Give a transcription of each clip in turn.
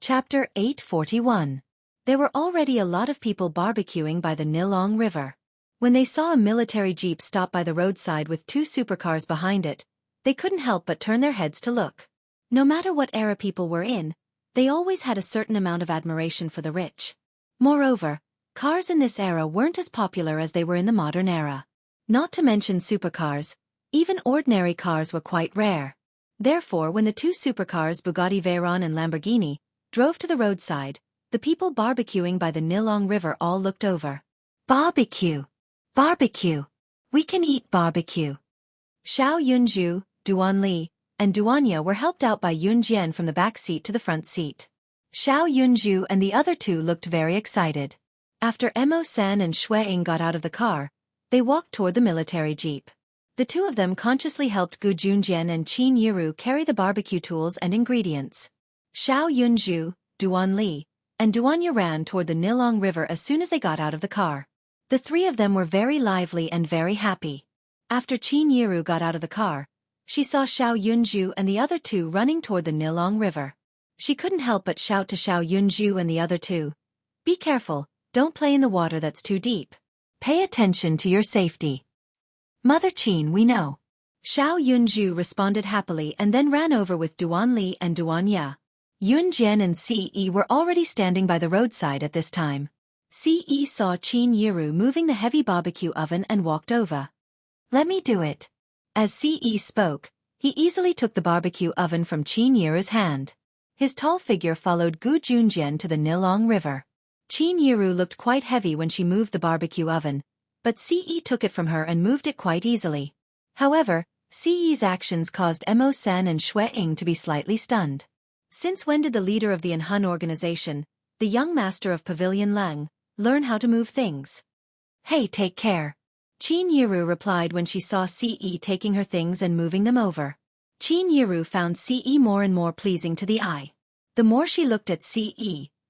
Chapter 841. There were already a lot of people barbecuing by the Nilong River. When they saw a military jeep stop by the roadside with 2 supercars behind it, they couldn't help but turn their heads to look. No matter what era people were in, they always had a certain amount of admiration for the rich. Moreover, cars in this era weren't as popular as they were in the modern era. Not to mention supercars, even ordinary cars were quite rare. Therefore, when the 2 supercars Bugatti Veyron and Lamborghini drove to the roadside, the people barbecuing by the Nilong River all looked over. Barbecue! Barbecue! We can eat barbecue! Xiao Yunju, Duan Li, and Duanya were helped out by Yun Jian from the back seat to the front seat. Xiao Yunju and the other 2 looked very excited. After Mo San and Shui Ying got out of the car, they walked toward the military jeep. The 2 of them consciously helped Gu Junjian and Qin Yiru carry the barbecue tools and ingredients. Xiao Yunju, Duan Li, and Duanya ran toward the Nilong River as soon as they got out of the car. The 3 of them were very lively and very happy. After Qin Yiru got out of the car, she saw Xiao Yunju and the other 2 running toward the Nilong River. She couldn't help but shout to Xiao Yunju and the other 2. Be careful, don't play in the water that's too deep. Pay attention to your safety. Mother Qin, we know. Xiao Yunju responded happily and then ran over with Duan Li and Duanya. Yun Jian and Ce were already standing by the roadside at this time. Ce saw Qin Yiru moving the heavy barbecue oven and walked over. Let me do it. As Ce spoke, he easily took the barbecue oven from Qin Yiru's hand. His tall figure followed Gu Junjian to the Nilong River. Qin Yiru looked quite heavy when she moved the barbecue oven, but Ce took it from her and moved it quite easily. However, Ce's actions caused Mo San and Shui Ying to be slightly stunned. Since when did the leader of the Anhun organization, the young master of Pavilion Lang, learn how to move things? Hey, take care. Qin Yiru replied when she saw Ce taking her things and moving them over. Qin Yiru found Ce more and more pleasing to the eye. The more she looked at Ce,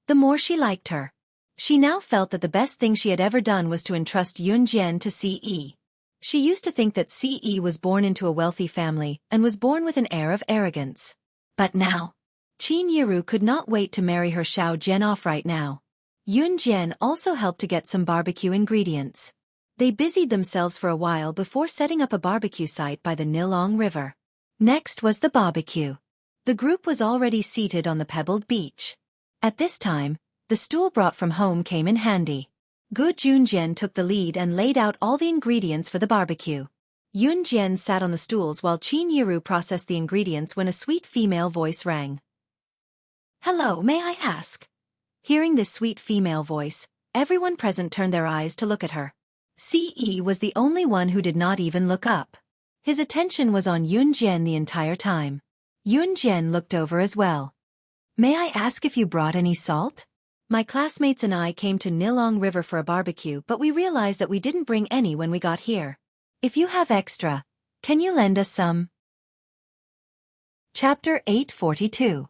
the more she liked her. She now felt that the best thing she had ever done was to entrust Yun Jian to Ce. She used to think that Ce was born into a wealthy family and was born with an air of arrogance. But now, Qin Yiru could not wait to marry her Xiao Jian off right now. Yun Jian also helped to get some barbecue ingredients. They busied themselves for a while before setting up a barbecue site by the Nilong River. Next was the barbecue. The group was already seated on the pebbled beach. At this time, the stool brought from home came in handy. Gu Junjian took the lead and laid out all the ingredients for the barbecue. Yun Jian sat on the stools while Qin Yiru processed the ingredients when a sweet female voice rang. Hello, may I ask? Hearing this sweet female voice, everyone present turned their eyes to look at her. Ce was the only one who did not even look up. His attention was on Yun Jian the entire time. Yun Jian looked over as well. May I ask if you brought any salt? My classmates and I came to Nilong River for a barbecue, but we realized that we didn't bring any when we got here. If you have extra, can you lend us some? Chapter 842.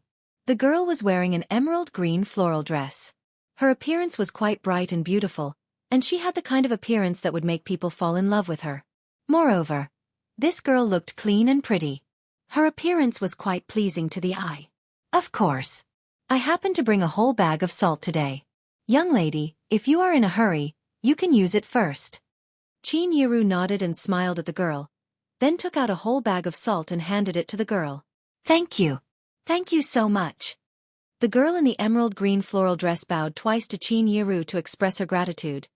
The girl was wearing an emerald green floral dress. Her appearance was quite bright and beautiful, and she had the kind of appearance that would make people fall in love with her. Moreover, this girl looked clean and pretty. Her appearance was quite pleasing to the eye. Of course. I happen to bring a whole bag of salt today. Young lady, if you are in a hurry, you can use it first. Qin Yiru nodded and smiled at the girl, then took out a whole bag of salt and handed it to the girl. Thank you. Thank you so much. The girl in the emerald green floral dress bowed twice to Qin Yiru to express her gratitude.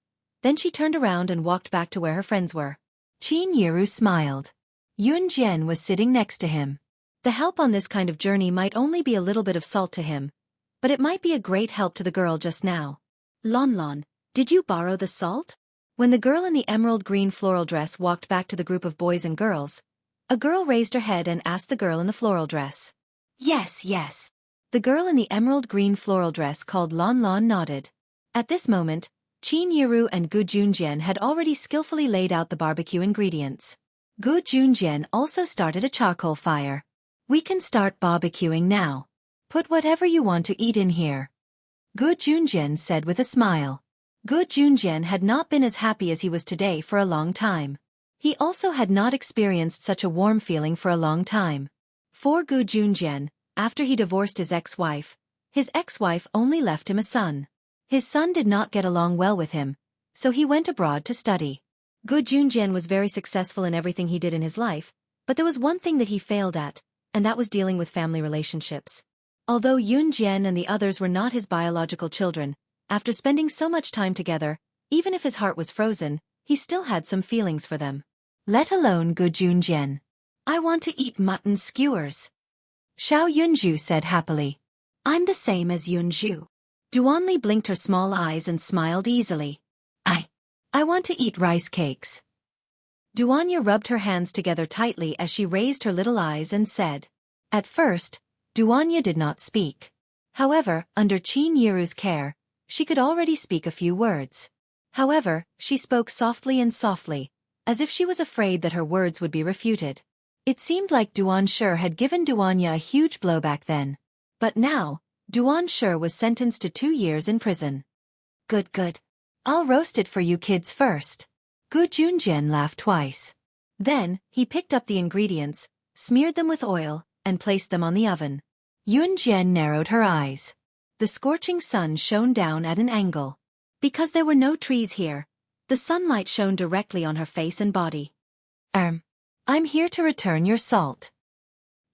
Then she turned around and walked back to where her friends were. Qin Yiru smiled. Yun Jian was sitting next to him. The help on this kind of journey might only be a little bit of salt to him, but it might be a great help to the girl just now. Lon Lon, did you borrow the salt? When the girl in the emerald green floral dress walked back to the group of boys and girls, a girl raised her head and asked the girl in the floral dress. Yes, yes. The girl in the emerald green floral dress called Lon Lon nodded. At this moment, Qin Yiru and Gu Junjian had already skillfully laid out the barbecue ingredients. Gu Junjian also started a charcoal fire. We can start barbecuing now. Put whatever you want to eat in here. Gu Junjian said with a smile. Gu Junjian had not been as happy as he was today for a long time. He also had not experienced such a warm feeling for a long time. For Gu Junjian, after he divorced his ex-wife, His ex-wife only left him a son. His son did not get along well with him, so he went abroad to study. Gu Junjian was very successful in everything he did in his life, but there was one thing that he failed at, and that was dealing with family relationships. Although Yun Jian and the others were not his biological children, after spending so much time together, even if his heart was frozen, he still had some feelings for them. Let alone Gu Junjian. I want to eat mutton skewers. Xiao Yunju said happily. I'm the same as Yunju. Duanli blinked her small eyes and smiled easily. I want to eat rice cakes. Duanya rubbed her hands together tightly as she raised her little eyes and said. At first, Duanya did not speak. However, under Qin Yiru's care, she could already speak a few words. However, she spoke softly and softly, as if she was afraid that her words would be refuted. It seemed like Duan Shi had given Duanya a huge blow back then. But now, Duan Shi was sentenced to 2 years in prison. Good. I'll roast it for you kids first. Gu Junjian laughed twice. Then, he picked up the ingredients, smeared them with oil, and placed them on the oven. Yun Jian narrowed her eyes. The scorching sun shone down at an angle. Because there were no trees here, the sunlight shone directly on her face and body. I'm here to return your salt.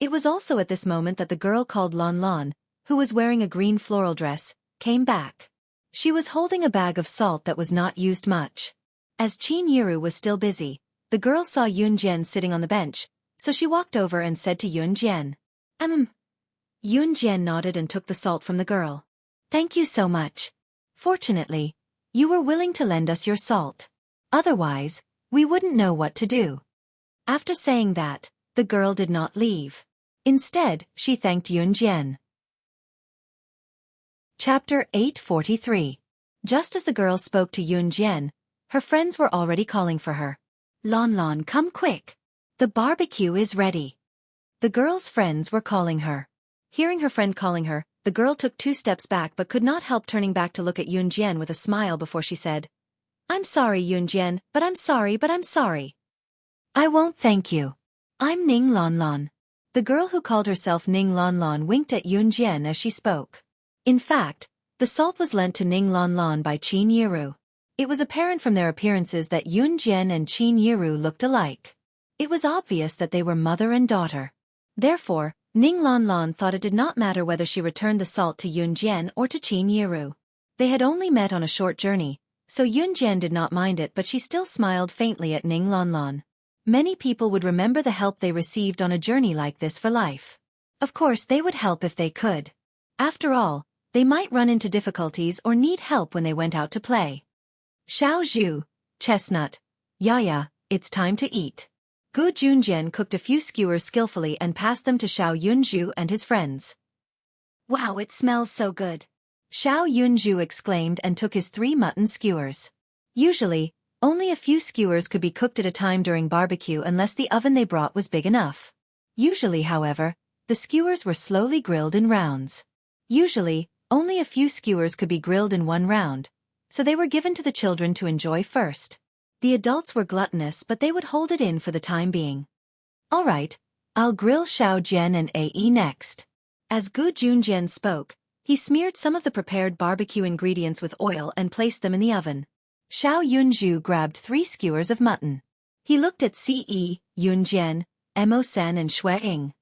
It was also at this moment that the girl called Lon Lon, who was wearing a green floral dress, came back. She was holding a bag of salt that was not used much. As Qin Yiru was still busy, the girl saw Yun Jian sitting on the bench, so she walked over and said to Yun Jian. Yun Jian nodded and took the salt from the girl. Thank you so much. Fortunately, you were willing to lend us your salt. Otherwise, we wouldn't know what to do. After saying that, the girl did not leave. Instead, she thanked Yun Jian. Chapter 843. Just as the girl spoke to Yun Jian, her friends were already calling for her. Lon Lon, come quick. The barbecue is ready. The girl's friends were calling her. Hearing her friend calling her, the girl took 2 steps back but could not help turning back to look at Yun Jian with a smile before she said, I'm sorry, Yun Jian, but I'm sorry. I won't thank you. I'm Ning Lon Lon. The girl who called herself Ning Lon Lon winked at Yun Jian as she spoke. In fact, the salt was lent to Ning Lon Lon by Qin Yiru. It was apparent from their appearances that Yun Jian and Qin Yiru looked alike. It was obvious that they were mother and daughter. Therefore, Ning Lon Lon thought it did not matter whether she returned the salt to Yun Jian or to Qin Yiru. They had only met on a short journey, so Yun Jian did not mind it, but she still smiled faintly at Ning Lon Lon. Many people would remember the help they received on a journey like this for life. Of course they would help if they could. After all, they might run into difficulties or need help when they went out to play. Xiao Zhu, Chestnut. Yaya, it's time to eat. Gu Junjian cooked a few skewers skillfully and passed them to Xiao Yunju and his friends. Wow, it smells so good. Xiao Yunju exclaimed and took his 3 mutton skewers. Usually, only a few skewers could be cooked at a time during barbecue unless the oven they brought was big enough. Usually, however, the skewers were slowly grilled in rounds. Usually, only a few skewers could be grilled in one round, so they were given to the children to enjoy first. The adults were gluttonous, but they would hold it in for the time being. All right, I'll grill Xiao Jian and Ae next. As Gu Junjian spoke, he smeared some of the prepared barbecue ingredients with oil and placed them in the oven. Xiao Yunju grabbed 3 skewers of mutton. He looked at Ce, Yun Jian, Mo Sen and Shui Ying.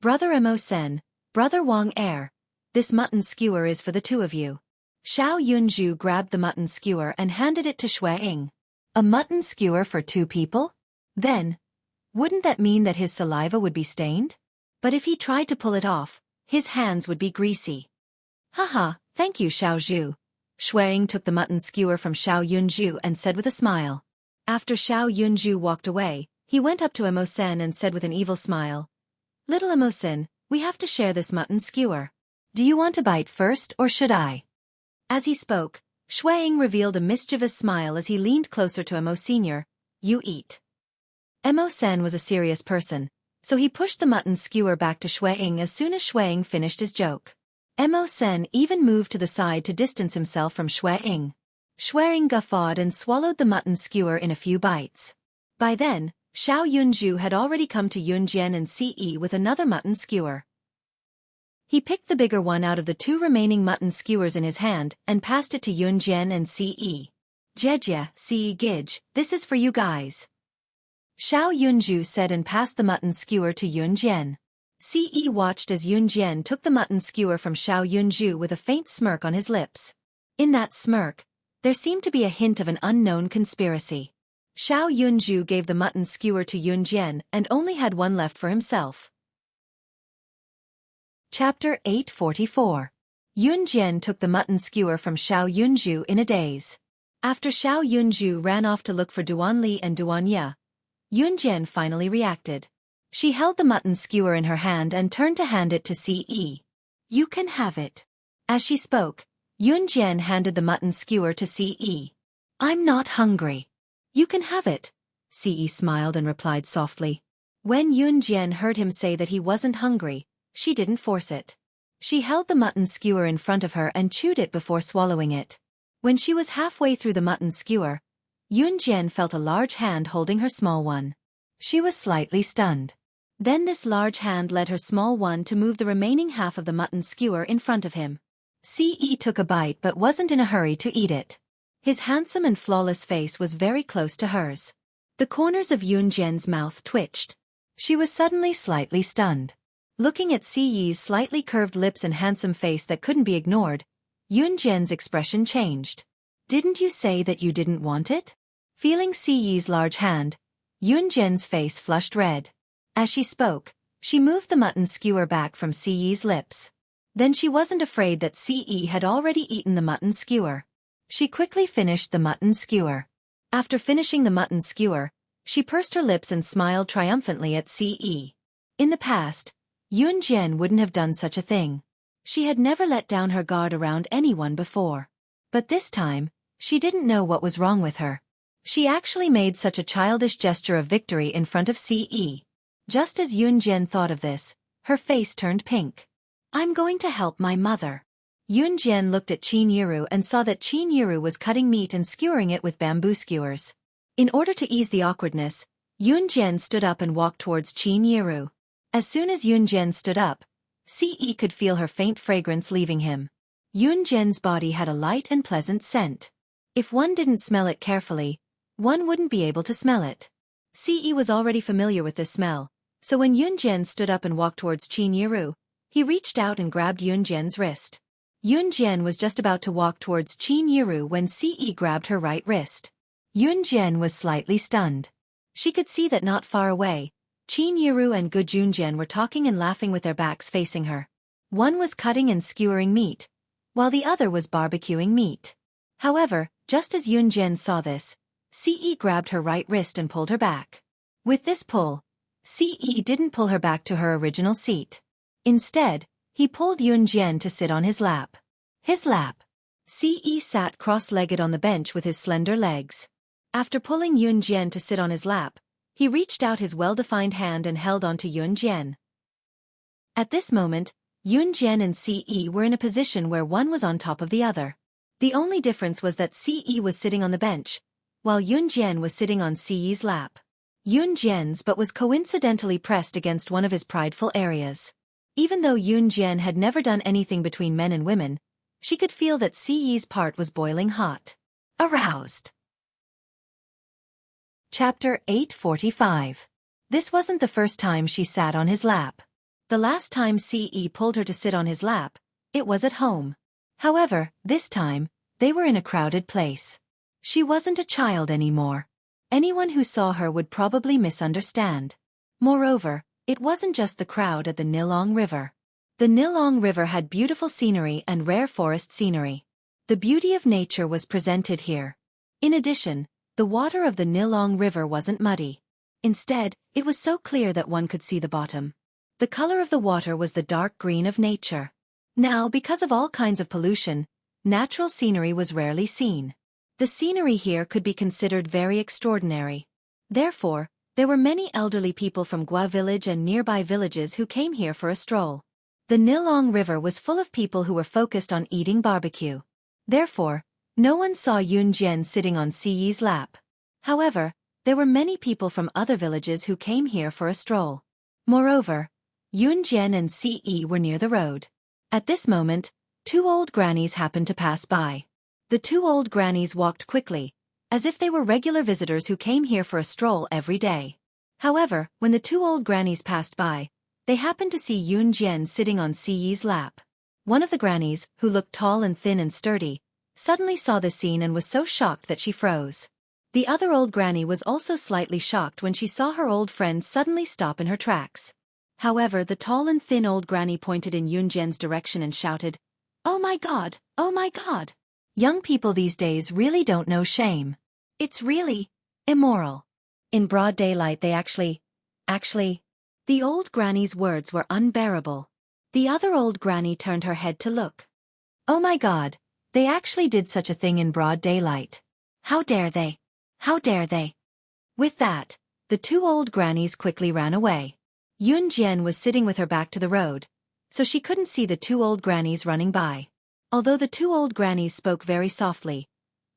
Brother Mo Sen, Brother Wang Er, this mutton skewer is for the 2 of you. Xiao Yunju grabbed the mutton skewer and handed it to Shui Ying. A mutton skewer for 2 people? Then, wouldn't that mean that his saliva would be stained? But if he tried to pull it off, his hands would be greasy. Haha, thank you Xiao Zhu. Shui Ying took the mutton skewer from Xiao Yunju and said with a smile. After Xiao Yunju walked away, he went up to Mo Sen and said with an evil smile, Little Mo Sen, we have to share this mutton skewer. Do you want to bite first or should I? As he spoke, Shui Ying revealed a mischievous smile as he leaned closer to Mo Senior. You eat. Mo Sen was a serious person, so he pushed the mutton skewer back to Shui Ying as soon as Shui Ying finished his joke. Mo Sen even moved to the side to distance himself from Shui Ying. Shui Ying guffawed and swallowed the mutton skewer in a few bites. By then, Xiao Yunju had already come to Yun Jian and Ce with another mutton skewer. He picked the bigger one out of the 2 remaining mutton skewers in his hand and passed it to Yun Jian and Ce. Jejia, Ce Gij, this is for you guys. Xiao Yunju said and passed the mutton skewer to Yun Jian. Ce watched as Yun Jian took the mutton skewer from Xiao Yunju with a faint smirk on his lips. In that smirk, there seemed to be a hint of an unknown conspiracy. Xiao Yunju gave the mutton skewer to Yun Jian and only had one left for himself. Chapter 844. Yun Jian took the mutton skewer from Xiao Yunju in a daze. After Xiao Yunju ran off to look for Duan Li and Duan Ye, Yun Jian finally reacted. She held the mutton skewer in her hand and turned to hand it to Ce. You can have it. As she spoke, Yun Jian handed the mutton skewer to Ce. I'm not hungry. You can have it. Ce smiled and replied softly. When Yun Jian heard him say that he wasn't hungry, she didn't force it. She held the mutton skewer in front of her and chewed it before swallowing it. When she was halfway through the mutton skewer, Yun Jian felt a large hand holding her small one. She was slightly stunned. Then this large hand led her small one to move the remaining half of the mutton skewer in front of him. Ce took a bite but wasn't in a hurry to eat it. His handsome and flawless face was very close to hers. The corners of Yun Jian's mouth twitched. She was suddenly slightly stunned. Looking at Ce's slightly curved lips and handsome face that couldn't be ignored, Yun Jian's expression changed. Didn't you say that you didn't want it? Feeling Ce's large hand, Yun Jian's face flushed red. As she spoke, she moved the mutton skewer back from Ce's lips. Then she wasn't afraid that Ce had already eaten the mutton skewer. She quickly finished the mutton skewer. After finishing the mutton skewer, she pursed her lips and smiled triumphantly at Ce. In the past, Yun Jian wouldn't have done such a thing. She had never let down her guard around anyone before. But this time, she didn't know what was wrong with her. She actually made such a childish gesture of victory in front of Ce. Just as Yun Jian thought of this, her face turned pink. I'm going to help my mother. Yun Jian looked at Qin Yiru and saw that Qin Yiru was cutting meat and skewering it with bamboo skewers. In order to ease the awkwardness, Yun Jian stood up and walked towards Qin Yiru. As soon as Yun Jian stood up, Ce could feel her faint fragrance leaving him. Yun Jian's body had a light and pleasant scent. If one didn't smell it carefully, one wouldn't be able to smell it. Ce was already familiar with this smell, so when Yun Jian stood up and walked towards Qin Yiru, he reached out and grabbed Yun Jian's wrist. Yun Jian was just about to walk towards Qin Yiru when Ce grabbed her right wrist. Yun Jian was slightly stunned. She could see that not far away, Qin Yiru and Gu Junjian were talking and laughing with their backs facing her. One was cutting and skewering meat, while the other was barbecuing meat. However, just as Yun Jian saw this, Ce grabbed her right wrist and pulled her back. With this pull, Ce didn't pull her back to her original seat. Instead, he pulled Yun Jian to sit on his lap. His lap. Ce sat cross-legged on the bench with his slender legs. After pulling Yun Jian to sit on his lap, he reached out his well-defined hand and held onto Yun Jian. At this moment, Yun Jian and Ce were in a position where one was on top of the other. The only difference was that Ce was sitting on the bench, while Yun Jian was sitting on Ce's lap. Yun Jian's butt was coincidentally pressed against one of his prideful areas. Even though Yun Jian had never done anything between men and women, she could feel that Ce's part was boiling hot. Aroused. Chapter 845. This wasn't the first time she sat on his lap. The last time Ce pulled her to sit on his lap, it was at home. However, this time, they were in a crowded place. She wasn't a child anymore. Anyone who saw her would probably misunderstand. Moreover, it wasn't just the crowd at the Nilong River. The Nilong River had beautiful scenery and rare forest scenery. The beauty of nature was presented here. In addition, the water of the Nilong River wasn't muddy. Instead, it was so clear that one could see the bottom. The color of the water was the dark green of nature. Now, because of all kinds of pollution, natural scenery was rarely seen. The scenery here could be considered very extraordinary. Therefore, there were many elderly people from Gua village and nearby villages who came here for a stroll. The Nilong River was full of people who were focused on eating barbecue. Therefore, no one saw Yun Jian sitting on Ce's lap. However, there were many people from other villages who came here for a stroll. Moreover, Yun Jian and Ce were near the road. At this moment, two old grannies happened to pass by. The two old grannies walked quickly, as if they were regular visitors who came here for a stroll every day. However, when the two old grannies passed by, they happened to see Yun Jian sitting on Si Yi's lap. One of the grannies, who looked tall and thin and sturdy, suddenly saw the scene and was so shocked that she froze. The other old granny was also slightly shocked when she saw her old friend suddenly stop in her tracks. However, the tall and thin old granny pointed in Yun Jian's direction and shouted, "Oh my God! Oh my God! Young people these days really don't know shame. It's really immoral." In broad daylight they actually... The old granny's words were unbearable. The other old granny turned her head to look. Oh my God, they actually did such a thing in broad daylight. How dare they? How dare they? With that, the two old grannies quickly ran away. Yun Jian was sitting with her back to the road, so she couldn't see the two old grannies running by. Although the two old grannies spoke very softly,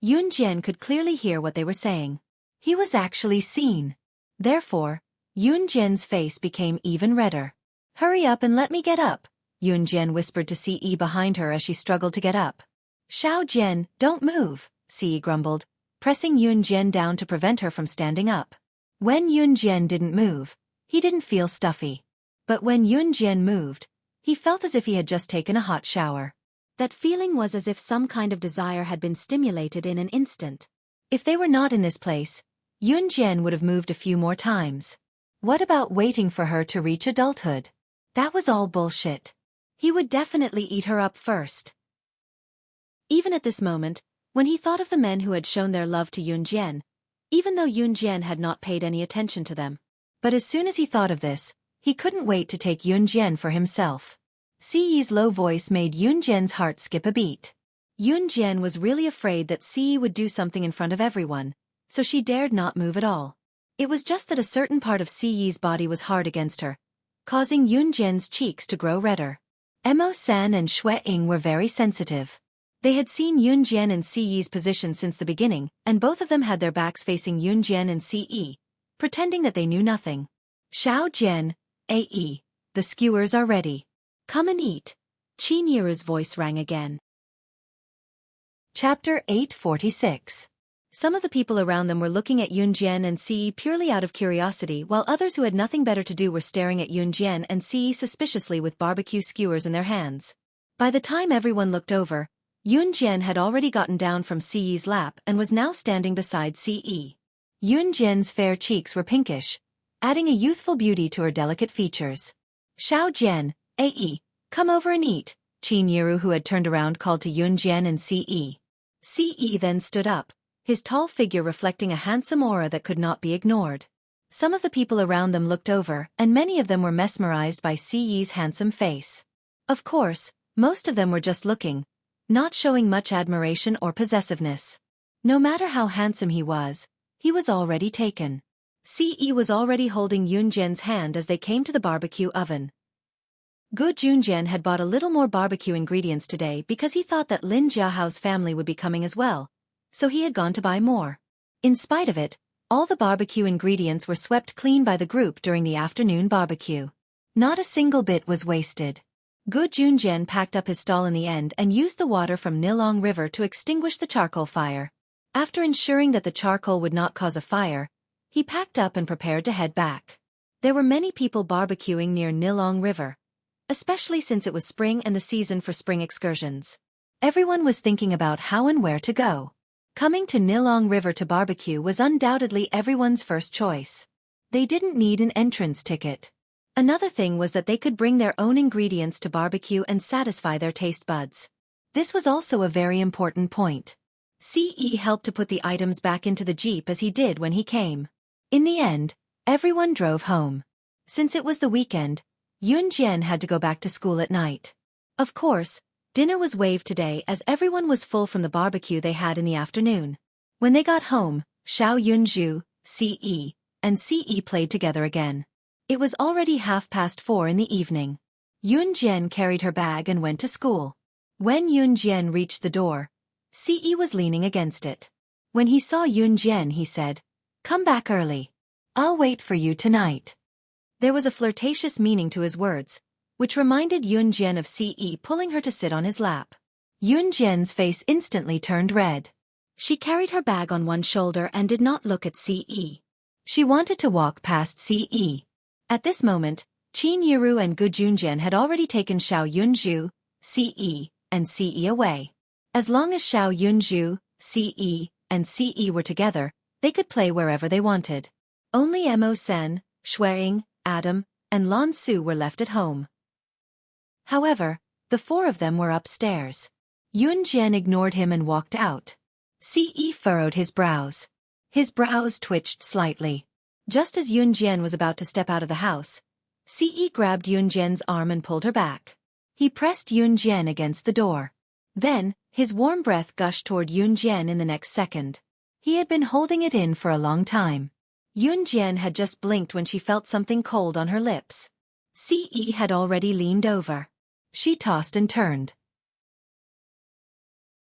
Yun Jian could clearly hear what they were saying. He was actually seen. Therefore, Yun Jian's face became even redder. "Hurry up and let me get up," Yun Jian whispered to Ce behind her as she struggled to get up. "Xiao Jian, don't move," Ce grumbled, pressing Yun Jian down to prevent her from standing up. When Yun Jian didn't move, he didn't feel stuffy. But when Yun Jian moved, he felt as if he had just taken a hot shower. That feeling was as if some kind of desire had been stimulated in an instant. If they were not in this place, Yun Jian would have moved a few more times. What about waiting for her to reach adulthood? That was all bullshit. He would definitely eat her up first. Even at this moment, when he thought of the men who had shown their love to Yun Jian, even though Yun Jian had not paid any attention to them. But as soon as he thought of this, he couldn't wait to take Yun Jian for himself. Ci's low voice made Yun Jian's heart skip a beat. Yun Jian was really afraid that Ci would do something in front of everyone, so she dared not move at all. It was just that a certain part of Ci's body was hard against her, causing Yun Jian's cheeks to grow redder. Mo-san and Xue Ying were very sensitive. They had seen Yun Jian and Ci's position since the beginning, and both of them had their backs facing Yun Jian and Ce, pretending that they knew nothing. "Xiao Jian, Ae, the skewers are ready. Come and eat." Qin Yiru's voice rang again. Chapter 846. Some of the people around them were looking at Yun Jian and Ce purely out of curiosity, while others who had nothing better to do were staring at Yun Jian and Ce suspiciously with barbecue skewers in their hands. By the time everyone looked over, Yun Jian had already gotten down from Ce's lap and was now standing beside Ce. Yun Jian's fair cheeks were pinkish, adding a youthful beauty to her delicate features. "Xiao Jian, Ae, come over and eat," Qin Yiru, who had turned around, called to Yun Jian and Ce. Ce then stood up, his tall figure reflecting a handsome aura that could not be ignored. Some of the people around them looked over, and many of them were mesmerized by Ce's handsome face. Of course, most of them were just looking, not showing much admiration or possessiveness. No matter how handsome he was already taken. Ce was already holding Yun Jian's hand as they came to the barbecue oven. Gu Junjian had bought a little more barbecue ingredients today because he thought that Lin Jiahao's family would be coming as well, so he had gone to buy more. In spite of it, all the barbecue ingredients were swept clean by the group during the afternoon barbecue. Not a single bit was wasted. Gu Junjian packed up his stall in the end and used the water from Nilong River to extinguish the charcoal fire. After ensuring that the charcoal would not cause a fire, he packed up and prepared to head back. There were many people barbecuing near Nilong River, especially since it was spring and the season for spring excursions. Everyone was thinking about how and where to go. Coming to Nilong River to barbecue was undoubtedly everyone's first choice. They didn't need an entrance ticket. Another thing was that they could bring their own ingredients to barbecue and satisfy their taste buds. This was also a very important point. Ce helped to put the items back into the jeep as he did when he came. In the end, everyone drove home. Since it was the weekend, Yun Jian had to go back to school at night. Of course, dinner was waived today as everyone was full from the barbecue they had in the afternoon. When they got home, Xiao Yunzhu, Ce, and Ce played together again. It was already 4:30 in the evening. Yun Jian carried her bag and went to school. When Yun Jian reached the door, Ce was leaning against it. When he saw Yun Jian, he said, "Come back early. I'll wait for you tonight." There was a flirtatious meaning to his words, which reminded Yun Jian of Ce pulling her to sit on his lap. Yun Jian's face instantly turned red. She carried her bag on one shoulder and did not look at Ce. She wanted to walk past Ce. At this moment, Qin Yiru and Gu Junjian had already taken Xiao Yunzhu, Ce, and Ce away. As long as Xiao Yunzhu, Ce, and Ce were together, they could play wherever they wanted. Only Mo Sen, Xueying, Adam, and Lan Su were left at home. However, the four of them were upstairs. Yun Jian ignored him and walked out. Ce furrowed his brows. His brows twitched slightly. Just as Yun Jian was about to step out of the house, Ce grabbed Yun Jian's arm and pulled her back. He pressed Yun Jian against the door. Then, his warm breath gushed toward Yun Jian in the next second. He had been holding it in for a long time. Yun Jian had just blinked when she felt something cold on her lips. Ce had already leaned over. She tossed and turned.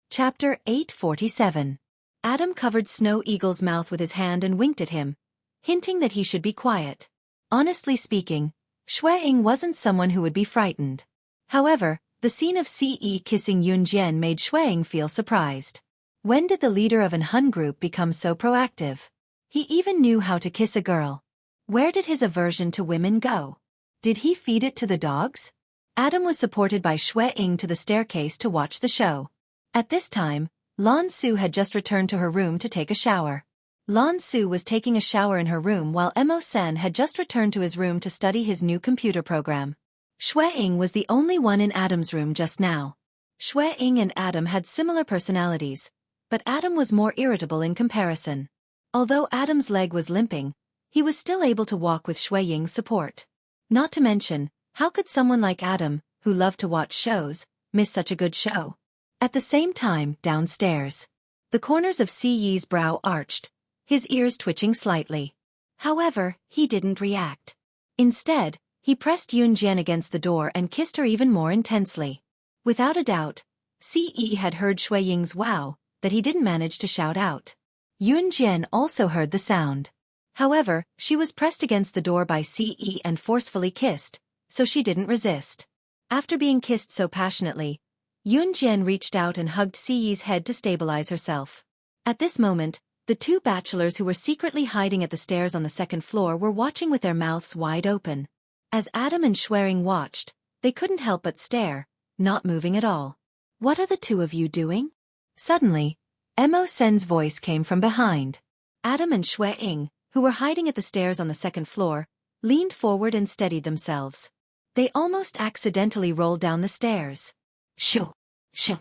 Chapter 847. Adam covered Snow Eagle's mouth with his hand and winked at him, hinting that he should be quiet. Honestly speaking, Xueying wasn't someone who would be frightened. However, the scene of Ce kissing Yun Jian made Xueying feel surprised. When did the leader of an Hun group become so proactive? He even knew how to kiss a girl. Where did his aversion to women go? Did he feed it to the dogs? Adam was supported by Xueying to the staircase to watch the show. At this time, Lan Su had just returned to her room to take a shower. Lan Su was taking a shower in her room while Mo Sen had just returned to his room to study his new computer program. Xueying was the only one in Adam's room just now. Xueying and Adam had similar personalities, but Adam was more irritable in comparison. Although Adam's leg was limping, he was still able to walk with Xueying's support. Not to mention, how could someone like Adam, who loved to watch shows, miss such a good show? At the same time, downstairs, the corners of Ce's brow arched, his ears twitching slightly. However, he didn't react. Instead, he pressed Yun Jian against the door and kissed her even more intensely. Without a doubt, Ce had heard Xueying's wow, that he didn't manage to shout out. Yun Jian also heard the sound. However, she was pressed against the door by Ce and forcefully kissed, so she didn't resist. After being kissed so passionately, Yun Jian reached out and hugged Ce's head to stabilize herself. At this moment, the two bachelors who were secretly hiding at the stairs on the second floor were watching with their mouths wide open. As Adam and Xueying watched, they couldn't help but stare, not moving at all. "What are the two of you doing?" Suddenly, Mo Sen's voice came from behind. Adam and Xueying, who were hiding at the stairs on the second floor, leaned forward and steadied themselves. They almost accidentally rolled down the stairs. Shoo! Shoo!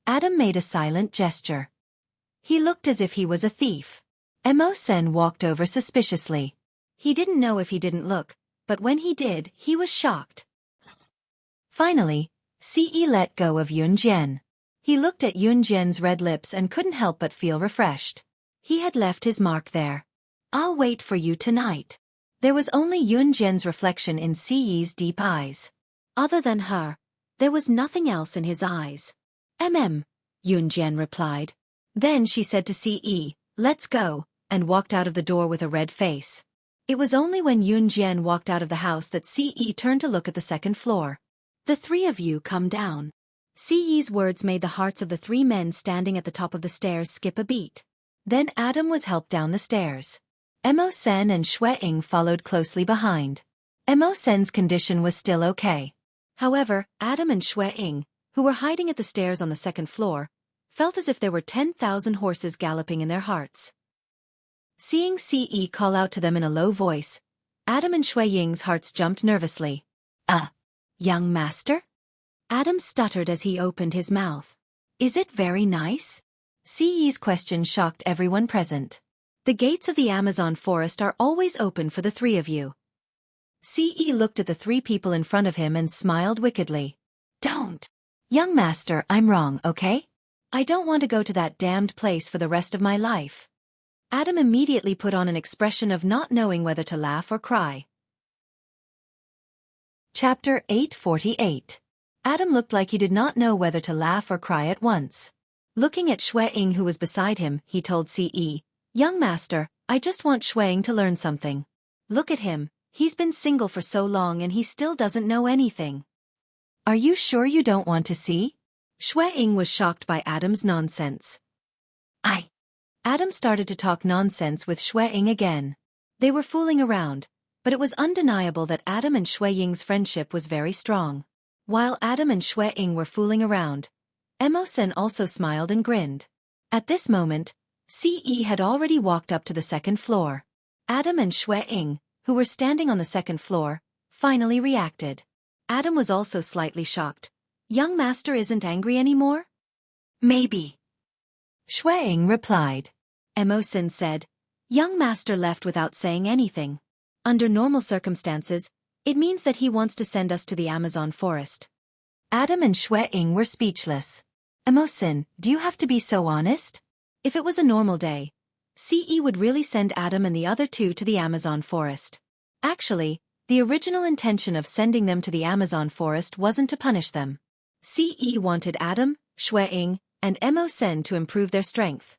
Adam made a silent gesture. He looked as if he was a thief. Mo Sen walked over suspiciously. He didn't know if he didn't look, but when he did, he was shocked. Finally, Ce let go of Yun Jian. He looked at Yun Jian's red lips and couldn't help but feel refreshed. He had left his mark there. "I'll wait for you tonight." There was only Yun Jian's reflection in Ce's deep eyes. Other than her, there was nothing else in his eyes. Yun Jian replied. Then she said to Ce, "Let's go," and walked out of the door with a red face. It was only when Yun Jian walked out of the house that Ce turned to look at the second floor. "The three of you come down." Ce's words made the hearts of the three men standing at the top of the stairs skip a beat. Then Adam was helped down the stairs. Mo Sen and Xueying followed closely behind. Mo Sen's condition was still okay. However, Adam and Xueying, who were hiding at the stairs on the second floor, felt as if there were 10,000 horses galloping in their hearts. Seeing Ce call out to them in a low voice, Adam and Xueying's hearts jumped nervously. Young master?" Adam stuttered as he opened his mouth. "Is it very nice?" Ce's question shocked everyone present. "The gates of the Amazon forest are always open for the three of you." Ce looked at the three people in front of him and smiled wickedly. "Don't. Young master, I'm wrong, okay? I don't want to go to that damned place for the rest of my life." Adam immediately put on an expression of not knowing whether to laugh or cry. Chapter 848. Adam looked like he did not know whether to laugh or cry at once. Looking at Xueying who was beside him, he told Ce, "Young master, I just want Xueying to learn something. Look at him, he's been single for so long and he still doesn't know anything." Are you sure you don't want to see? Xue Ying was shocked by Adam's nonsense. Adam started to talk nonsense with Xue Ying again. They were fooling around, but it was undeniable that Adam and Xue Ying's friendship was very strong. While Adam and Xue Ying were fooling around, Emosen also smiled and grinned. At this moment, CE had already walked up to the second floor. Adam and Xue Ying, who were standing on the second floor, finally reacted. Adam was also slightly shocked. Young master isn't angry anymore? Maybe. Xue Ying replied. Emosen said, young master left without saying anything. Under normal circumstances, it means that he wants to send us to the Amazon forest. Adam and Xue Ying were speechless. Emosen, do you have to be so honest? If it was a normal day, CE would really send Adam and the other two to the Amazon forest. Actually, the original intention of sending them to the Amazon forest wasn't to punish them. CE wanted Adam, Xue Ying, and Emosen to improve their strength.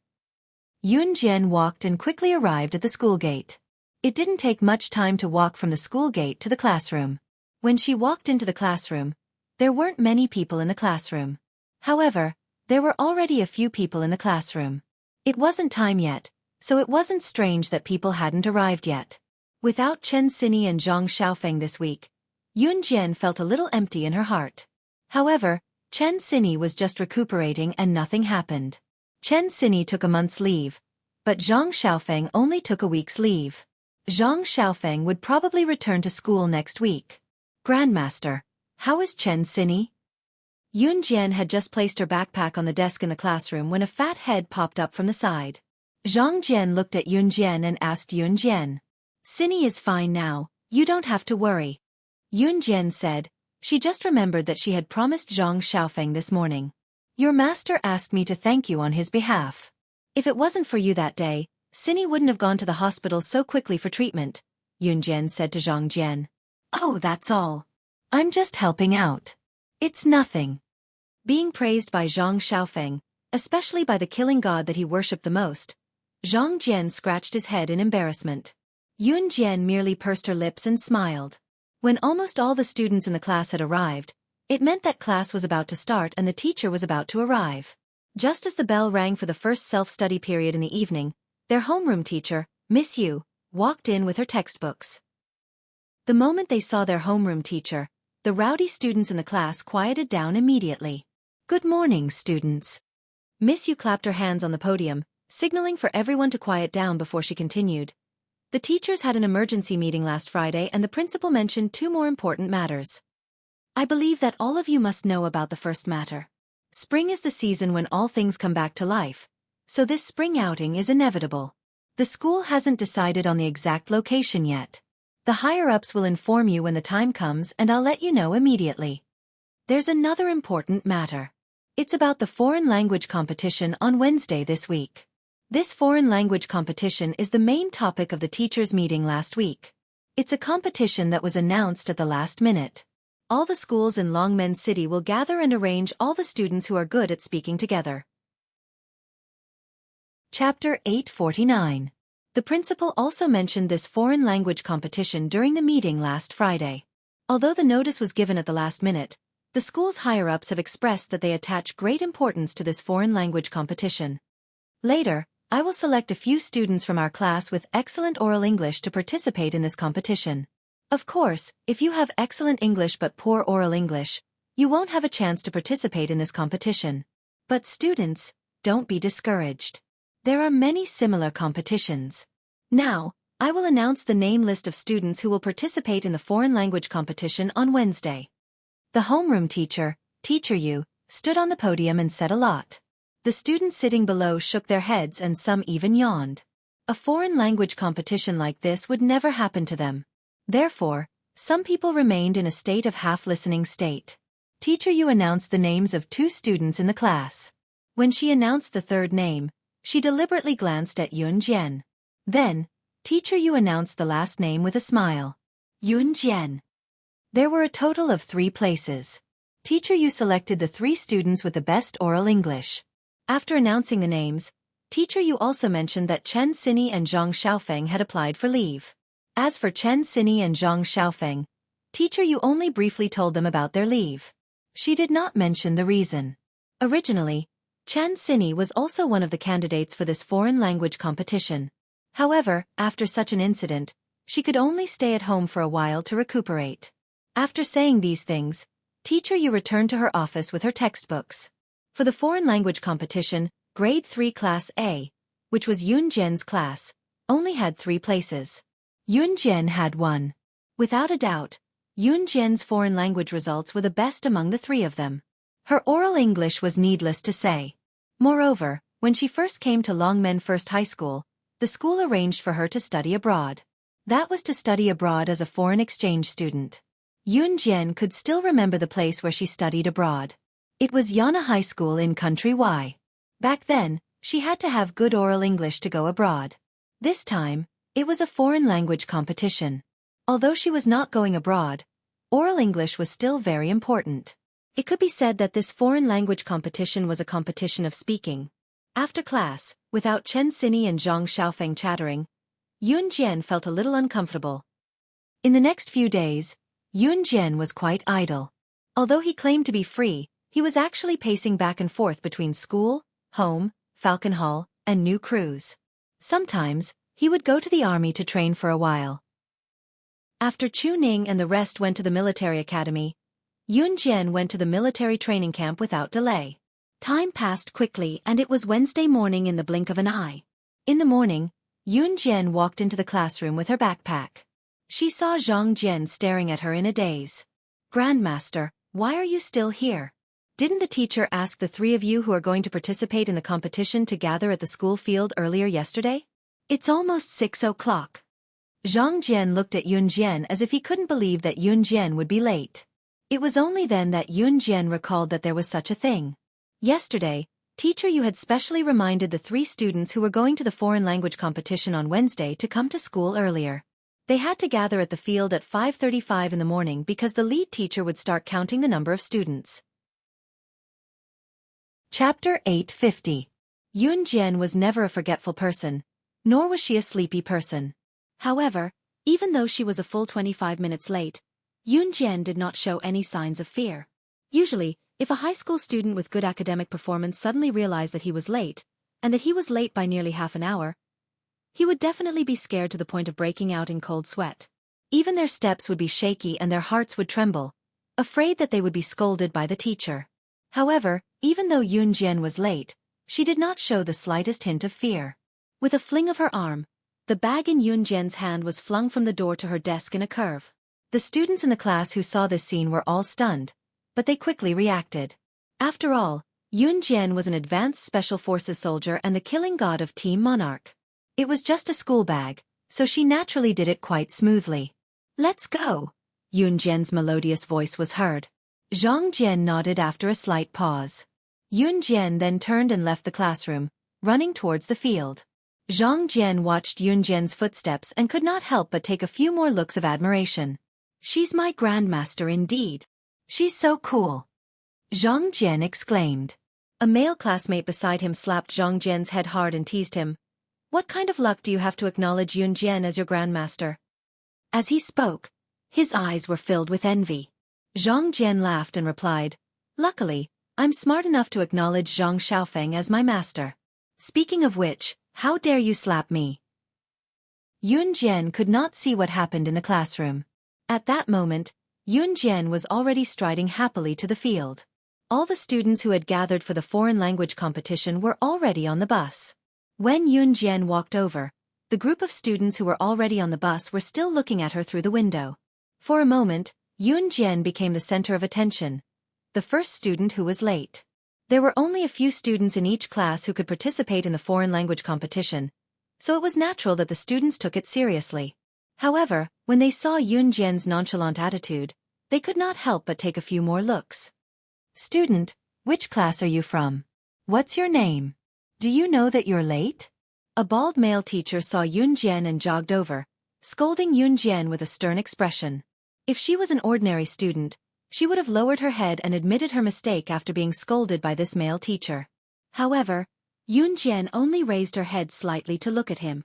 Yunjian walked and quickly arrived at the school gate. It didn't take much time to walk from the school gate to the classroom. When she walked into the classroom, there weren't many people in the classroom. However, there were already a few people in the classroom. It wasn't time yet, so it wasn't strange that people hadn't arrived yet. Without Chen Xini and Zhang Xiaofeng this week, Yunjian felt a little empty in her heart. However, Chen Xini was just recuperating and nothing happened. Chen Xini took a month's leave, but Zhang Xiaofeng only took a week's leave. Zhang Xiaofeng would probably return to school next week. Grandmaster, how is Chen Xini? Yunjian had just placed her backpack on the desk in the classroom when a fat head popped up from the side. Zhang Jian looked at Yunjian and asked Yunjian. Xini is fine now, you don't have to worry. Yunjian said. She just remembered that she had promised Zhang Xiaofeng this morning. Your master asked me to thank you on his behalf. If it wasn't for you that day, Xini wouldn't have gone to the hospital so quickly for treatment, Yunjian said to Zhang Jian. Oh, that's all. I'm just helping out. It's nothing. Being praised by Zhang Xiaofeng, especially by the killing god that he worshipped the most, Zhang Jian scratched his head in embarrassment. Yunjian merely pursed her lips and smiled. When almost all the students in the class had arrived, it meant that class was about to start and the teacher was about to arrive. Just as the bell rang for the first self-study period in the evening, their homeroom teacher, Miss Yu, walked in with her textbooks. The moment they saw their homeroom teacher, the rowdy students in the class quieted down immediately. Good morning, students. Miss Yu clapped her hands on the podium, signaling for everyone to quiet down before she continued. The teachers had an emergency meeting last Friday and the principal mentioned two more important matters. I believe that all of you must know about the first matter. Spring is the season when all things come back to life, so this spring outing is inevitable. The school hasn't decided on the exact location yet. The higher-ups will inform you when the time comes and I'll let you know immediately. There's another important matter. It's about the foreign language competition on Wednesday this week. This foreign language competition is the main topic of the teachers' meeting last week. It's a competition that was announced at the last minute. All the schools in Longmen City will gather and arrange all the students who are good at speaking together. Chapter 849. The principal also mentioned this foreign language competition during the meeting last Friday. Although the notice was given at the last minute, the school's higher-ups have expressed that they attach great importance to this foreign language competition. Later, I will select a few students from our class with excellent oral English to participate in this competition. Of course, if you have excellent English but poor oral English, you won't have a chance to participate in this competition. But students, don't be discouraged. There are many similar competitions. Now, I will announce the name list of students who will participate in the foreign language competition on Wednesday. The homeroom teacher, Teacher Yu, stood on the podium and said a lot. The students sitting below shook their heads and some even yawned. A foreign language competition like this would never happen to them. Therefore, some people remained in a state of half-listening state. Teacher Yu announced the names of two students in the class. When she announced the third name, she deliberately glanced at Yun Jian. Then, Teacher Yu announced the last name with a smile. Yun Jian. There were a total of 3 places. Teacher Yu selected the 3 students with the best oral English. After announcing the names, Teacher Yu also mentioned that Chen Xini and Zhang Xiaofeng had applied for leave. As for Chen Xini and Zhang Xiaofeng, Teacher Yu only briefly told them about their leave. She did not mention the reason. Originally, Chen Sini was also one of the candidates for this foreign language competition. However, after such an incident, she could only stay at home for a while to recuperate. After saying these things, Teacher Yu returned to her office with her textbooks. For the foreign language competition, Grade 3 Class A, which was Yun Jian's class, only had 3 places. Yun Jian had 1. Without a doubt, Yun Jian's foreign language results were the best among the 3 of them. Her oral English was needless to say. Moreover, when she first came to Longmen First High School, the school arranged for her to study abroad. That was to study abroad as a foreign exchange student. Yun Jian could still remember the place where she studied abroad. It was Yana High School in Country Y. Back then, she had to have good oral English to go abroad. This time, it was a foreign language competition. Although she was not going abroad, oral English was still very important. It could be said that this foreign language competition was a competition of speaking. After class, without Chen Sini and Zhang Xiaofan chattering, Yun Jian felt a little uncomfortable. In the next few days, Yun Jian was quite idle. Although he claimed to be free, he was actually pacing back and forth between school, home, Falcon Hall, and New Cruise. Sometimes, he would go to the army to train for a while. After Chu Ning and the rest went to the military academy, Yun Jian went to the military training camp without delay. Time passed quickly and it was Wednesday morning in the blink of an eye. In the morning, Yun Jian walked into the classroom with her backpack. She saw Zhang Jian staring at her in a daze. "Grandmaster, why are you still here? Didn't the teacher ask the 3 of you who are going to participate in the competition to gather at the school field earlier yesterday? It's almost 6 o'clock. Zhang Jian looked at Yun Jian as if he couldn't believe that Yun Jian would be late. It was only then that Yun Jian recalled that there was such a thing. Yesterday, Teacher Yu had specially reminded the 3 students who were going to the foreign language competition on Wednesday to come to school earlier. They had to gather at the field at 5:35 in the morning because the lead teacher would start counting the number of students. Chapter 850. Yun Jian was never a forgetful person, nor was she a sleepy person. However, even though she was a full 25 minutes late, Yun Jian did not show any signs of fear. Usually, if a high school student with good academic performance suddenly realized that he was late, and that he was late by nearly half an hour, he would definitely be scared to the point of breaking out in cold sweat. Even their steps would be shaky and their hearts would tremble, afraid that they would be scolded by the teacher. However, even though Yun Jian was late, she did not show the slightest hint of fear. With a fling of her arm, the bag in Yun Jian's hand was flung from the door to her desk in a curve. The students in the class who saw this scene were all stunned, but they quickly reacted. After all, Yun Jian was an advanced special forces soldier and the killing god of Team Monarch. It was just a school bag, so she naturally did it quite smoothly. "Let's go." Yun Jian's melodious voice was heard. Zhang Jian nodded after a slight pause. Yun Jian then turned and left the classroom, running towards the field. Zhang Jian watched Yun Jian's footsteps and could not help but take a few more looks of admiration. "She's my grandmaster indeed. She's so cool," Zhang Jian exclaimed. A male classmate beside him slapped Zhang Jian's head hard and teased him. "What kind of luck do you have to acknowledge Yun Jian as your grandmaster?" As he spoke, his eyes were filled with envy. Zhang Jian laughed and replied, "Luckily, I'm smart enough to acknowledge Zhang Xiaofan as my master. Speaking of which, how dare you slap me?" Yun Jian could not see what happened in the classroom. At that moment, Yun Jian was already striding happily to the field. All the students who had gathered for the foreign language competition were already on the bus. When Yun Jian walked over, the group of students who were already on the bus were still looking at her through the window. For a moment, Yun Jian became the center of attention, the first student who was late. There were only a few students in each class who could participate in the foreign language competition, so it was natural that the students took it seriously. However, when they saw Yun Jian's nonchalant attitude, they could not help but take a few more looks. "Student, which class are you from? What's your name? Do you know that you're late?" A bald male teacher saw Yun Jian and jogged over, scolding Yun Jian with a stern expression. If she was an ordinary student, she would have lowered her head and admitted her mistake after being scolded by this male teacher. However, Yun Jian only raised her head slightly to look at him.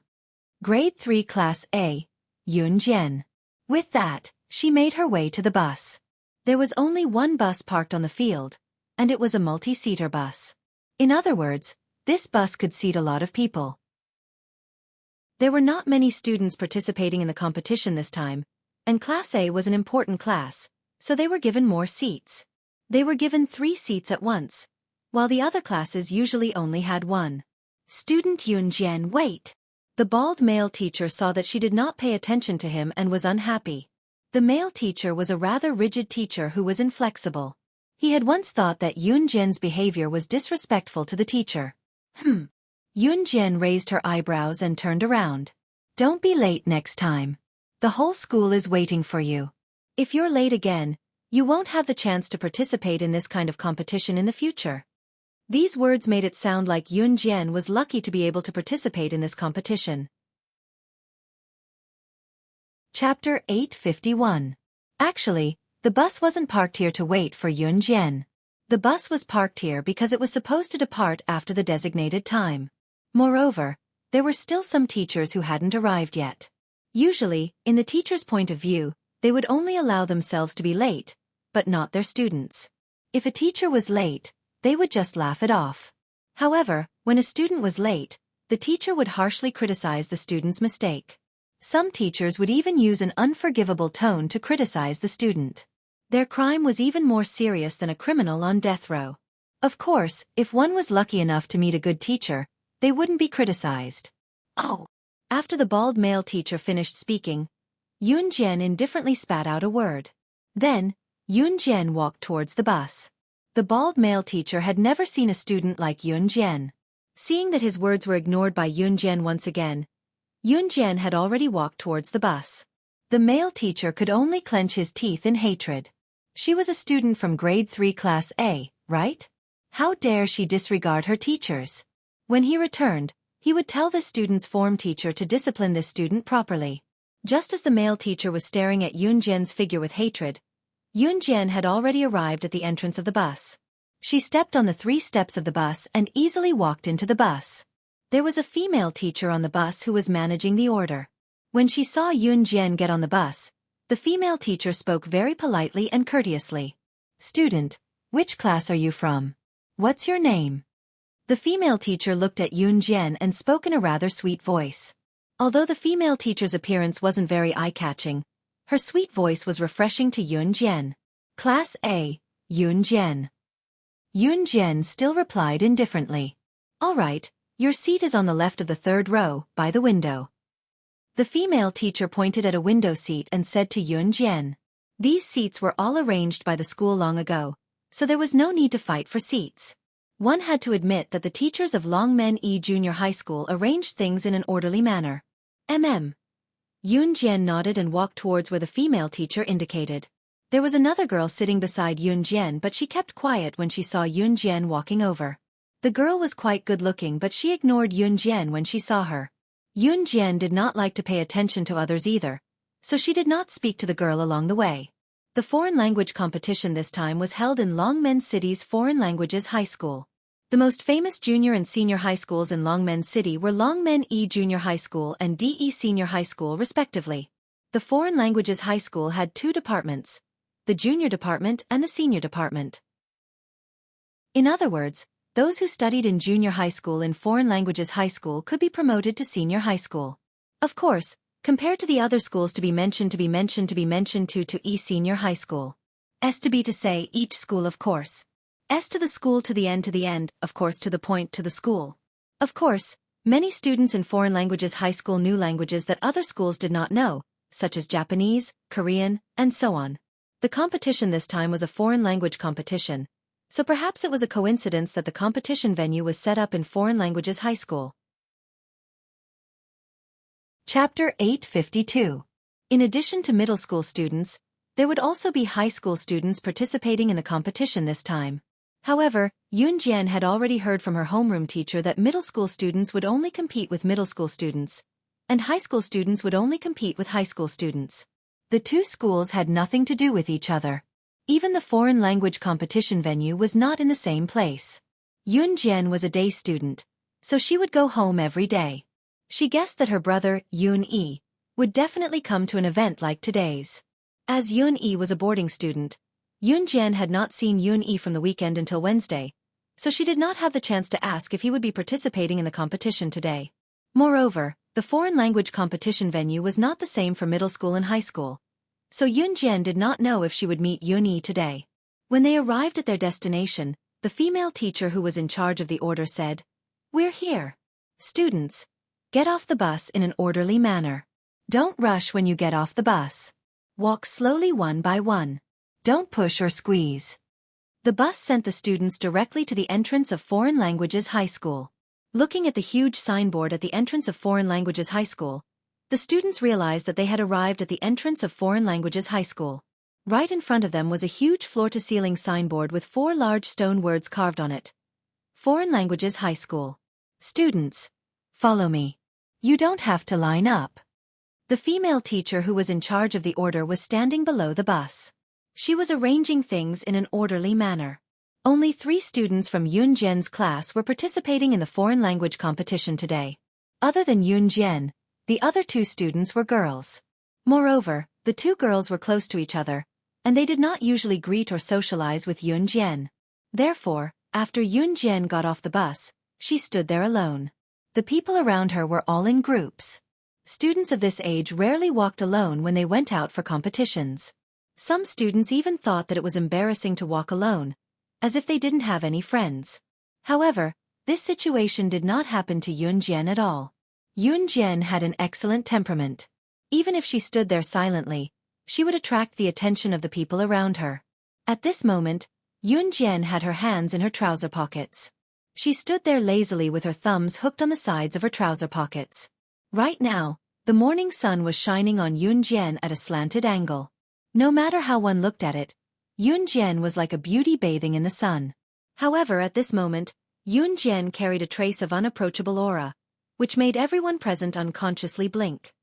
Grade 3 Class A, Yun Jian. With that, she made her way to the bus. There was only one bus parked on the field, and it was a multi-seater bus. In other words, this bus could seat a lot of people. There were not many students participating in the competition this time, and Class A was an important class, so they were given more seats. They were given 3 seats at once, while the other classes usually only had 1. Student Yunjian, wait! The bald male teacher saw that she did not pay attention to him and was unhappy. The male teacher was a rather rigid teacher who was inflexible. He had once thought that Yunjian's behavior was disrespectful to the teacher. Yunjian raised her eyebrows and turned around. Don't be late next time. The whole school is waiting for you. If you're late again, you won't have the chance to participate in this kind of competition in the future. These words made it sound like Yunjian was lucky to be able to participate in this competition. Chapter 851. Actually, the bus wasn't parked here to wait for Yunjian. The bus was parked here because it was supposed to depart after the designated time. Moreover, there were still some teachers who hadn't arrived yet. Usually, in the teacher's point of view, they would only allow themselves to be late, but not their students. If a teacher was late, they would just laugh it off. However, when a student was late, the teacher would harshly criticize the student's mistake. Some teachers would even use an unforgivable tone to criticize the student. Their crime was even more serious than a criminal on death row. Of course, if one was lucky enough to meet a good teacher, they wouldn't be criticized. Oh! After the bald male teacher finished speaking, Yunjian indifferently spat out a word. Then, Yunjian walked towards the bus. The bald male teacher had never seen a student like Yunjian. Seeing that his words were ignored by Yunjian once again, Yunjian had already walked towards the bus. The male teacher could only clench his teeth in hatred. She was a student from grade 3 Class A, right? How dare she disregard her teachers? When he returned, he would tell the student's form teacher to discipline this student properly. Just as the male teacher was staring at Yunjian's figure with hatred, Yunjian had already arrived at the entrance of the bus. She stepped on the 3 steps of the bus and easily walked into the bus. There was a female teacher on the bus who was managing the order. When she saw Yunjian get on the bus, the female teacher spoke very politely and courteously. Student, which class are you from? What's your name? The female teacher looked at Yunjian and spoke in a rather sweet voice. Although the female teacher's appearance wasn't very eye-catching, her sweet voice was refreshing to Yunjian. Class A, Yunjian. Yunjian still replied indifferently. All right, your seat is on the left of the 3rd row, by the window. The female teacher pointed at a window seat and said to Yunjian. These seats were all arranged by the school long ago, so there was no need to fight for seats. One had to admit that the teachers of Longmen E Junior High School arranged things in an orderly manner. Yunjian nodded and walked towards where the female teacher indicated. There was another girl sitting beside Yunjian, but she kept quiet when she saw Yunjian walking over. The girl was quite good-looking, but she ignored Yunjian when she saw her. Yunjian did not like to pay attention to others either, so she did not speak to the girl along the way. The foreign language competition this time was held in Longmen City's Foreign Languages High School. The most famous junior and senior high schools in Longmen City were Longmen E Junior High School and DE Senior High School respectively. The Foreign Languages High School had 2 departments, the junior department and the senior department. In other words, those who studied in junior high school in Foreign Languages High School could be promoted to senior high school. Of course, compared to the other schools to be mentioned to E Senior High School. S to be to say each school of course. S to the school to the end, of course to the point to the school. Of course, many students in Foreign Languages High School knew languages that other schools did not know, such as Japanese, Korean, and so on. The competition this time was a foreign language competition, so perhaps it was a coincidence that the competition venue was set up in Foreign Languages High School. Chapter 852. In addition to middle school students, there would also be high school students participating in the competition this time. However, Yunjian had already heard from her homeroom teacher that middle school students would only compete with middle school students, and high school students would only compete with high school students. The 2 schools had nothing to do with each other. Even the foreign language competition venue was not in the same place. Yunjian was a day student, so she would go home every day. She guessed that her brother, Yun-E, would definitely come to an event like today's. As Yun-E was a boarding student, Yun Jian had not seen Yun Yi from the weekend until Wednesday, so she did not have the chance to ask if he would be participating in the competition today. Moreover, the foreign language competition venue was not the same for middle school and high school, so Yun Jian did not know if she would meet Yun Yi today. When they arrived at their destination, the female teacher who was in charge of the order said, "We're here. Students, get off the bus in an orderly manner. Don't rush when you get off the bus. Walk slowly one by one. Don't push or squeeze." The bus sent the students directly to the entrance of Foreign Languages High School. Looking at the huge signboard at the entrance of Foreign Languages High School, the students realized that they had arrived at the entrance of Foreign Languages High School. Right in front of them was a huge floor-to-ceiling signboard with 4 large stone words carved on it. Foreign Languages High School. Students, follow me. You don't have to line up. The female teacher who was in charge of the order was standing below the bus. She was arranging things in an orderly manner. Only 3 students from Yun Jian's class were participating in the foreign language competition today. Other than Yun Jian, the other 2 students were girls. Moreover, the 2 girls were close to each other, and they did not usually greet or socialize with Yun Jian. Therefore, after Yun Jian got off the bus, she stood there alone. The people around her were all in groups. Students of this age rarely walked alone when they went out for competitions. Some students even thought that it was embarrassing to walk alone, as if they didn't have any friends. However, this situation did not happen to Yun Jian at all. Yun Jian had an excellent temperament. Even if she stood there silently, she would attract the attention of the people around her. At this moment, Yun Jian had her hands in her trouser pockets. She stood there lazily with her thumbs hooked on the sides of her trouser pockets. Right now, the morning sun was shining on Yun Jian at a slanted angle. No matter how one looked at it, Yun Jian was like a beauty bathing in the sun. However, at this moment, Yun Jian carried a trace of unapproachable aura, which made everyone present unconsciously blink.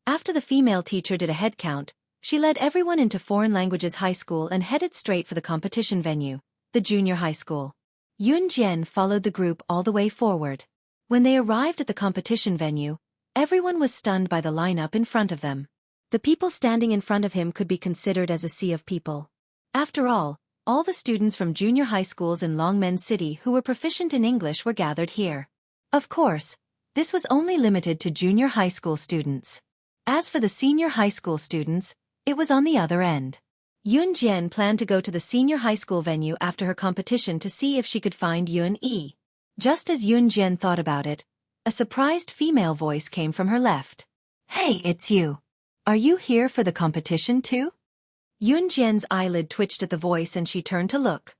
After the female teacher did a head count, she led everyone into Foreign Languages High School and headed straight for the competition venue, the junior high school. Yun Jian followed the group all the way forward. When they arrived at the competition venue, everyone was stunned by the lineup in front of them. The people standing in front of him could be considered as a sea of people. After all the students from junior high schools in Longmen City who were proficient in English were gathered here. Of course, this was only limited to junior high school students. As for the senior high school students, it was on the other end. Yun Jian planned to go to the senior high school venue after her competition to see if she could find Yun Yi. Just as Yun Jian thought about it, a surprised female voice came from her left. "Hey, it's you. Are you here for the competition too?" Yun Jian's eyelid twitched at the voice and she turned to look.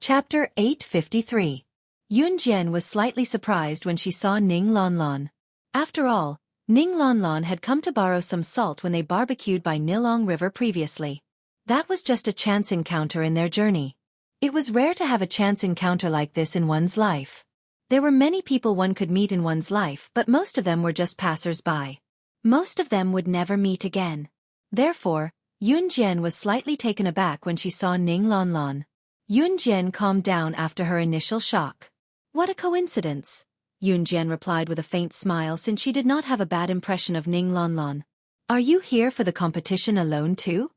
Chapter 853. Yun Jian was slightly surprised when she saw Ning Lanlan. After all, Ning Lanlan had come to borrow some salt when they barbecued by Nilong River previously. That was just a chance encounter in their journey. It was rare to have a chance encounter like this in one's life. There were many people one could meet in one's life, but most of them were just passers-by. Most of them would never meet again. Therefore, Yun Jian was slightly taken aback when she saw Ning Lanlan. Yun Jian calmed down after her initial shock. "What a coincidence," Yun Jian replied with a faint smile since she did not have a bad impression of Ning Lanlan. "Are you here for the competition alone too?"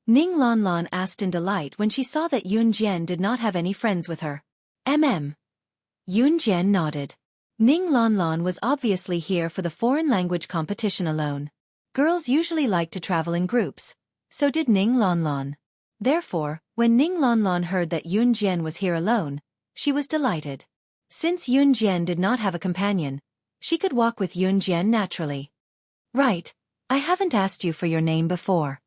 Ning Lanlan asked in delight when she saw that Yun Jian did not have any friends with her. Yun Jian nodded. Ning Lanlan was obviously here for the foreign language competition alone. Girls usually like to travel in groups, so did Ning Lanlan. Therefore, when Ning Lanlan heard that Yun Jian was here alone, she was delighted. Since Yun Jian did not have a companion, she could walk with Yun Jian naturally. "Right, I haven't asked you for your name before."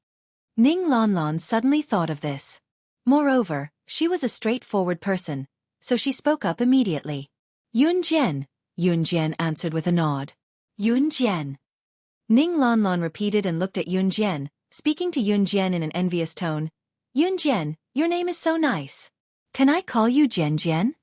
Ning Lanlan suddenly thought of this. Moreover, she was a straightforward person, so she spoke up immediately. "Yun Jian," Yun Jian answered with a nod. "Yun Jian." Ning Lanlan repeated and looked at Yun Jian, speaking to Yun Jian in an envious tone. "Yun Jian, your name is so nice. Can I call you Jian Jian?"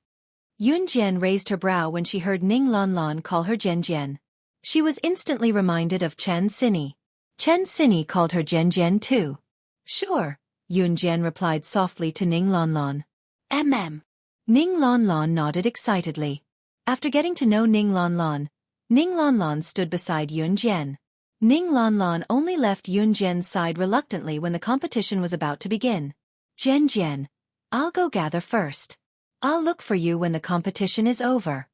Yun Jian raised her brow when she heard Ning Lanlan call her Jian Jian. She was instantly reminded of Chen Sini. Chen Sini called her Jian Jian too. "Sure," Yun Jian replied softly to Ning Lanlan. Ning Lanlan nodded excitedly. After getting to know Ning Lanlan stood beside Yun Jian. Ning Lanlan only left Yun Jian's side reluctantly when the competition was about to begin. Jian, I'll go gather first. I'll look for you when the competition is over.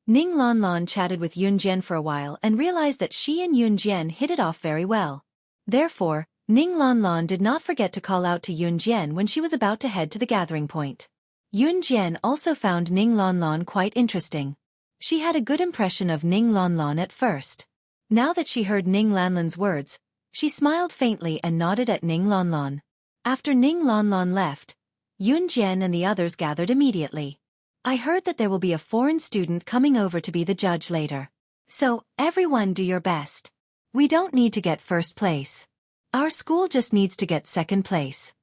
Ning Lanlan chatted with Yun Jian for a while and realized that she and Yun Jian hit it off very well. Therefore, Ning Lanlan did not forget to call out to Yun Jian when she was about to head to the gathering point. Yun Jian also found Ning Lanlan quite interesting. She had a good impression of Ning Lanlan at first. Now that she heard Ning Lanlan's words, she smiled faintly and nodded at Ning Lanlan. After Ning Lanlan left, Yun Jian and the others gathered immediately. I heard that there will be a foreign student coming over to be the judge later. So, everyone do your best. We don't need to get first place. Our school just needs to get second place.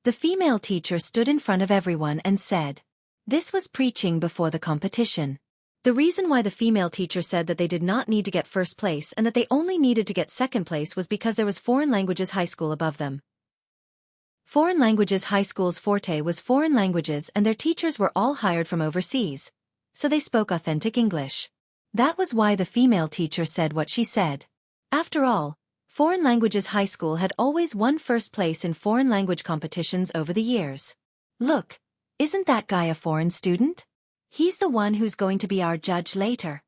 The female teacher stood in front of everyone and said. This was preaching before the competition. The reason why the female teacher said that they did not need to get first place and that they only needed to get second place was because there was foreign languages high school above them. Foreign languages high school's forte was foreign languages and their teachers were all hired from overseas, so they spoke authentic English. That was why the female teacher said what she said. After all, foreign languages high school had always won first place in foreign language competitions over the years. Look, isn't that guy a foreign student? He's the one who's going to be our judge later.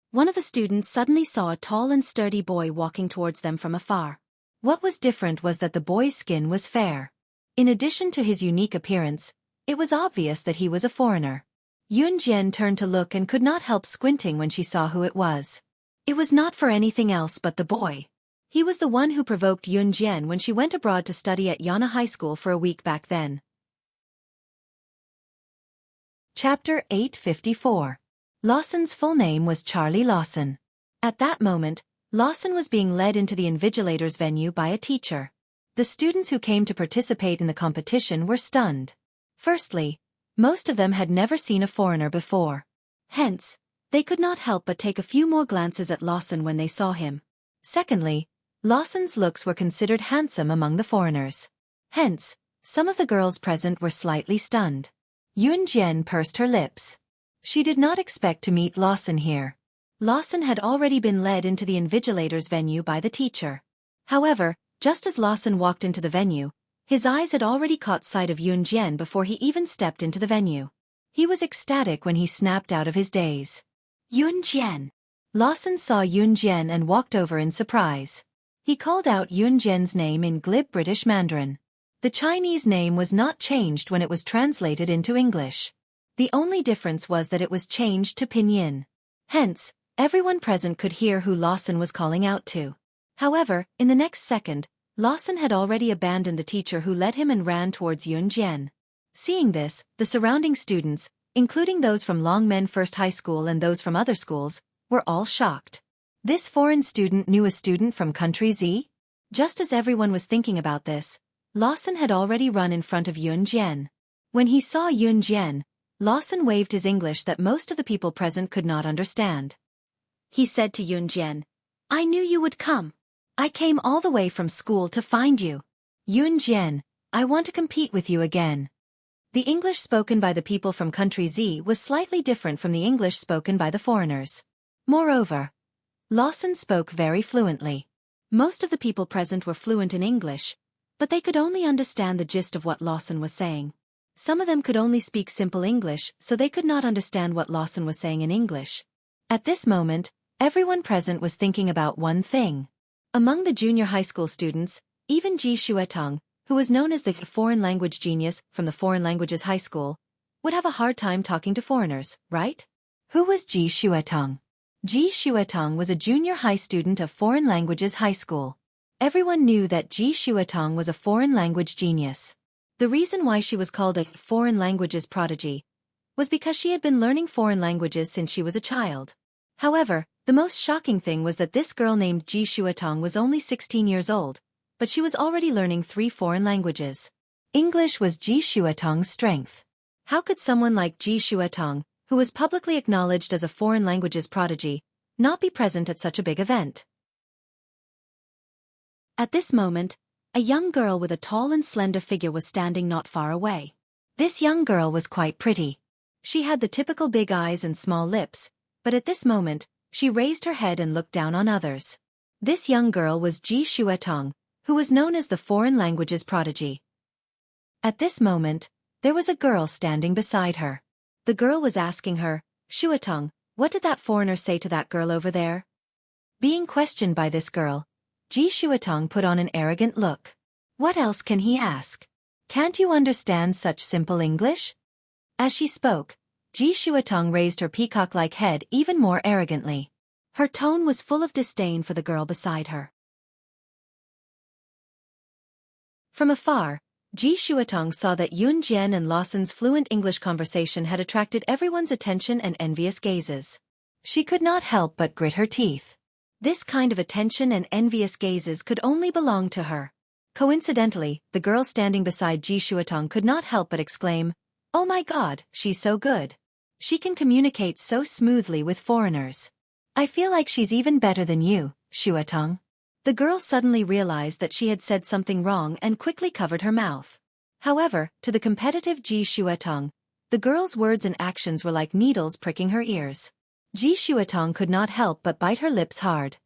One of the students suddenly saw a tall and sturdy boy walking towards them from afar. What was different was that the boy's skin was fair. In addition to his unique appearance, it was obvious that he was a foreigner. Yun Jian turned to look and could not help squinting when she saw who it was. It was not for anything else but the boy. He was the one who provoked Yun Jian when she went abroad to study at Yana High School for a week back then. Chapter 854. Lawson's full name was Charlie Lawson. At that moment, Lawson was being led into the invigilator's venue by a teacher. The students who came to participate in the competition were stunned. Firstly, most of them had never seen a foreigner before. Hence, they could not help but take a few more glances at Lawson when they saw him. Secondly, Lawson's looks were considered handsome among the foreigners. Hence, some of the girls present were slightly stunned. Yun Jian pursed her lips. She did not expect to meet Lawson here. Lawson had already been led into the invigilator's venue by the teacher. However, just as Lawson walked into the venue, his eyes had already caught sight of Yun Jian before he even stepped into the venue. He was ecstatic when he snapped out of his daze. Yun Jian. Lawson saw Yun Jian and walked over in surprise. He called out Yun Jian's name in glib British Mandarin. The Chinese name was not changed when it was translated into English. The only difference was that it was changed to pinyin. Hence, everyone present could hear who Lawson was calling out to. However, in the next second, Lawson had already abandoned the teacher who led him and ran towards Yun Jian. Seeing this, the surrounding students, including those from Longmen First High School and those from other schools, were all shocked. This foreign student knew a student from country Z? Just as everyone was thinking about this, Lawson had already run in front of Yun Jian. When he saw Yun Jian, Lawson waved his English that most of the people present could not understand. He said to Yun Jian, "I knew you would come. I came all the way from school to find you. Yun Jian, I want to compete with you again." The English spoken by the people from country Z was slightly different from the English spoken by the foreigners. Moreover, Lawson spoke very fluently. Most of the people present were fluent in English, but they could only understand the gist of what Lawson was saying. Some of them could only speak simple English, so they could not understand what Lawson was saying in English. At this moment, everyone present was thinking about one thing. Among the junior high school students, even Ji Xuetong, who was known as the foreign language genius from the foreign languages high school, would have a hard time talking to foreigners, right? Who was Ji Xuetong? Ji Xuetong was a junior high student of foreign languages high school. Everyone knew that Ji Xuetong was a foreign language genius. The reason why she was called a foreign languages prodigy was because she had been learning foreign languages since she was a child. However, the most shocking thing was that this girl named Ji Xuetong was only 16 years old, but she was already learning 3 foreign languages. English was Ji Xuetong's strength. How could someone like Ji Xuetong, who was publicly acknowledged as a foreign languages prodigy, not be present at such a big event? At this moment, a young girl with a tall and slender figure was standing not far away. This young girl was quite pretty. She had the typical big eyes and small lips, but at this moment, she raised her head and looked down on others. This young girl was Ji Shuetong, who was known as the foreign languages prodigy. At this moment, there was a girl standing beside her. The girl was asking her, "Shuetong, what did that foreigner say to that girl over there?" Being questioned by this girl, Ji Shuetong put on an arrogant look. What else can he ask? Can't you understand such simple English? As she spoke, Ji Shuetong raised her peacock-like head even more arrogantly. Her tone was full of disdain for the girl beside her. From afar, Ji Shuetong saw that Yun Jian and Lawson's fluent English conversation had attracted everyone's attention and envious gazes. She could not help but grit her teeth. This kind of attention and envious gazes could only belong to her. Coincidentally, the girl standing beside Ji Shuetong could not help but exclaim, "Oh my God, she's so good. She can communicate so smoothly with foreigners. I feel like she's even better than you, Shuetong." The girl suddenly realized that she had said something wrong and quickly covered her mouth. However, to the competitive Ji Shuetong, the girl's words and actions were like needles pricking her ears. Ji Shuetong could not help but bite her lips hard.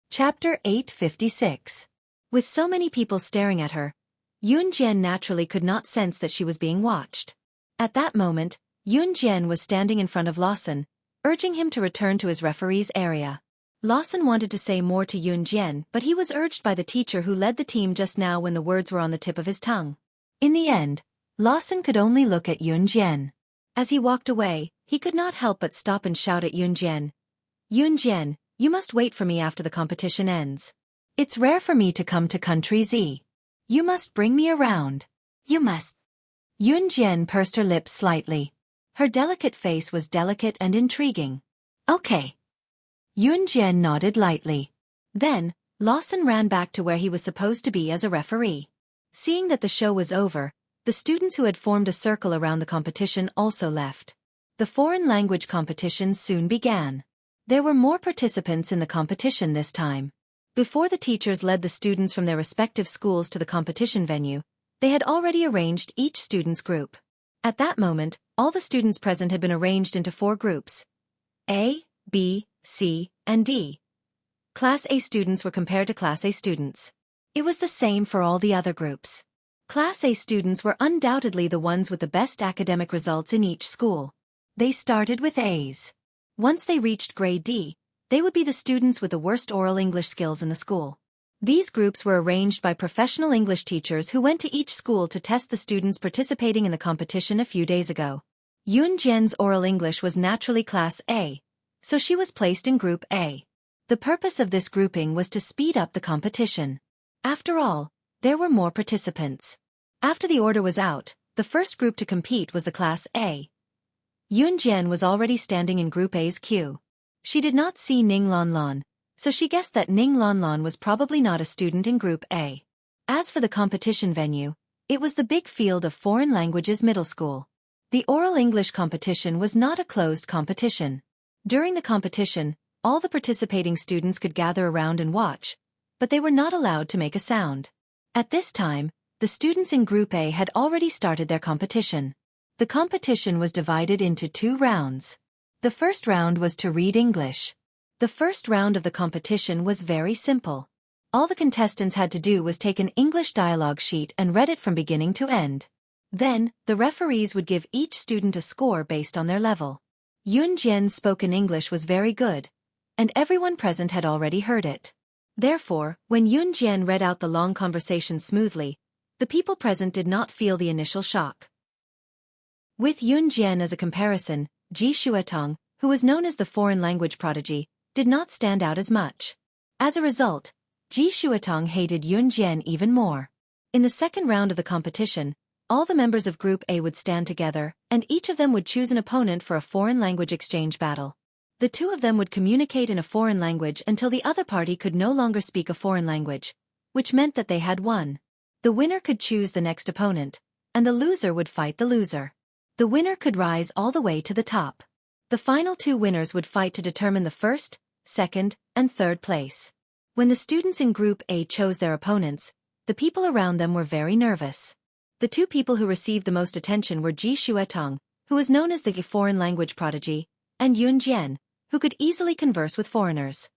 Chapter 856. With so many people staring at her, Yun Jian naturally could not sense that she was being watched. At that moment, Yun Jian was standing in front of Lawson, urging him to return to his referee's area. Lawson wanted to say more to Yun Jian, but he was urged by the teacher who led the team just now when the words were on the tip of his tongue. In the end, Lawson could only look at Yun Jian. As he walked away, he could not help but stop and shout at Yun Jian, "Yun Jian, you must wait for me after the competition ends. It's rare for me to come to Country Z. You must bring me around. You must." Yun Jian pursed her lips slightly. Her delicate face was delicate and intriguing. "Okay." Yun Jian nodded lightly. Then, Lawson ran back to where he was supposed to be as a referee. Seeing that the show was over, the students who had formed a circle around the competition also left. The foreign language competition soon began. There were more participants in the competition this time. Before the teachers led the students from their respective schools to the competition venue, they had already arranged each student's group. At that moment, all the students present had been arranged into 4 groups: A, B, C, and D. Class A students were compared to Class A students. It was the same for all the other groups. Class A students were undoubtedly the ones with the best academic results in each school. They started with A's. Once they reached grade D, they would be the students with the worst oral English skills in the school. These groups were arranged by professional English teachers who went to each school to test the students participating in the competition a few days ago. Yun Jian's oral English was naturally Class A, so she was placed in Group A. The purpose of this grouping was to speed up the competition. After all, there were more participants. After the order was out, the first group to compete was the Class A. Yun Jian was already standing in Group A's queue. She did not see Ning Lanlan, so she guessed that Ning Lanlan was probably not a student in Group A. As for the competition venue, it was the big field of foreign languages middle school. The oral English competition was not a closed competition. During the competition, all the participating students could gather around and watch, but they were not allowed to make a sound. At this time, the students in Group A had already started their competition. The competition was divided into 2 rounds. The first round was to read English. The first round of the competition was very simple. All the contestants had to do was take an English dialogue sheet and read it from beginning to end. Then, the referees would give each student a score based on their level. Yun Jian's spoken English was very good, and everyone present had already heard it. Therefore, when Yun Jian read out the long conversation smoothly, the people present did not feel the initial shock. With Yun Jian as a comparison, Ji Shuetong, who was known as the foreign language prodigy, did not stand out as much. As a result, Ji Shuetong hated Yun Jian even more. In the second round of the competition, all the members of Group A would stand together, and each of them would choose an opponent for a foreign language exchange battle. The 2 of them would communicate in a foreign language until the other party could no longer speak a foreign language, which meant that they had won. The winner could choose the next opponent, and the loser would fight the loser. The winner could rise all the way to the top. The final 2 winners would fight to determine the first, second, and third place. When the students in Group A chose their opponents, the people around them were very nervous. The 2 people who received the most attention were Ji Shuetong, who was known as the foreign language prodigy, and Yun Jian, who could easily converse with foreigners.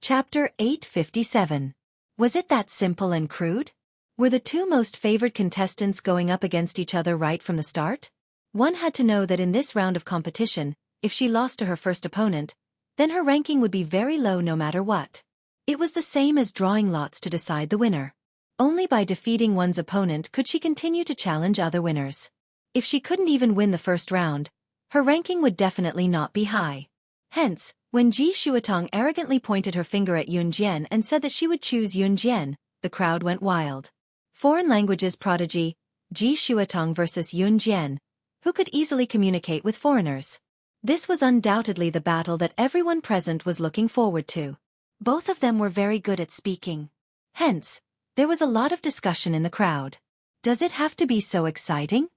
Chapter 857. Was it that simple and crude? Were the two most favored contestants going up against each other right from the start? One had to know that in this round of competition, if she lost to her first opponent, then her ranking would be very low no matter what. It was the same as drawing lots to decide the winner. Only by defeating one's opponent could she continue to challenge other winners. If she couldn't even win the first round, her ranking would definitely not be high. Hence, when Ji Shuatong arrogantly pointed her finger at Yun Jian and said that she would choose Yun Jian, the crowd went wild. Foreign languages prodigy, Ji Shuatong versus Yun Jian, who could easily communicate with foreigners. This was undoubtedly the battle that everyone present was looking forward to. Both of them were very good at speaking. Hence, there was a lot of discussion in the crowd. Does it have to be so exciting?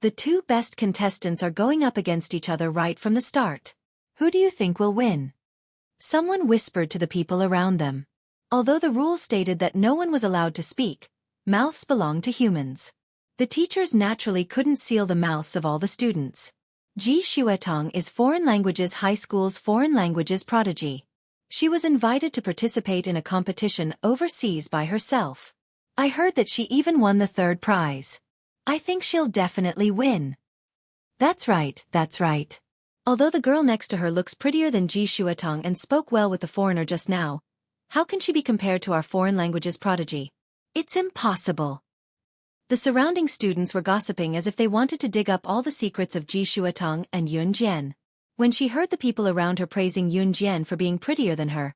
The two best contestants are going up against each other right from the start. Who do you think will win? Someone whispered to the people around them. Although the rules stated that no one was allowed to speak, mouths belonged to humans. The teachers naturally couldn't seal the mouths of all the students. Ji Shuatong is Foreign Languages High School's foreign languages prodigy. She was invited to participate in a competition overseas by herself. I heard that she even won the third prize. I think she'll definitely win. That's right, that's right. Although the girl next to her looks prettier than Ji Shuatong and spoke well with the foreigner just now, how can she be compared to our foreign languages prodigy? It's impossible. The surrounding students were gossiping as if they wanted to dig up all the secrets of Ji Shuatong and Yun Jian. When she heard the people around her praising Yun Jian for being prettier than her,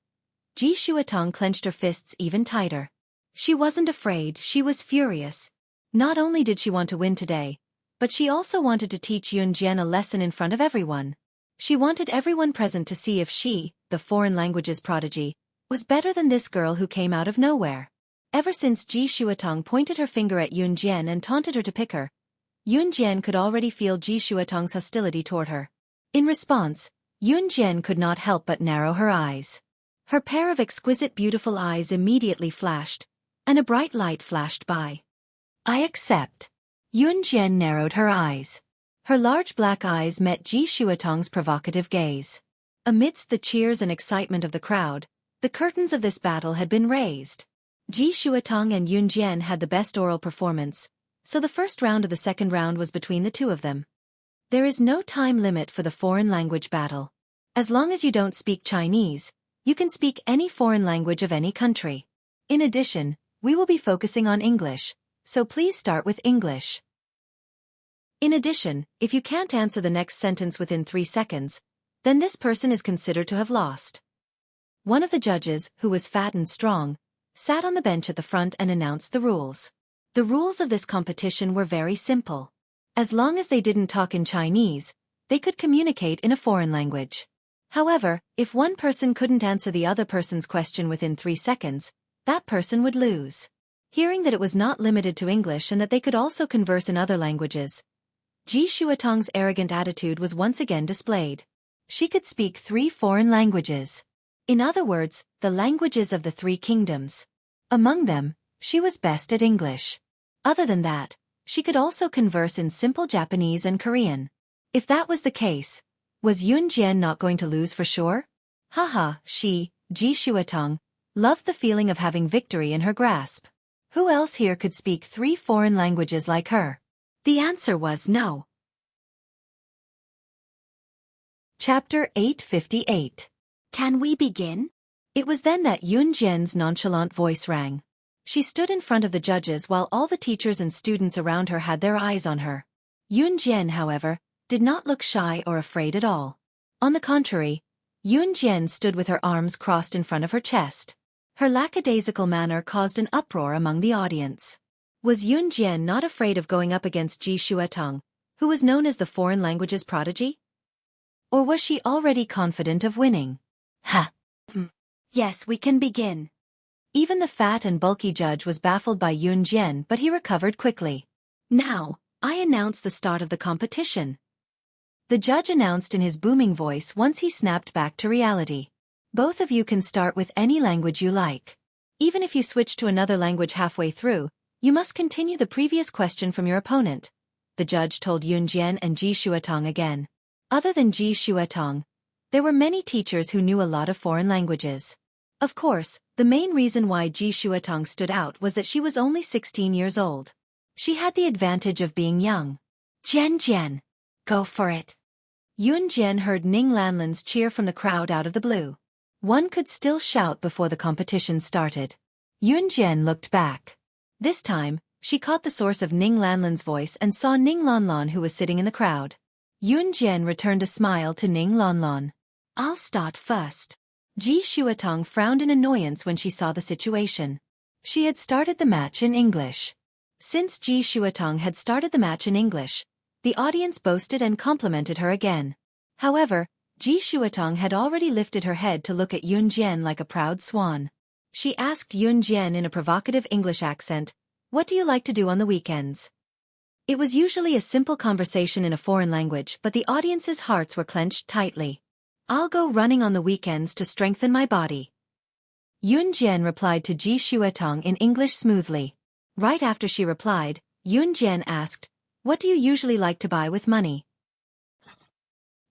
Ji Shuatong clenched her fists even tighter. She wasn't afraid, she was furious. Not only did she want to win today, but she also wanted to teach Yun Jian a lesson in front of everyone. She wanted everyone present to see if she, the foreign languages prodigy, was better than this girl who came out of nowhere. Ever since Ji Shuatong pointed her finger at Yun Jian and taunted her to pick her, Yun Jian could already feel Ji Shuatong's hostility toward her. In response, Yun Jian could not help but narrow her eyes. Her pair of exquisite beautiful eyes immediately flashed, and a bright light flashed by. I accept. Yun Jian narrowed her eyes. Her large black eyes met Ji Shuatong's provocative gaze. Amidst the cheers and excitement of the crowd, the curtains of this battle had been raised. Ji Shuatong and Yun Jian had the best oral performance, so the first round of the second round was between the two of them. There is no time limit for the foreign language battle. As long as you don't speak Chinese, you can speak any foreign language of any country. In addition, we will be focusing on English, so please start with English. In addition, if you can't answer the next sentence within 3 seconds, then this person is considered to have lost. One of the judges, who was fat and strong, sat on the bench at the front and announced the rules. The rules of this competition were very simple. As long as they didn't talk in Chinese, they could communicate in a foreign language. However, if one person couldn't answer the other person's question within 3 seconds, that person would lose. Hearing that it was not limited to English and that they could also converse in other languages, Ji Shuatong's arrogant attitude was once again displayed. She could speak 3 foreign languages. In other words, the languages of the 3 kingdoms. Among them, she was best at English. Other than that, she could also converse in simple Japanese and Korean. If that was the case, was Yun Jian not going to lose for sure? Haha, she, Ji Shuatong, loved the feeling of having victory in her grasp. Who else here could speak 3 foreign languages like her? The answer was no. Chapter 858. Can we begin? It was then that Yun Jian's nonchalant voice rang. She stood in front of the judges while all the teachers and students around her had their eyes on her. Yun Jian, however, did not look shy or afraid at all. On the contrary, Yun Jian stood with her arms crossed in front of her chest. Her lackadaisical manner caused an uproar among the audience. Was Yun Jian not afraid of going up against Ji Shuatong, who was known as the foreign languages prodigy? Or was she already confident of winning? Ha! Yes, we can begin. Even the fat and bulky judge was baffled by Yun Jian, but he recovered quickly. Now, I announce the start of the competition. The judge announced in his booming voice once he snapped back to reality. Both of you can start with any language you like. Even if you switch to another language halfway through, you must continue the previous question from your opponent, the judge told Yun Jian and Ji Shuatong again. Other than Ji Shuatong, there were many teachers who knew a lot of foreign languages. Of course, the main reason why Ji Shuatong stood out was that she was only 16 years old. She had the advantage of being young. Jian Jian, go for it. Yun Jian heard Ning Lanlan's cheer from the crowd out of the blue. One could still shout before the competition started. Yun Jian looked back. This time, she caught the source of Ning Lanlan's voice and saw Ning Lanlan, who was sitting in the crowd. Yun Jian returned a smile to Ning Lanlan. I'll start first. Ji Shuatong frowned in annoyance when she saw the situation. She had started the match in English. Since Ji Shuatong had started the match in English, the audience boasted and complimented her again. However, Ji Shuatong had already lifted her head to look at Yun Jian like a proud swan. She asked Yun Jian in a provocative English accent, "What do you like to do on the weekends?" It was usually a simple conversation in a foreign language, but the audience's hearts were clenched tightly. "I'll go running on the weekends to strengthen my body." Yun Jian replied to Ji Shuatong in English smoothly. Right after she replied, Yun Jian asked, "What do you usually like to buy with money?"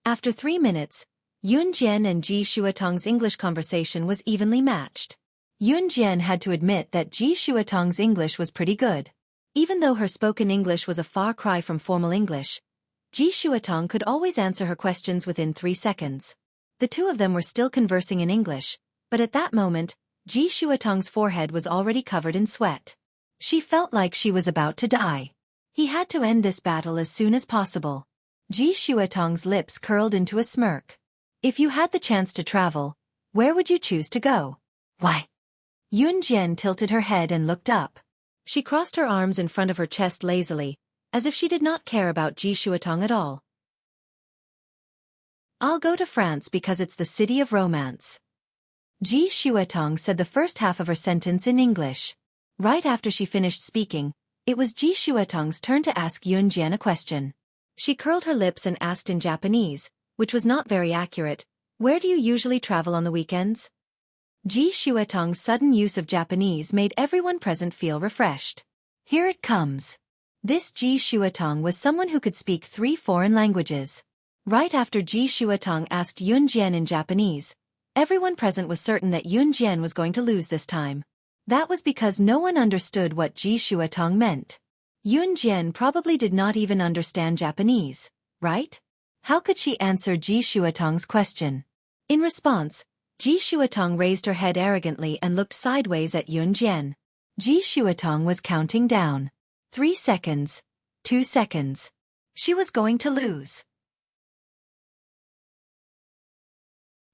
After 3 minutes, Yun Jian and Ji Shuatong's English conversation was evenly matched. Yun Jian had to admit that Ji Shuatong's English was pretty good. Even though her spoken English was a far cry from formal English, Ji Shuatong could always answer her questions within 3 seconds. The two of them were still conversing in English, but at that moment, Ji Shuatong's forehead was already covered in sweat. She felt like she was about to die. He had to end this battle as soon as possible. Ji Shuatong's lips curled into a smirk. "If you had the chance to travel, where would you choose to go?" "Why?" Yun Jian tilted her head and looked up. She crossed her arms in front of her chest lazily, as if she did not care about Ji Shuatong at all. "I'll go to France because it's the city of romance." Ji Shuatong said the first half of her sentence in English. Right after she finished speaking, it was Ji Shuatong's turn to ask Yun Jian a question. She curled her lips and asked in Japanese, which was not very accurate, "Where do you usually travel on the weekends?" Ji Shuatong's sudden use of Japanese made everyone present feel refreshed. Here it comes. This Ji Shuatong was someone who could speak 3 foreign languages. Right after Ji Shuatong asked Yun Jian in Japanese, everyone present was certain that Yun Jian was going to lose this time. That was because no one understood what Ji Shuatong meant. Yun Jian probably did not even understand Japanese, right? How could she answer Ji Shuatong's question? In response, Ji Shuatong raised her head arrogantly and looked sideways at Yun Jian. Ji Shuatong was counting down. 3 seconds. 2 seconds. She was going to lose.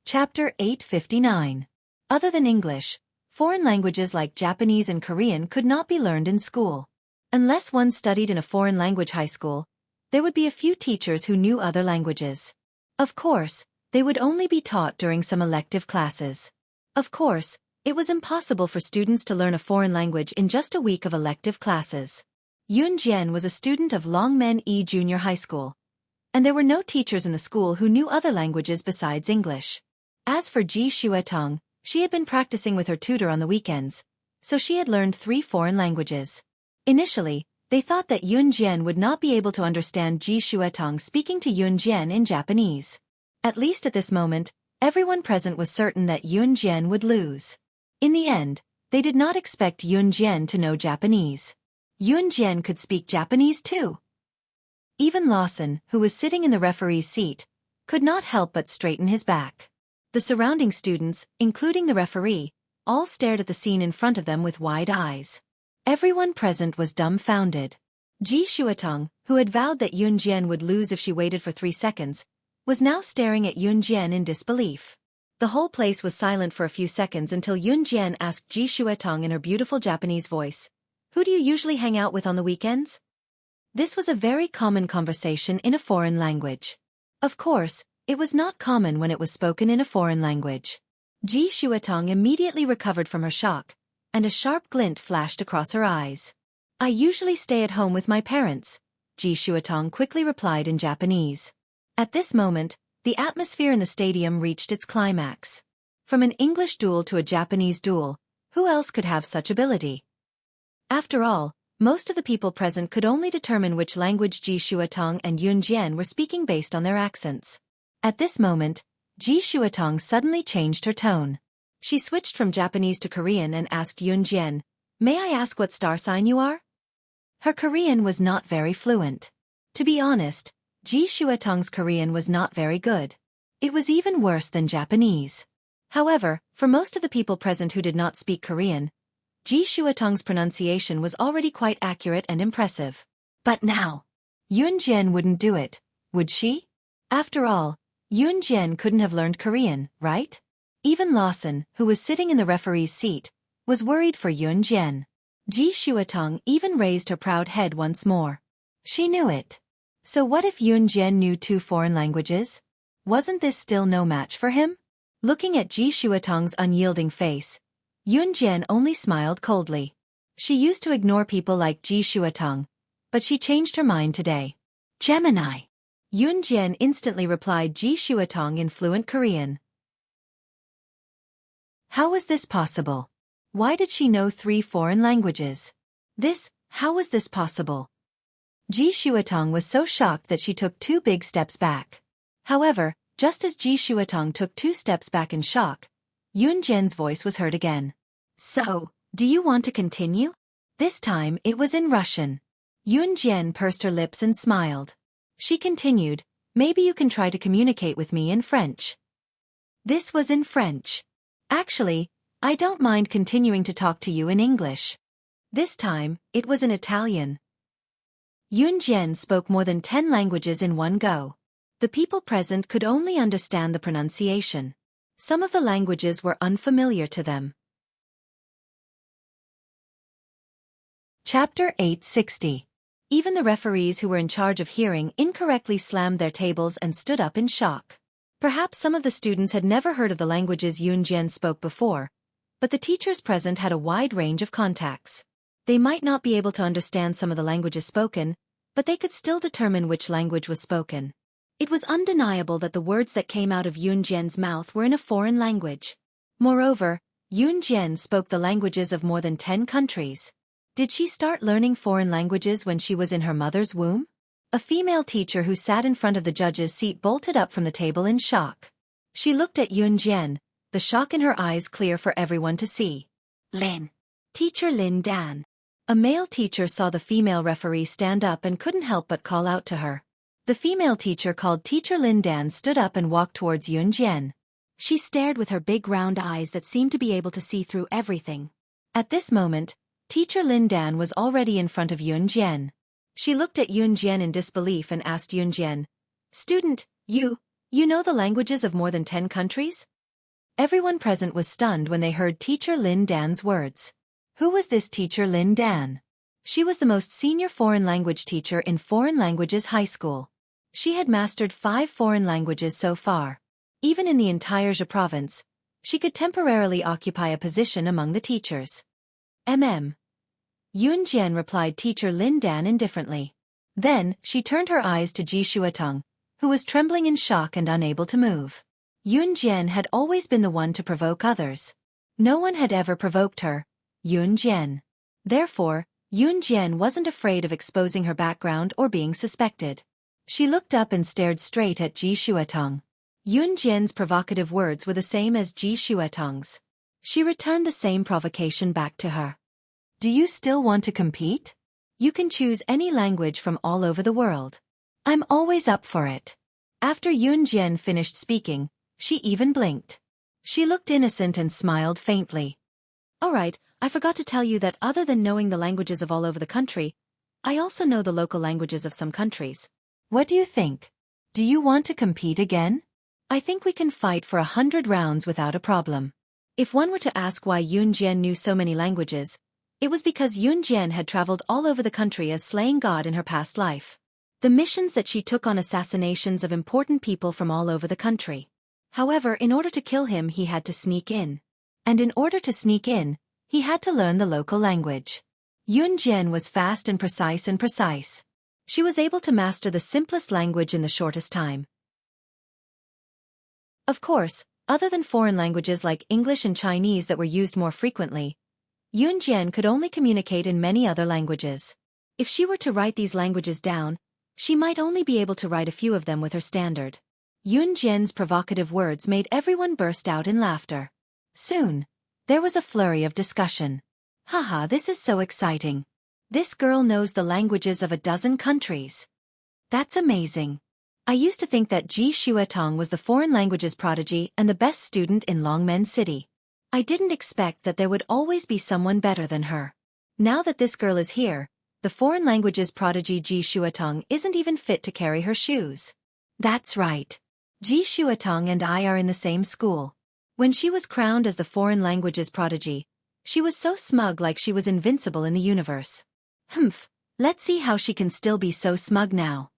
Chapter 859. Other than English, foreign languages like Japanese and Korean could not be learned in school. Unless one studied in a foreign language high school, there would be a few teachers who knew other languages. Of course, they would only be taught during some elective classes. Of course, it was impossible for students to learn a foreign language in just a week of elective classes. Yun Jian was a student of Longmen E Junior High School, and there were no teachers in the school who knew other languages besides English. As for Ji Shuatong, she had been practicing with her tutor on the weekends, so she had learned 3 foreign languages. Initially, they thought that Yun Jian would not be able to understand Ji Shuatong speaking to Yun Jian in Japanese. At least at this moment, everyone present was certain that Yun Jian would lose. In the end, they did not expect Yun Jian to know Japanese. Yun Jian could speak Japanese too. Even Lawson, who was sitting in the referee's seat, could not help but straighten his back. The surrounding students, including the referee, all stared at the scene in front of them with wide eyes. Everyone present was dumbfounded. Ji Shuatong, who had vowed that Yun Jian would lose if she waited for 3 seconds, was now staring at Yun Jian in disbelief. The whole place was silent for a few seconds until Yun Jian asked Ji Shuatong in her beautiful Japanese voice, "Who do you usually hang out with on the weekends?" This was a very common conversation in a foreign language. Of course, it was not common when it was spoken in a foreign language. Ji Shuatong immediately recovered from her shock, and a sharp glint flashed across her eyes. "I usually stay at home with my parents," Ji Shuatong quickly replied in Japanese. At this moment, the atmosphere in the stadium reached its climax. From an English duel to a Japanese duel, who else could have such ability? After all, most of the people present could only determine which language Ji Shuatong and Yun Jian were speaking based on their accents. At this moment, Ji Shuatong suddenly changed her tone. She switched from Japanese to Korean and asked Yunjian, "May I ask what star sign you are?" Her Korean was not very fluent. To be honest, Ji Shuatong's Korean was not very good. It was even worse than Japanese. However, for most of the people present who did not speak Korean, Ji Shuatong's pronunciation was already quite accurate and impressive. But now, Yunjian wouldn't do it, would she? After all, Yunjian couldn't have learned Korean, right? Even Lawson, who was sitting in the referee's seat, was worried for Yunjian. Ji Shuatong even raised her proud head once more. She knew it. So what if Yunjian knew 2 foreign languages? Wasn't this still no match for him? Looking at Ji Shuatong's unyielding face, Yunjian only smiled coldly. She used to ignore people like Ji Shuatong, but she changed her mind today. Gemini. Yunjian instantly replied Ji Shuatong in fluent Korean. How was this possible? Why did she know 3 foreign languages? How was this possible? Ji Shuatong was so shocked that she took 2 big steps back. However, just as Ji Shuatong took 2 steps back in shock, Yunjian's voice was heard again. So, do you want to continue? This time it was in Russian. Yunjian pursed her lips and smiled. She continued, "Maybe you can try to communicate with me in French." This was in French. "Actually, I don't mind continuing to talk to you in English." This time, it was in Italian. Yunjian spoke more than 10 languages in one go. The people present could only understand the pronunciation. Some of the languages were unfamiliar to them. Chapter 860. Even the referees who were in charge of hearing incorrectly slammed their tables and stood up in shock. Perhaps some of the students had never heard of the languages Yunjian spoke before, but the teachers present had a wide range of contacts. They might not be able to understand some of the languages spoken, but they could still determine which language was spoken. It was undeniable that the words that came out of Yunjian's mouth were in a foreign language. Moreover, Yunjian spoke the languages of more than 10 countries. Did she start learning foreign languages when she was in her mother's womb? A female teacher who sat in front of the judge's seat bolted up from the table in shock. She looked at Yunjian, the shock in her eyes clear for everyone to see. "Lin. Teacher Lin Dan." A male teacher saw the female referee stand up and couldn't help but call out to her. The female teacher called Teacher Lin Dan stood up and walked towards Yunjian. She stared with her big round eyes that seemed to be able to see through everything. At this moment, Teacher Lin Dan was already in front of Yunjian. She looked at Yunjian in disbelief and asked Yunjian, "Student, you know the languages of more than 10 countries?" Everyone present was stunned when they heard Teacher Lin Dan's words. Who was this Teacher Lin Dan? She was the most senior foreign language teacher in Foreign Languages High School. She had mastered 5 foreign languages so far. Even in the entire Zhe province, she could temporarily occupy a position among the teachers. Yunjian replied Teacher Lin Dan indifferently. Then, she turned her eyes to Ji Shuatong, who was trembling in shock and unable to move. Yunjian had always been the one to provoke others. No one had ever provoked her, Yunjian. Therefore, Yunjian wasn't afraid of exposing her background or being suspected. She looked up and stared straight at Ji Shuatong. Yunjian's provocative words were the same as Ji Shuatong's. She returned the same provocation back to her. "Do you still want to compete? You can choose any language from all over the world. I'm always up for it." After Yunjian finished speaking, she even blinked. She looked innocent and smiled faintly. "Alright, I forgot to tell you that other than knowing the languages of all over the country, I also know the local languages of some countries. What do you think? Do you want to compete again? I think we can fight for 100 rounds without a problem." If one were to ask why Yunjian knew so many languages, it was because Yunjian had traveled all over the country as slaying God in her past life. The missions that she took on assassinations of important people from all over the country. However, in order to kill him he had to sneak in. And in order to sneak in, he had to learn the local language. Yunjian was fast and precise. She was able to master the simplest language in the shortest time. Of course, other than foreign languages like English and Chinese that were used more frequently, Yunjian could only communicate in many other languages. If she were to write these languages down, she might only be able to write a few of them with her standard. Yunjian's provocative words made everyone burst out in laughter. Soon, there was a flurry of discussion. Haha, this is so exciting. This girl knows the languages of a dozen countries. That's amazing. I used to think that Ji Shuetong was the foreign languages prodigy and the best student in Longmen City. I didn't expect that there would always be someone better than her. Now that this girl is here, the foreign languages prodigy Ji Shuetong isn't even fit to carry her shoes. That's right. Ji Shuetong and I are in the same school. When she was crowned as the foreign languages prodigy, she was so smug, like she was invincible in the universe. Humph, let's see how she can still be so smug now.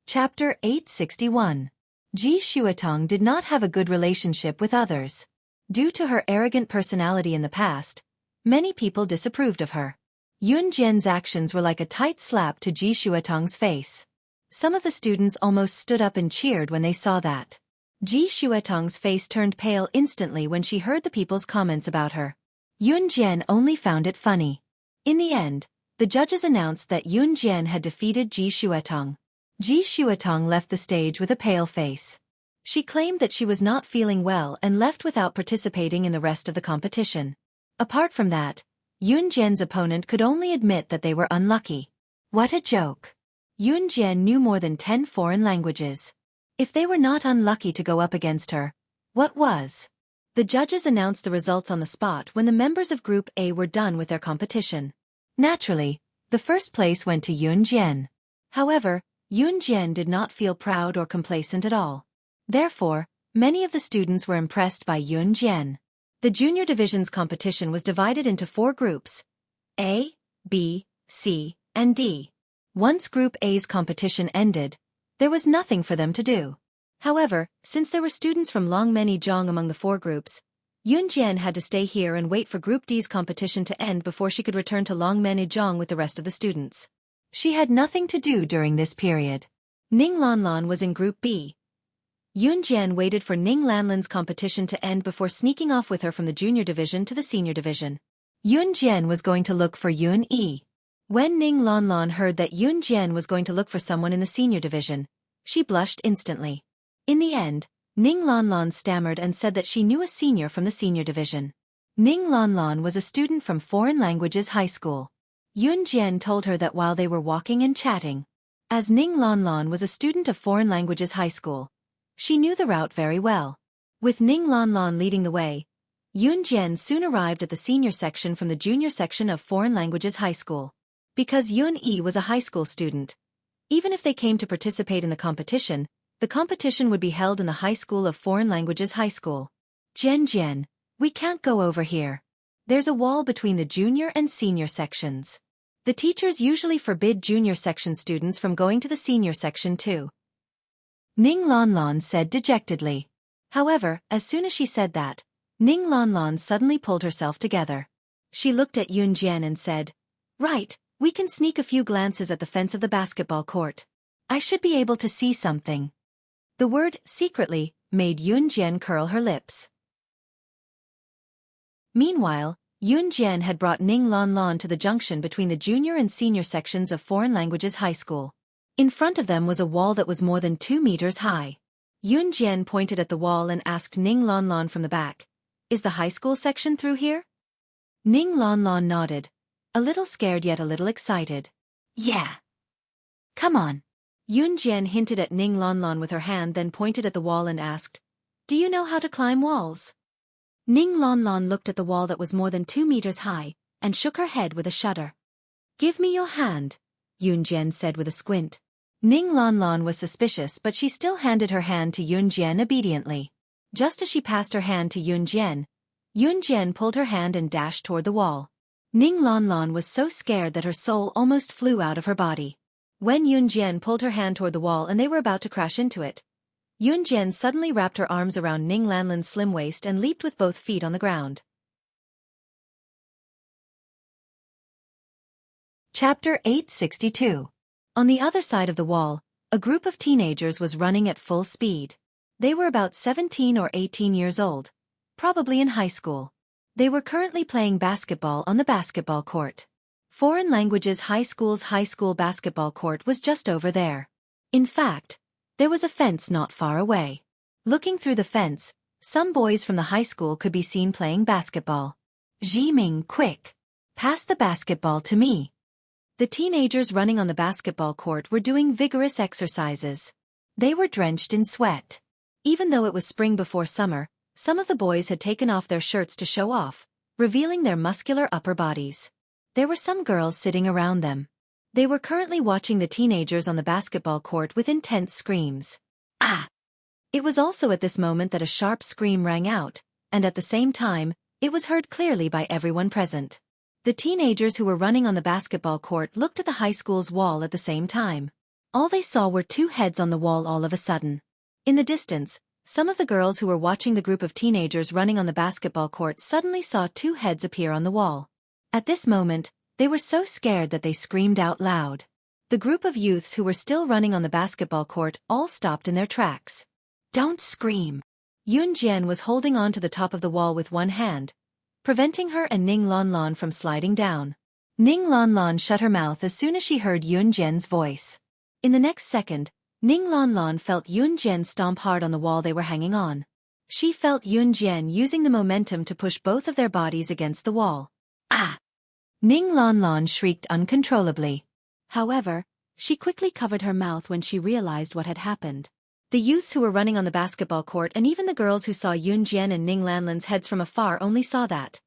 Chapter 861. Ji Shuetong did not have a good relationship with others. Due to her arrogant personality in the past, many people disapproved of her. Yun Jian's actions were like a tight slap to Ji Shuetong's face. Some of the students almost stood up and cheered when they saw that. Ji Shuetong's face turned pale instantly when she heard the people's comments about her. Yun Jian only found it funny. In the end, the judges announced that Yun Jian had defeated Ji Shuetong. Ji Shuetong left the stage with a pale face. She claimed that she was not feeling well and left without participating in the rest of the competition. Apart from that, Yun Jian's opponent could only admit that they were unlucky. What a joke! Yun Jian knew more than 10 foreign languages. If they were not unlucky to go up against her, what was? The judges announced the results on the spot when the members of Group A were done with their competition. Naturally, the first place went to Yun Jian. However, Yun Jian did not feel proud or complacent at all. Therefore, many of the students were impressed by Yun Jian. The junior division's competition was divided into 4 groups: A, B, C, and D. Once Group A's competition ended, there was nothing for them to do. However, since there were students from Longmen among the 4 groups, Yun Jian had to stay here and wait for Group D's competition to end before she could return to Longmen with the rest of the students. She had nothing to do during this period. Ning Lanlan was in Group B. Yun Jian waited for Ning Lanlan's competition to end before sneaking off with her from the junior division to the senior division. Yun Jian was going to look for Yun Yi. When Ning Lanlan heard that Yun Jian was going to look for someone in the senior division, she blushed instantly. In the end, Ning Lanlan stammered and said that she knew a senior from the senior division. Ning Lanlan was a student from Foreign Languages High School. Yun Jian told her that while they were walking and chatting. As Ning Lanlan was a student of Foreign Languages High School, she knew the route very well. With Ning Lanlan leading the way, Yun Jian soon arrived at the senior section from the junior section of Foreign Languages High School. Because Yun Yi was a high school student, even if they came to participate in the competition would be held in the High School of Foreign Languages High School. Jian, we can't go over here. There's a wall between the junior and senior sections. The teachers usually forbid junior section students from going to the senior section too. Ning Lanlan said dejectedly. However, as soon as she said that, Ning Lanlan suddenly pulled herself together. She looked at Yun Jian and said, "Right, we can sneak a few glances at the fence of the basketball court. I should be able to see something." The word secretly made Yun Jian curl her lips. Meanwhile, Yun Jian had brought Ning Lanlan to the junction between the junior and senior sections of Foreign Languages High School. In front of them was a wall that was more than 2 meters high. Yun Jian pointed at the wall and asked Ning Lanlan from the back, "Is the high school section through here?" Ning Lanlan nodded, a little scared yet a little excited. "Yeah. Come on." Yun Jian hinted at Ning Lanlan with her hand, then pointed at the wall and asked, "Do you know how to climb walls?" Ning Lanlan looked at the wall that was more than 2 meters high, and shook her head with a shudder. "Give me your hand," Yun Jian said with a squint. Ning Lanlan was suspicious, but she still handed her hand to Yun Jian obediently. Just as she passed her hand to Yun Jian pulled her hand and dashed toward the wall. Ning Lanlan was so scared that her soul almost flew out of her body. When Yun Jian pulled her hand toward the wall and they were about to crash into it, Yun Jian suddenly wrapped her arms around Ning Lanlan's slim waist and leaped with both feet on the ground. Chapter 862. On the other side of the wall, a group of teenagers was running at full speed. They were about 17 or 18 years old, probably in high school. They were currently playing basketball on the basketball court. Foreign Languages High School's high school basketball court was just over there. In fact, there was a fence not far away. Looking through the fence, some boys from the high school could be seen playing basketball. Jiming, quick! Pass the basketball to me. The teenagers running on the basketball court were doing vigorous exercises. They were drenched in sweat. Even though it was spring before summer, some of the boys had taken off their shirts to show off, revealing their muscular upper bodies. There were some girls sitting around them. They were currently watching the teenagers on the basketball court with intense screams. Ah! It was also at this moment that a sharp scream rang out, and at the same time, it was heard clearly by everyone present. The teenagers who were running on the basketball court looked at the high school's wall at the same time. All they saw were two heads on the wall all of a sudden. In the distance, some of the girls who were watching the group of teenagers running on the basketball court suddenly saw two heads appear on the wall. At this moment, they were so scared that they screamed out loud. The group of youths who were still running on the basketball court all stopped in their tracks. Don't scream. Yun Jian was holding on to the top of the wall with one hand, preventing her and Ning Lanlan from sliding down. Ning Lanlan shut her mouth as soon as she heard Yun Jian's voice. In the next second, Ning Lanlan felt Yun Jian stomp hard on the wall they were hanging on. She felt Yun Jian using the momentum to push both of their bodies against the wall. Ah! Ning Lanlan shrieked uncontrollably. However, she quickly covered her mouth when she realized what had happened. The youths who were running on the basketball court and even the girls who saw Yun Jian and Ning Lanlan's heads from afar only saw that.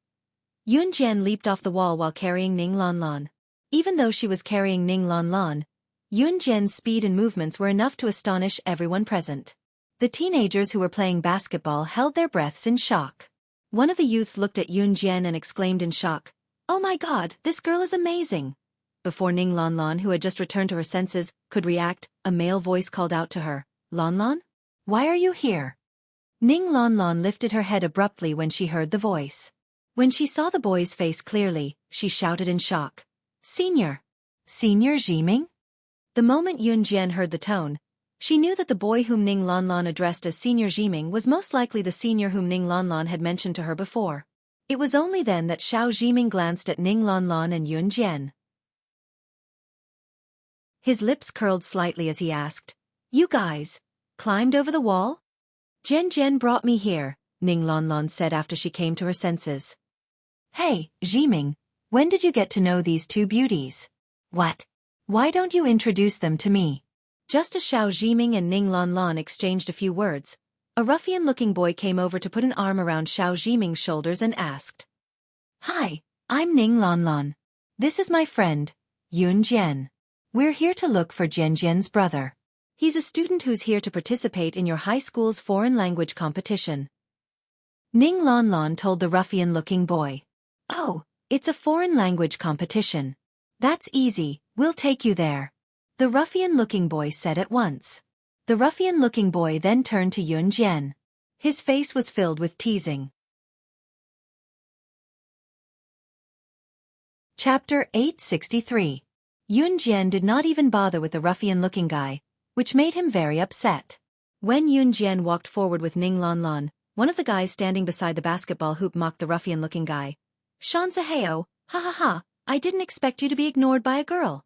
Yun Jian leaped off the wall while carrying Ning Lanlan. Even though she was carrying Ning Lanlan, Yun Jian's speed and movements were enough to astonish everyone present. The teenagers who were playing basketball held their breaths in shock. One of the youths looked at Yun Jian and exclaimed in shock, "Oh my god, this girl is amazing!" Before Ning Lanlan, who had just returned to her senses, could react, a male voice called out to her, "Lanlan? Why are you here?" Ning Lanlan lifted her head abruptly when she heard the voice. When she saw the boy's face clearly, she shouted in shock, "Senior! Senior Jiming?" The moment Yun Jian heard the tone, she knew that the boy whom Ning Lanlan addressed as Senior Jiming was most likely the senior whom Ning Lanlan had mentioned to her before. It was only then that Xiao Jiming glanced at Ning Lanlan and Yun Jian. His lips curled slightly as he asked, "You guys climbed over the wall?" "Jian Jian brought me here," Ning Lanlan said after she came to her senses. "Hey, Jiming, when did you get to know these two beauties? What? Why don't you introduce them to me?" Just as Xiao Jiming and Ning Lanlan exchanged a few words, a ruffian-looking boy came over to put an arm around Xiao Jiming's shoulders and asked, "Hi, I'm Ning Lanlan. This is my friend, Yun Jian. We're here to look for Jian Jian's brother. He's a student who's here to participate in your high school's foreign language competition." Ning Lanlan told the ruffian-looking boy, "Oh, it's a foreign language competition. That's easy, we'll take you there," the ruffian-looking boy said at once. The ruffian-looking boy then turned to Yun Jian. His face was filled with teasing. Chapter 863. Yun Jian did not even bother with the ruffian-looking guy, which made him very upset. When Yun Jian walked forward with Ning Lanlan, one of the guys standing beside the basketball hoop mocked the ruffian-looking guy. "Shanzaheo, ha ha ha, I didn't expect you to be ignored by a girl."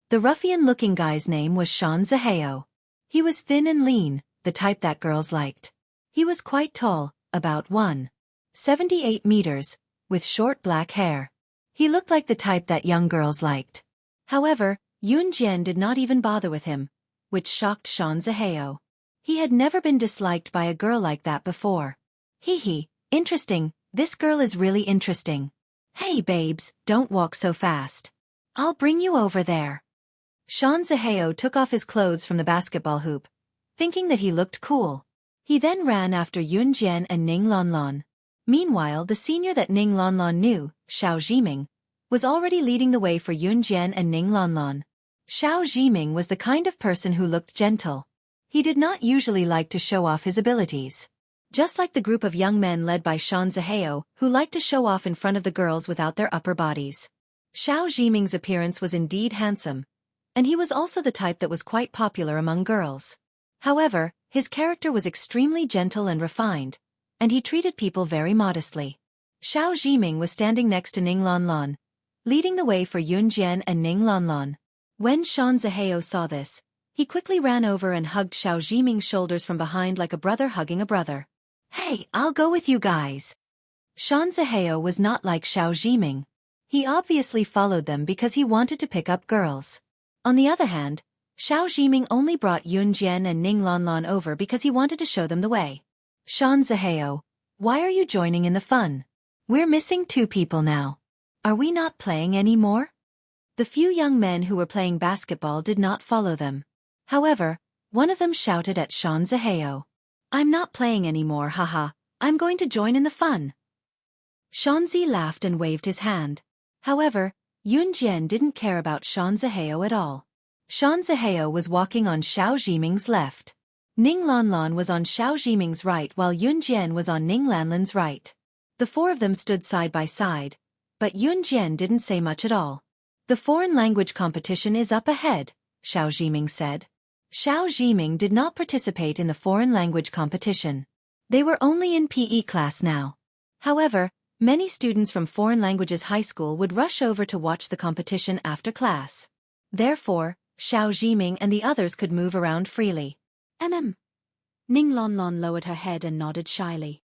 The ruffian-looking guy's name was Shanzaheo. He was thin and lean, the type that girls liked. He was quite tall, about 1.78 meters, with short black hair. He looked like the type that young girls liked. However, Yun Jian did not even bother with him, which shocked Shanzaheo. He had never been disliked by a girl like that before. "Hee, interesting, this girl is really interesting. Hey babes, don't walk so fast. I'll bring you over there." Shanzaheo took off his clothes from the basketball hoop, thinking that he looked cool. He then ran after Yun Jian and Ning Lanlan. Meanwhile, the senior that Ning Lanlan knew, Xiao Jiming, was already leading the way for Yun Jian and Ning Lanlan. Xiao Jiming was the kind of person who looked gentle. He did not usually like to show off his abilities. Just like the group of young men led by Shanzaheo, who liked to show off in front of the girls without their upper bodies. Xiao Jiming's appearance was indeed handsome, and he was also the type that was quite popular among girls. However, his character was extremely gentle and refined, and he treated people very modestly. Xiao Jiming was standing next to Ning Lanlan, leading the way for Yun Jian and Ning Lanlan. When Shanzaheo saw this, He quickly ran over and hugged Xiao Jiming's shoulders from behind like a brother hugging a brother. "Hey, I'll go with you guys." Shan Zihao was not like Xiao Jiming. He obviously followed them because he wanted to pick up girls. On the other hand, Xiao Jiming only brought Yun Jian and Ning Lanlan over because he wanted to show them the way. "Shan Zihao, why are you joining in the fun? We're missing 2 people now. Are we not playing anymore?" The few young men who were playing basketball did not follow them. However, one of them shouted at Shan Zihao, "I'm not playing anymore, haha, I'm going to join in the fun." Shanzi laughed and waved his hand. However, Yun Jian didn't care about Shan Zihao at all. Shan Zihao was walking on Xiao Jiming's left. Ning Lanlan was on Xiao Jiming's right while Yun Jian was on Ning Lanlan's right. The 4 of them stood side by side, but Yun Jian didn't say much at all. "The foreign language competition is up ahead," Xiao Jiming said. Xiao Jiming did not participate in the foreign language competition. They were only in PE class now. However, many students from foreign languages high school would rush over to watch the competition after class. Therefore, Xiao Jiming and the others could move around freely. Ning Lanlan lowered her head and nodded shyly.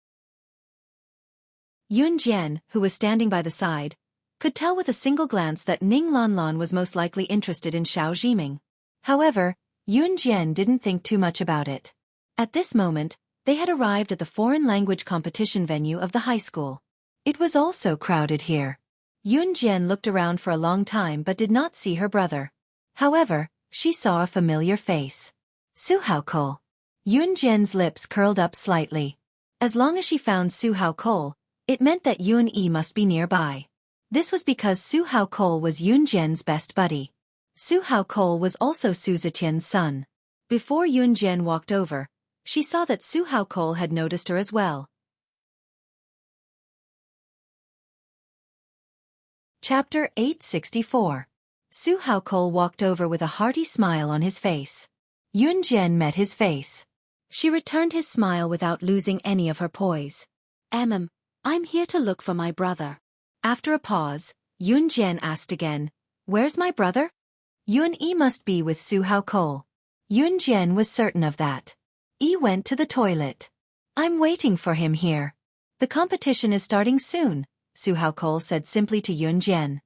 Yun Jian, who was standing by the side, could tell with a single glance that Ning Lanlan was most likely interested in Xiao Jiming. However, Yun Jian didn't think too much about it. At this moment, they had arrived at the foreign language competition venue of the high school. It was also crowded here. Yun Jian looked around for a long time but did not see her brother. However, she saw a familiar face. Su Haokol. Yun Jian's lips curled up slightly. As long as she found Su Haokol, it meant that Yun Yi must be nearby. This was because Su Haokol was Yun Jian's best buddy. Su Haokol was also Su Ziqian's son. Before Yun Jian walked over, she saw that Su Haokol had noticed her as well. Chapter 864. Su Haokol walked over with a hearty smile on his face. Yun Jian met his face. She returned his smile without losing any of her poise. I'm here to look for my brother." After a pause, Yun Jian asked again, "Where's my brother?" Yun Yi must be with Su Haokol. Yun Jian was certain of that. Yi went to the toilet. "I'm waiting for him here. The competition is starting soon," Su Haokol said simply to Yun Jian.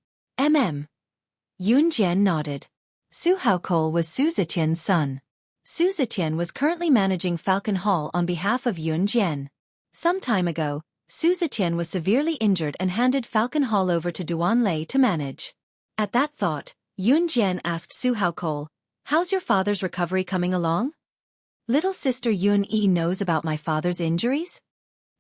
Yun Jian nodded. Su Haokol was Su Ziqian's son. Su Ziqian was currently managing Falcon Hall on behalf of Yun Jian. Some time ago, Su Ziqian was severely injured and handed Falcon Hall over to Duan Lei to manage. At that thought, Yun Jian asked Su Haokol, "How's your father's recovery coming along?" "Little sister Yun Yi knows about my father's injuries?"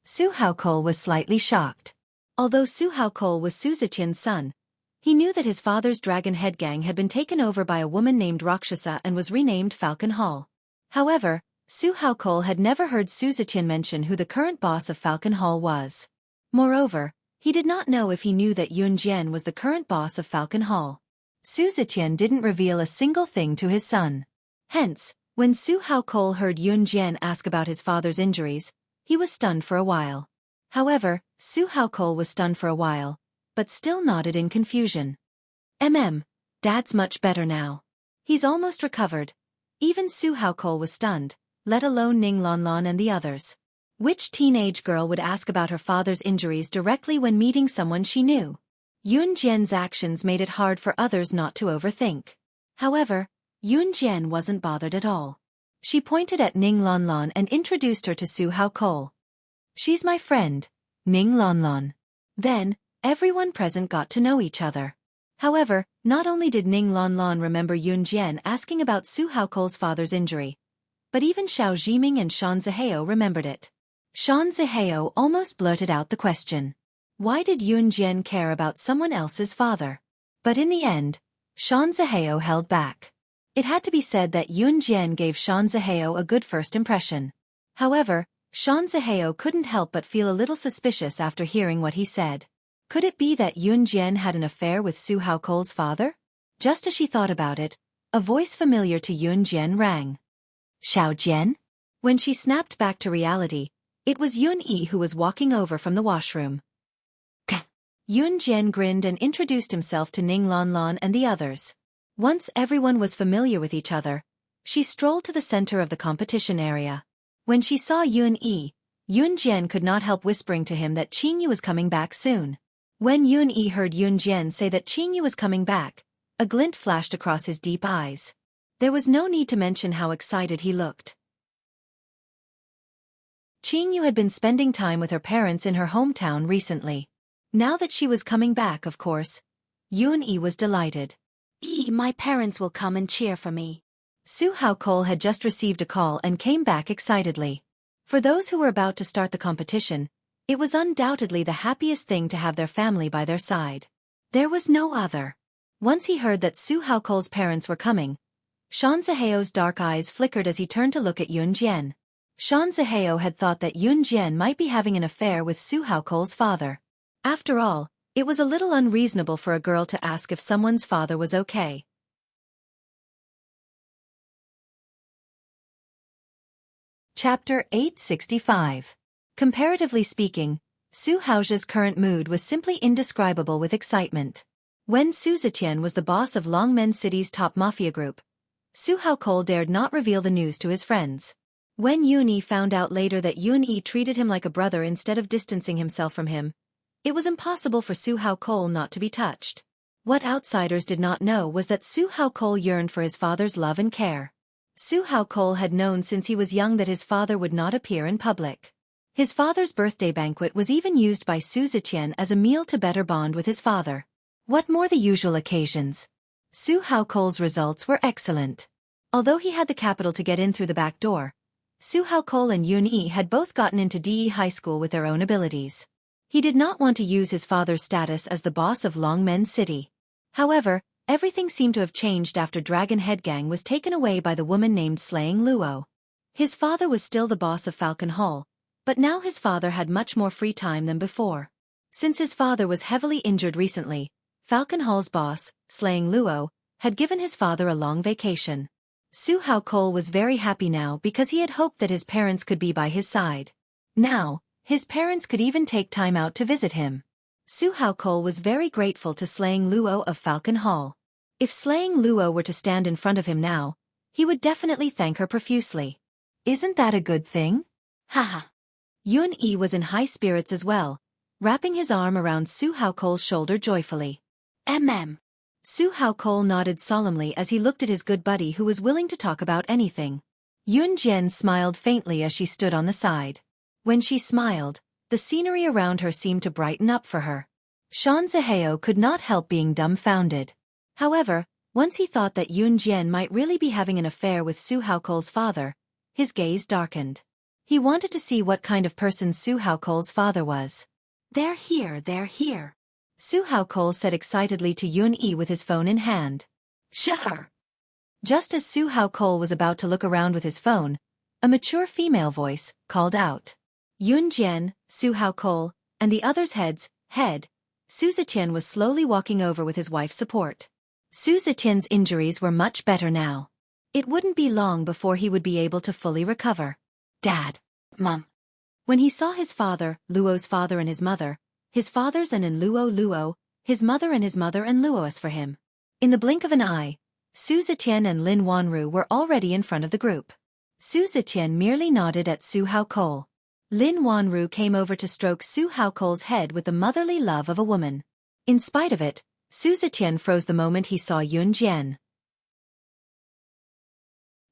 Su Haokol was slightly shocked. Although Su Haokol was Su Ziqian's son, he knew that his father's Dragon Head Gang had been taken over by a woman named Rakshasa and was renamed Falcon Hall. However, Su Haokol had never heard Su Ziqian mention who the current boss of Falcon Hall was. Moreover, he did not know if he knew that Yun Jian was the current boss of Falcon Hall. Su Ziqian didn't reveal a single thing to his son. Hence, when Su Haokol heard Yun Jian ask about his father's injuries, he was stunned for a while. However, Su Haokol was stunned for a while, but still nodded in confusion. Dad's much better now. He's almost recovered." Even Su Haokol was stunned, let alone Ning Lanlan and the others. Which teenage girl would ask about her father's injuries directly when meeting someone she knew? Yun Jian's actions made it hard for others not to overthink. However, Yun Jian wasn't bothered at all. She pointed at Ning Lanlan and introduced her to Su Haokol. "She's my friend, Ning Lanlan." Then, everyone present got to know each other. However, not only did Ning Lanlan remember Yun Jian asking about Su Haokol's father's injury, but even Xiao Jiming and Shan Zihao remembered it. Shan Zihao almost blurted out the question. Why did Yun Jian care about someone else's father? But in the end, Shan Zihao held back. It had to be said that Yun Jian gave Shan Zihao a good first impression. However, Shan Zihao couldn't help but feel a little suspicious after hearing what he said. Could it be that Yun Jian had an affair with Su Haokol's father? Just as she thought about it, a voice familiar to Yun Jian rang. "Xiao Jian?" When she snapped back to reality, it was Yun Yi who was walking over from the washroom. Yun Jian grinned and introduced himself to Ning Lanlan and the others. Once everyone was familiar with each other, She strolled to the center of the competition area. When she saw Yun Jian could not help whispering to him that Qingyu was coming back soon. When Yun heard Yun Jian say that Qingyu was coming back, a glint flashed across his deep eyes. There was no need to mention how excited he looked. Qingyu had been spending time with her parents in her hometown recently. Now that she was coming back, of course, Yun was delighted. My parents will come and cheer for me. Su Haokol had just received a call and came back excitedly. For those who were about to start the competition, it was undoubtedly the happiest thing to have their family by their side. There was no other. Once he heard that Su Haokol's parents were coming, Shan Ziheo's dark eyes flickered as he turned to look at Yun Jian. Shan Ziheo had thought that Yun Jian might be having an affair with Su Haokol's father. After all, it was a little unreasonable for a girl to ask if someone's father was okay. Chapter 865. Comparatively speaking, Su Haojia's current mood was simply indescribable with excitement. When Su Zetian was the boss of Longmen City's top mafia group, Su Haokol dared not reveal the news to his friends. When Yun found out later that Yun treated him like a brother instead of distancing himself from him, it was impossible for Su Haokol not to be touched. What outsiders did not know was that Su Haokol yearned for his father's love and care. Su Haokol had known since he was young that his father would not appear in public. His father's birthday banquet was even used by Su Zetian as a meal to better bond with his father. What more the usual occasions? Su Haokol's results were excellent. Although he had the capital to get in through the back door, Su Haokol and Yun had both gotten into DE High School with their own abilities. He did not want to use his father's status as the boss of Longmen City. However, everything seemed to have changed after Dragon Head Gang was taken away by the woman named Slaying Luo. His father was still the boss of Falcon Hall, but now his father had much more free time than before. Since his father was heavily injured recently, Falcon Hall's boss, Slaying Luo, had given his father a long vacation. Su Haokol was very happy now because he had hoped that his parents could be by his side. Now, his parents could even take time out to visit him. Su Haokol was very grateful to Slaying Luo of Falcon Hall. If Slaying Luo were to stand in front of him now, he would definitely thank her profusely. Isn't that a good thing? Haha. Yun was in high spirits as well, wrapping his arm around Su Haokol's shoulder joyfully. Su Haokol nodded solemnly as he looked at his good buddy who was willing to talk about anything. Yun Jian smiled faintly as she stood on the side. When she smiled, the scenery around her seemed to brighten up for her. Shan Ziheo could not help being dumbfounded. However, once he thought that Yun Jian might really be having an affair with Su Haokol's father, his gaze darkened. He wanted to see what kind of person Su Haokol's father was. They're here. Su Haokol said excitedly to Yun with his phone in hand. Sure. Just as Su Haokol was about to look around with his phone, a mature female voice called out. Yun Jian, Su Haokol, and the others' head, Su Zetian was slowly walking over with his wife's support. Su Zetian's injuries were much better now. It wouldn't be long before he would be able to fully recover. Dad. Mom. When he saw his father, Luo's father and his mother, his father's and in Luo, his mother and Luo's for him. In the blink of an eye, Su Zetian and Lin Wanru were already in front of the group. Su Zetian merely nodded at Su Haokol. Lin Wanru came over to stroke Su Haokol's head with the motherly love of a woman. In spite of it, Su Zetian froze the moment he saw Yun Jian.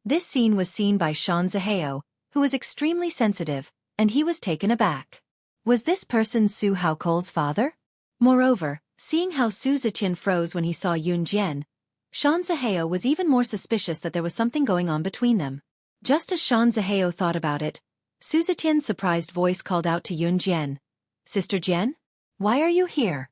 This scene was seen by Shan Ziheo, who was extremely sensitive, and he was taken aback. Was this person Su Haokol's father? Moreover, seeing how Su Zetian froze when he saw Yun Jian, Shan Ziheo was even more suspicious that there was something going on between them. Just as Shan Ziheo thought about it, Su Zetian's surprised voice called out to Yun Jian. Sister Jian? Why are you here?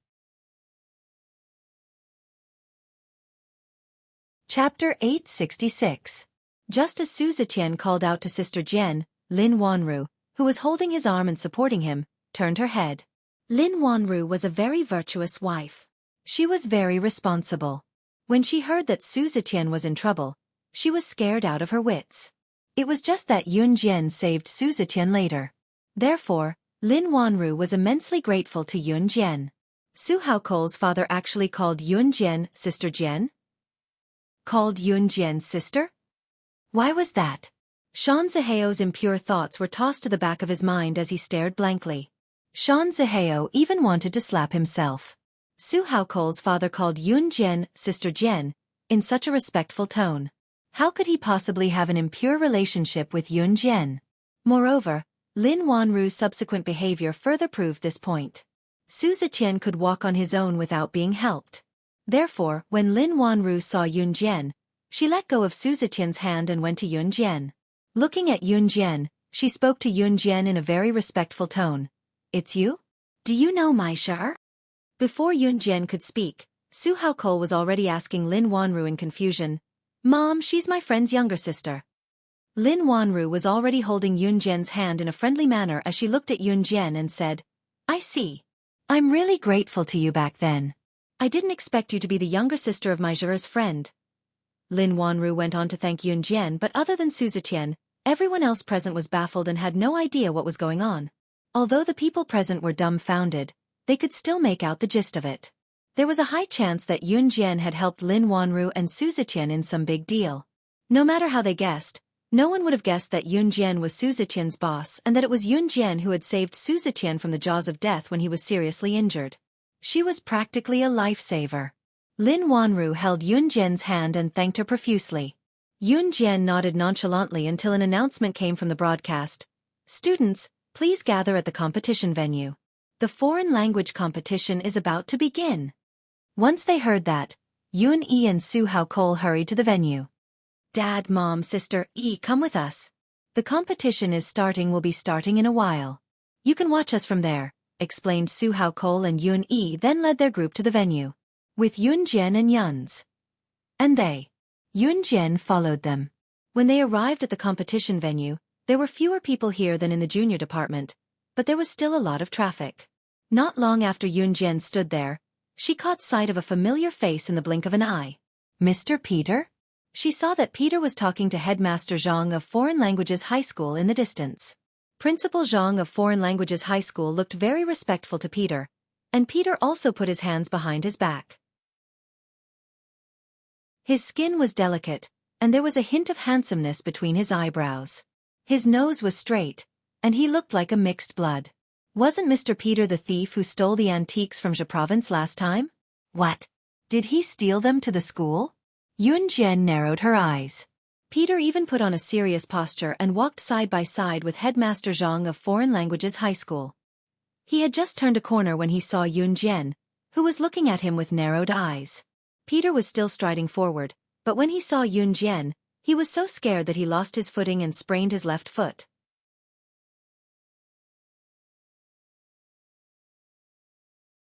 Chapter 866. Just as Su Zetian called out to Sister Jian, Lin Wanru, who was holding his arm and supporting him, turned her head. Lin Wanru was a very virtuous wife. She was very responsible. When she heard that Su Zetian was in trouble, she was scared out of her wits. It was just that Yun Jian saved Su Zetian later. Therefore, Lin Wanru was immensely grateful to Yun Jian. Su Haokol's father actually called Yun Jian Sister Jian? Called Yun Jian sister? Why was that? Sean Zaheo's impure thoughts were tossed to the back of his mind as he stared blankly. Sean Zaheo even wanted to slap himself. Su Haocole's father called Yun Jian Sister Jian, in such a respectful tone. How could he possibly have an impure relationship with Yun Jian? Moreover, Lin Wanru's subsequent behavior further proved this point. Su Ziqian could walk on his own without being helped. Therefore, when Lin Wanru saw Yun Jian, she let go of Su Ziqian's hand and went to Yun Jian. Looking at Yun Jian, she spoke to Yun Jian in a very respectful tone. It's you? Do you know my Shar? Before Yun Jian could speak, Su Haocole was already asking Lin Wanru in confusion. Mom, she's my friend's younger sister. Lin Wanru was already holding Yun Jian's hand in a friendly manner as she looked at Yun Jian and said, I see. I'm really grateful to you back then. I didn't expect you to be the younger sister of my Zhe's friend. Lin Wanru went on to thank Yun Jian, but other than Su Ziqian, everyone else present was baffled and had no idea what was going on. Although the people present were dumbfounded, they could still make out the gist of it. There was a high chance that Yun Jian had helped Lin Wanru and Su Ziqian in some big deal. No matter how they guessed, no one would have guessed that Yun Jian was Su Ziqian's boss and that it was Yun Jian who had saved Su Ziqian from the jaws of death when he was seriously injured. She was practically a lifesaver. Lin Wanru held Yun Jian's hand and thanked her profusely. Yun Jian nodded nonchalantly until an announcement came from the broadcast. Students, please gather at the competition venue. The foreign language competition is about to begin. Once they heard that, Yun Yi and Su Haocole hurried to the venue. Dad, Mom, Sister, Yi, come with us. The competition will be starting in a while. You can watch us from there, explained Su Haocole, and Yun Yi then led their group to the venue. With Yun Jian and Yun's. And Yun Jian followed them. When they arrived at the competition venue, there were fewer people here than in the junior department, but there was still a lot of traffic. Not long after Yun Jian stood there, she caught sight of a familiar face in the blink of an eye. Mr. Peter? She saw that Peter was talking to Headmaster Zhang of Foreign Languages High School in the distance. Principal Zhang of Foreign Languages High School looked very respectful to Peter, and Peter also put his hands behind his back. His skin was delicate, and there was a hint of handsomeness between his eyebrows. His nose was straight, and he looked like a mixed blood. Wasn't Mr. Peter the thief who stole the antiques from Zhe province last time? What? Did he steal them to the school? Yun Jian narrowed her eyes. Peter even put on a serious posture and walked side by side with Headmaster Zhang of Foreign Languages High School. He had just turned a corner when he saw Yun Jian, who was looking at him with narrowed eyes. Peter was still striding forward, but when he saw Yun Jian, he was so scared that he lost his footing and sprained his left foot.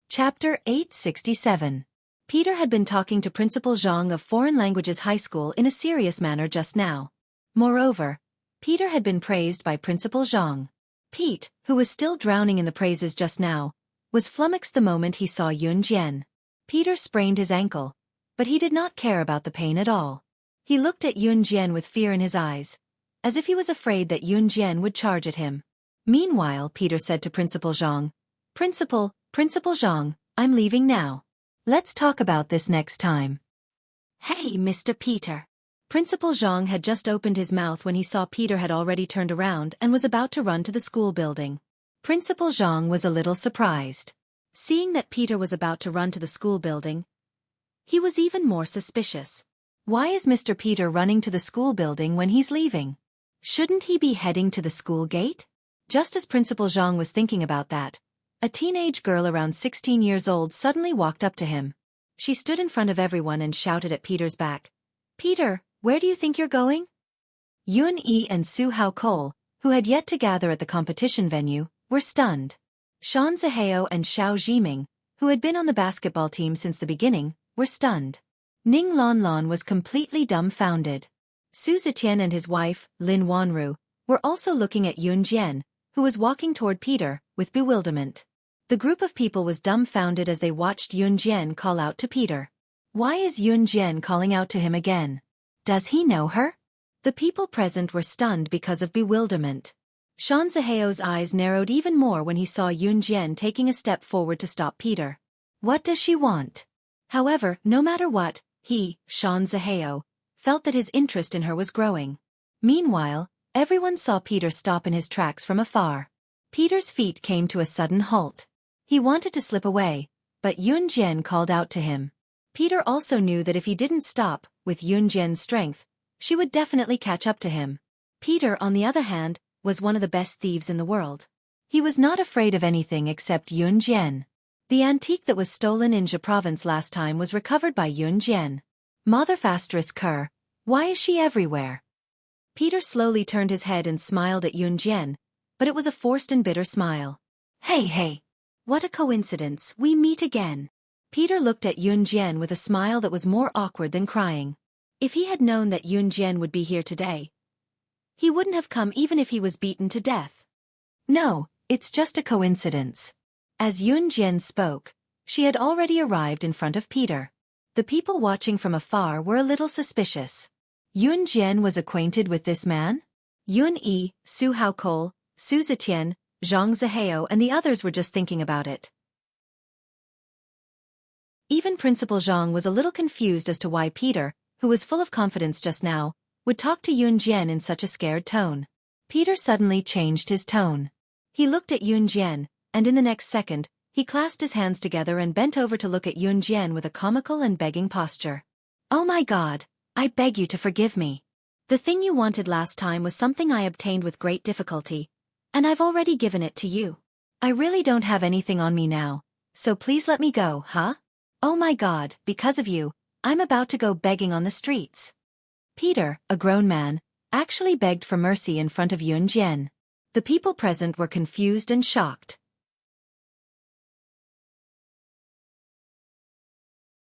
Chapter 867. Peter had been talking to Principal Zhang of Foreign Languages High School in a serious manner just now. Moreover, Peter had been praised by Principal Zhang. Pete, who was still drowning in the praises just now, was flummoxed the moment he saw Yun Jian. Peter sprained his ankle, but he did not care about the pain at all. He looked at Yun Jian with fear in his eyes, as if he was afraid that Yun Jian would charge at him. Meanwhile, Peter said to Principal Zhang, Principal Zhang, I'm leaving now. Let's talk about this next time. Hey, Mr. Peter. Principal Zhang had just opened his mouth when he saw Peter had already turned around and was about to run to the school building. Principal Zhang was a little surprised. Seeing that Peter was about to run to the school building, he was even more suspicious. Why is Mr. Peter running to the school building when he's leaving? Shouldn't he be heading to the school gate? Just as Principal Zhang was thinking about that, a teenage girl around 16 years old suddenly walked up to him. She stood in front of everyone and shouted at Peter's back. Peter, where do you think you're going? Yun Yi and Su Haocole, who had yet to gather at the competition venue, were stunned. Shan Ziheo and Xiao Jiming, who had been on the basketball team since the beginning, were stunned. Ning Lanlan was completely dumbfounded. Su Ziqian and his wife, Lin Wanru, were also looking at Yun Jian, who was walking toward Peter, with bewilderment. The group of people was dumbfounded as they watched Yun Jian call out to Peter. Why is Yun Jian calling out to him again? Does he know her? The people present were stunned because of bewilderment. Shan Ziheo's eyes narrowed even more when he saw Yun Jian taking a step forward to stop Peter. What does she want? However, no matter what, he, Shan Ziheo, felt that his interest in her was growing. Meanwhile, everyone saw Peter stop in his tracks from afar. Peter's feet came to a sudden halt. He wanted to slip away, but Yun Jian called out to him. Peter also knew that if he didn't stop, with Yun Jian's strength, she would definitely catch up to him. Peter, on the other hand, was one of the best thieves in the world. He was not afraid of anything except Yun Jian. The antique that was stolen in Jia province last time was recovered by Yun Jian. Mother asterisk her, why is she everywhere? Peter slowly turned his head and smiled at Yun Jian, but it was a forced and bitter smile. Hey. What a coincidence, we meet again. Peter looked at Yun Jian with a smile that was more awkward than crying. If he had known that Yun Jian would be here today, he wouldn't have come even if he was beaten to death. No, it's just a coincidence. As Yun Jian spoke, she had already arrived in front of Peter. The people watching from afar were a little suspicious. Yun Jian was acquainted with this man? Yun Yi, Su Haokol, Su Zetian, Zhang Zihao and the others were just thinking about it. Even Principal Zhang was a little confused as to why Peter, who was full of confidence just now, would talk to Yun Jian in such a scared tone. Peter suddenly changed his tone. He looked at Yun Jian, and in the next second, he clasped his hands together and bent over to look at Yun Jian with a comical and begging posture. Oh my God, I beg you to forgive me. The thing you wanted last time was something I obtained with great difficulty, and I've already given it to you. I really don't have anything on me now, so please let me go, huh? Oh my God, because of you, I'm about to go begging on the streets. Peter, a grown man, actually begged for mercy in front of Yun Jian. The people present were confused and shocked.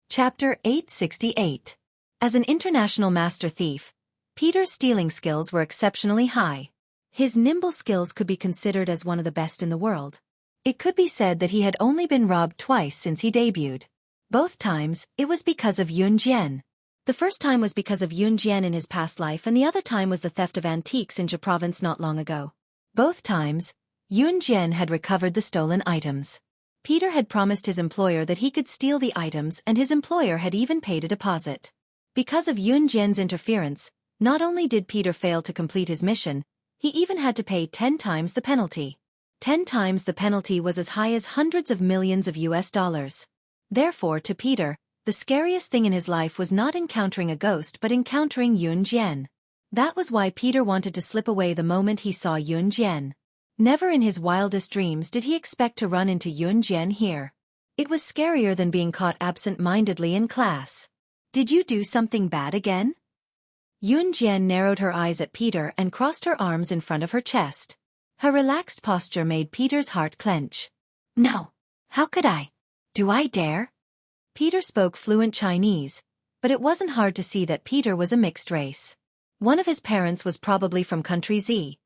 Chapter 868. As an international master thief, Peter's stealing skills were exceptionally high. His nimble skills could be considered as one of the best in the world. It could be said that he had only been robbed twice since he debuted. Both times, it was because of Yun Jian. The first time was because of Yun Jian in his past life and the other time was the theft of antiques in Jia province not long ago. Both times, Yun Jian had recovered the stolen items. Peter had promised his employer that he could steal the items and his employer had even paid a deposit. Because of Yun Jian's interference, not only did Peter fail to complete his mission, he even had to pay 10 times the penalty. 10 times the penalty was as high as hundreds of millions of US dollars. Therefore, to Peter, the scariest thing in his life was not encountering a ghost but encountering Yun Jian. That was why Peter wanted to slip away the moment he saw Yun Jian. Never in his wildest dreams did he expect to run into Yun Jian here. It was scarier than being caught absent-mindedly in class. Did you do something bad again? Yun Jian narrowed her eyes at Peter and crossed her arms in front of her chest. Her relaxed posture made Peter's heart clench. No. How could I? Do I dare? Peter spoke fluent Chinese, but it wasn't hard to see that Peter was a mixed race. One of his parents was probably from country Z.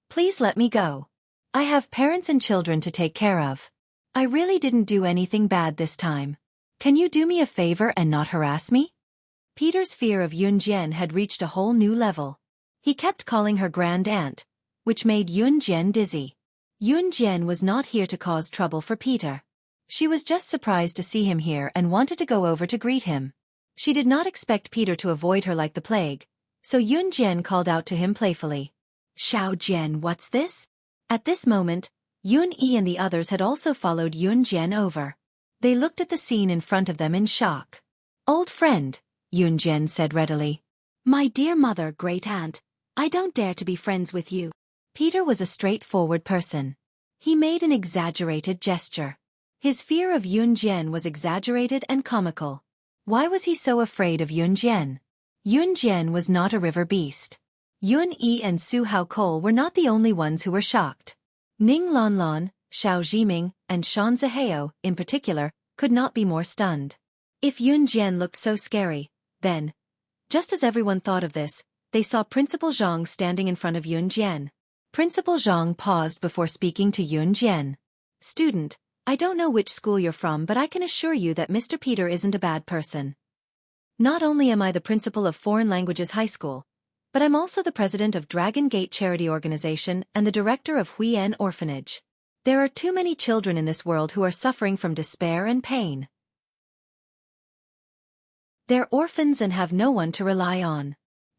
Please let me go. I have parents and children to take care of. I really didn't do anything bad this time. Can you do me a favor and not harass me? Peter's fear of Yun Jian had reached a whole new level. He kept calling her grand aunt, which made Yun Jian dizzy. Yun Jian was not here to cause trouble for Peter. She was just surprised to see him here and wanted to go over to greet him. She did not expect Peter to avoid her like the plague, so Yun Jian called out to him playfully. Xiao Jian, what's this? At this moment, Yun Yi and the others had also followed Yun Jian over. They looked at the scene in front of them in shock. Old friend, Yun Jian said readily. My dear mother, great aunt, I don't dare to be friends with you. Peter was a straightforward person. He made an exaggerated gesture. His fear of Yun Jian was exaggerated and comical. Why was he so afraid of Yun Jian? Yun Jian was not a river beast. Yun Yi and Su Haokol were not the only ones who were shocked. Ning Lanlan, Xiao Jiming, and Shan Zihao, in particular, could not be more stunned. If Yun Jian looked so scary, then, just as everyone thought of this, they saw Principal Zhang standing in front of Yun Jian. Principal Zhang paused before speaking to Yun Jian. Student, I don't know which school you're from but I can assure you that Mr. Peter isn't a bad person. Not only am I the principal of Foreign Languages High School, but I'm also the president of Dragon Gate Charity Organization and the director of Huiyan Orphanage. There are too many children in this world who are suffering from despair and pain. They're orphans and have no one to rely on.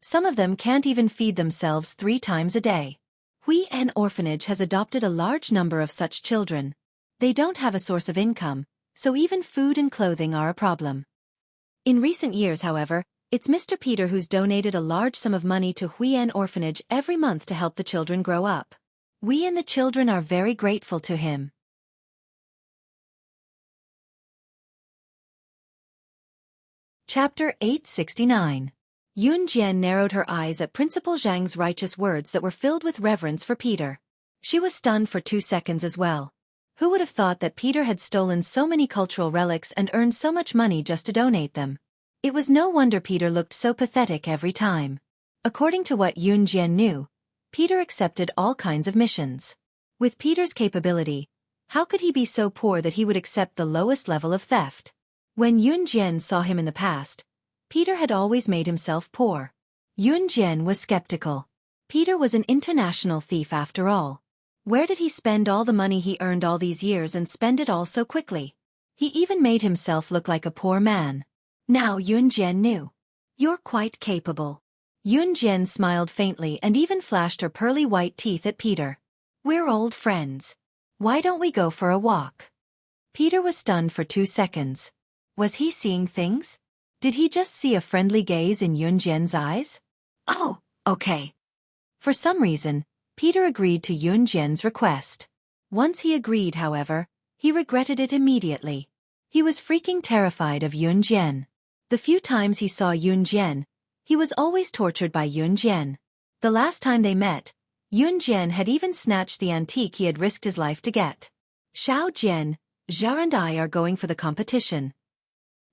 Some of them can't even feed themselves 3 times a day. Wuxia orphanage has adopted a large number of such children. They don't have a source of income, so even food and clothing are a problem. In recent years, however, it's Mr. Peter who's donated a large sum of money to Wuxia orphanage every month to help the children grow up. We and the children are very grateful to him. Chapter 869. Yun Jian narrowed her eyes at Principal Zhang's righteous words that were filled with reverence for Peter. She was stunned for 2 seconds as well. Who would have thought that Peter had stolen so many cultural relics and earned so much money just to donate them? It was no wonder Peter looked so pathetic every time. According to what Yun Jian knew, Peter accepted all kinds of missions. With Peter's capability, how could he be so poor that he would accept the lowest level of theft? When Yun Jian saw him in the past, Peter had always made himself poor. Yun Jian was skeptical. Peter was an international thief after all. Where did he spend all the money he earned all these years and spend it all so quickly? He even made himself look like a poor man. Now Yun Jian knew. You're quite capable. Yun Jian smiled faintly and even flashed her pearly white teeth at Peter. We're old friends. Why don't we go for a walk? Peter was stunned for 2 seconds. Was he seeing things? Did he just see a friendly gaze in Yun Jian's eyes? Oh, okay. For some reason, Peter agreed to Yun Jian's request. Once he agreed, however, he regretted it immediately. He was freaking terrified of Yun Jian. The few times he saw Yun Jian, he was always tortured by Yun Jian. The last time they met, Yun Jian had even snatched the antique he had risked his life to get. Xiao Jian, Zhao and I are going for the competition.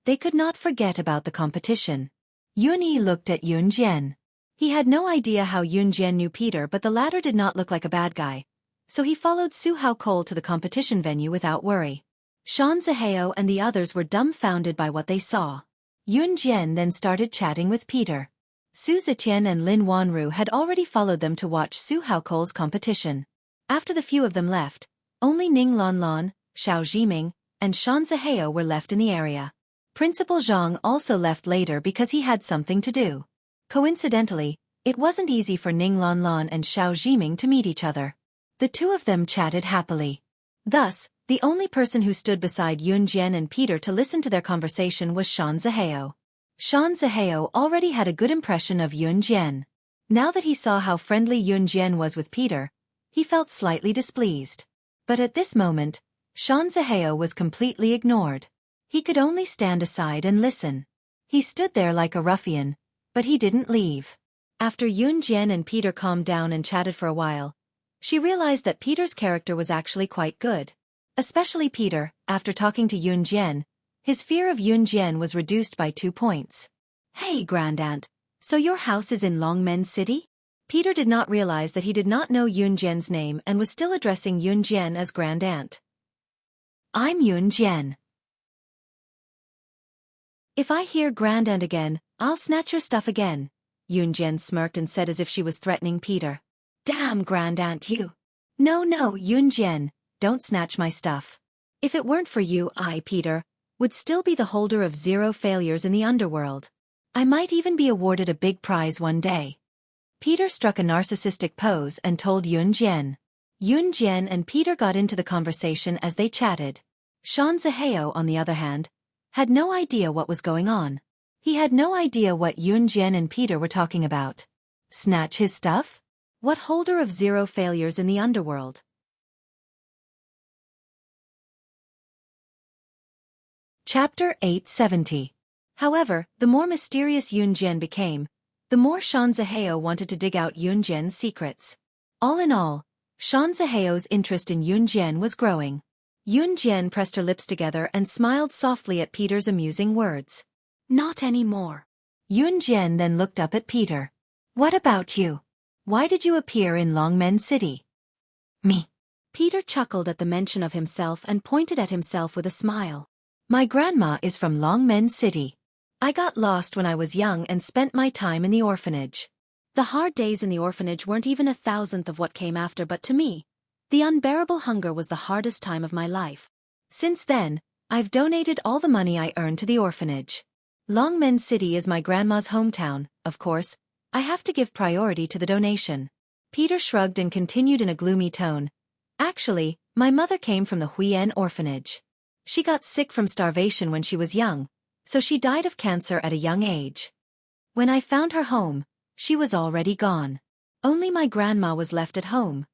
They could not forget about the competition. Yun Yi looked at Yun Jian. He had no idea how Yun Jian knew Peter, but the latter did not look like a bad guy, so he followed Su Haokol to the competition venue without worry. Shan Zihao and the others were dumbfounded by what they saw. Yun Jian then started chatting with Peter. Su Zetian and Lin Wanru had already followed them to watch Su Haokol's competition. After the few of them left, only Ning Lanlan, Xiao Jiming, and Shan Zihao were left in the area. Principal Zhang also left later because he had something to do. Coincidentally, it wasn't easy for Ning Lanlan and Xiao Jiming to meet each other. The two of them chatted happily. Thus, the only person who stood beside Yun Jian and Peter to listen to their conversation was Shan Zihao. Shan Zihao already had a good impression of Yun Jian. Now that he saw how friendly Yun Jian was with Peter, he felt slightly displeased. But at this moment, Shan Zihao was completely ignored. He could only stand aside and listen. He stood there like a ruffian, but he didn't leave. After Yun Jian and Peter calmed down and chatted for a while, she realized that Peter's character was actually quite good. Especially Peter, after talking to Yun Jian, his fear of Yun Jian was reduced by 2 points. Hey Grandaunt, so your house is in Longmen City? Peter did not realize that he did not know Yun Jian's name and was still addressing Yun Jian as Grandaunt. I'm Yun Jian. If I hear Grandaunt again, I'll snatch your stuff again, Yun Jian smirked and said as if she was threatening Peter. Damn Grandaunt you. No, Yun Jian, don't snatch my stuff. If it weren't for you, I, Peter, would still be the holder of 0 failures in the underworld. I might even be awarded a big prize one day. Peter struck a narcissistic pose and told Yun Jian. Yun Jian and Peter got into the conversation as they chatted. Shan Zihao, on the other hand, had no idea what was going on. He had no idea what Yun Jian and Peter were talking about. Snatch his stuff? What holder of 0 failures in the underworld? Chapter 870. However, the more mysterious Yun Jian became, the more Shan Zihao wanted to dig out Yun Jian's secrets. All in all, Shan Zihao's interest in Yun Jian was growing. Yun Jian pressed her lips together and smiled softly at Peter's amusing words. Not anymore. Yun Jian then looked up at Peter. What about you? Why did you appear in Longmen City? Me. Peter chuckled at the mention of himself and pointed at himself with a smile. My grandma is from Longmen City. I got lost when I was young and spent my time in the orphanage. The hard days in the orphanage weren't even 1,000th of what came after, but to me, the unbearable hunger was the hardest time of my life. Since then, I've donated all the money I earned to the orphanage. Longmen City is my grandma's hometown, of course, I have to give priority to the donation. Peter shrugged and continued in a gloomy tone. Actually, my mother came from the Huiyan orphanage. She got sick from starvation when she was young, so she died of cancer at a young age. When I found her home, she was already gone. Only my grandma was left at home.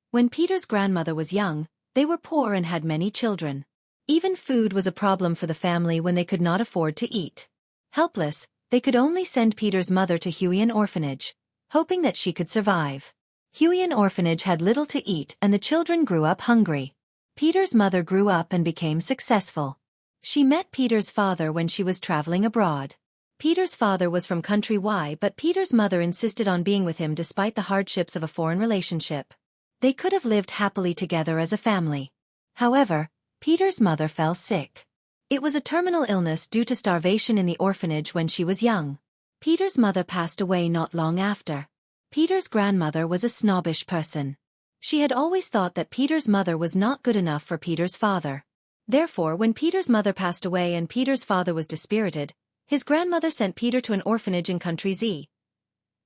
When Peter's grandmother was young, they were poor and had many children. Even food was a problem for the family when they could not afford to eat. Helpless, they could only send Peter's mother to Huiyan orphanage, hoping that she could survive. Huiyan orphanage had little to eat and the children grew up hungry. Peter's mother grew up and became successful. She met Peter's father when she was traveling abroad. Peter's father was from country Y, but Peter's mother insisted on being with him despite the hardships of a foreign relationship. They could have lived happily together as a family. However, Peter's mother fell sick. It was a terminal illness due to starvation in the orphanage when she was young. Peter's mother passed away not long after. Peter's grandmother was a snobbish person. She had always thought that Peter's mother was not good enough for Peter's father. Therefore, when Peter's mother passed away and Peter's father was dispirited, his grandmother sent Peter to an orphanage in country Z.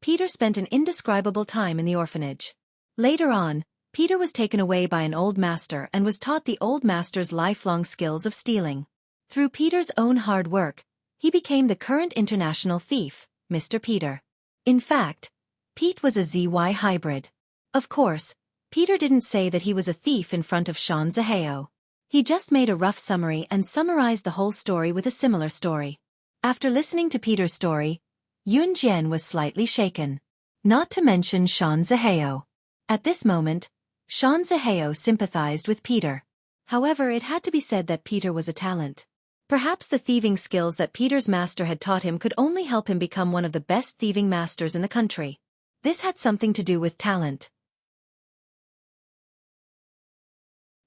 Peter spent an indescribable time in the orphanage. Later on, Peter was taken away by an old master and was taught the old master's lifelong skills of stealing. Through Peter's own hard work, he became the current international thief, Mr. Peter. In fact, Pete was a ZY hybrid. Of course, Peter didn't say that he was a thief in front of Sean Zaheo. He just made a rough summary and summarized the whole story with a similar story. After listening to Peter's story, Yun Jian was slightly shaken. Not to mention Sean Zaheo. At this moment, Sean Zaheo sympathized with Peter. However, it had to be said that Peter was a talent. Perhaps the thieving skills that Peter's master had taught him could only help him become one of the best thieving masters in the country. This had something to do with talent.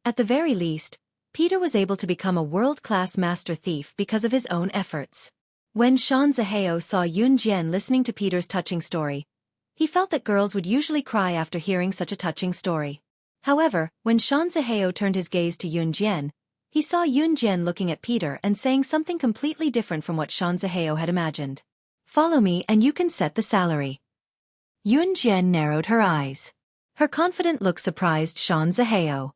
At the very least, Peter was able to become a world-class master thief because of his own efforts. When Sean Zaheo saw Yun Jian listening to Peter's touching story, he felt that girls would usually cry after hearing such a touching story. However, when Sean Zaheo turned his gaze to Yun Jian, he saw Yun Jian looking at Peter and saying something completely different from what Sean Zaheo had imagined. "Follow me and you can set the salary." Yun Jian narrowed her eyes. Her confident look surprised Sean Zaheo.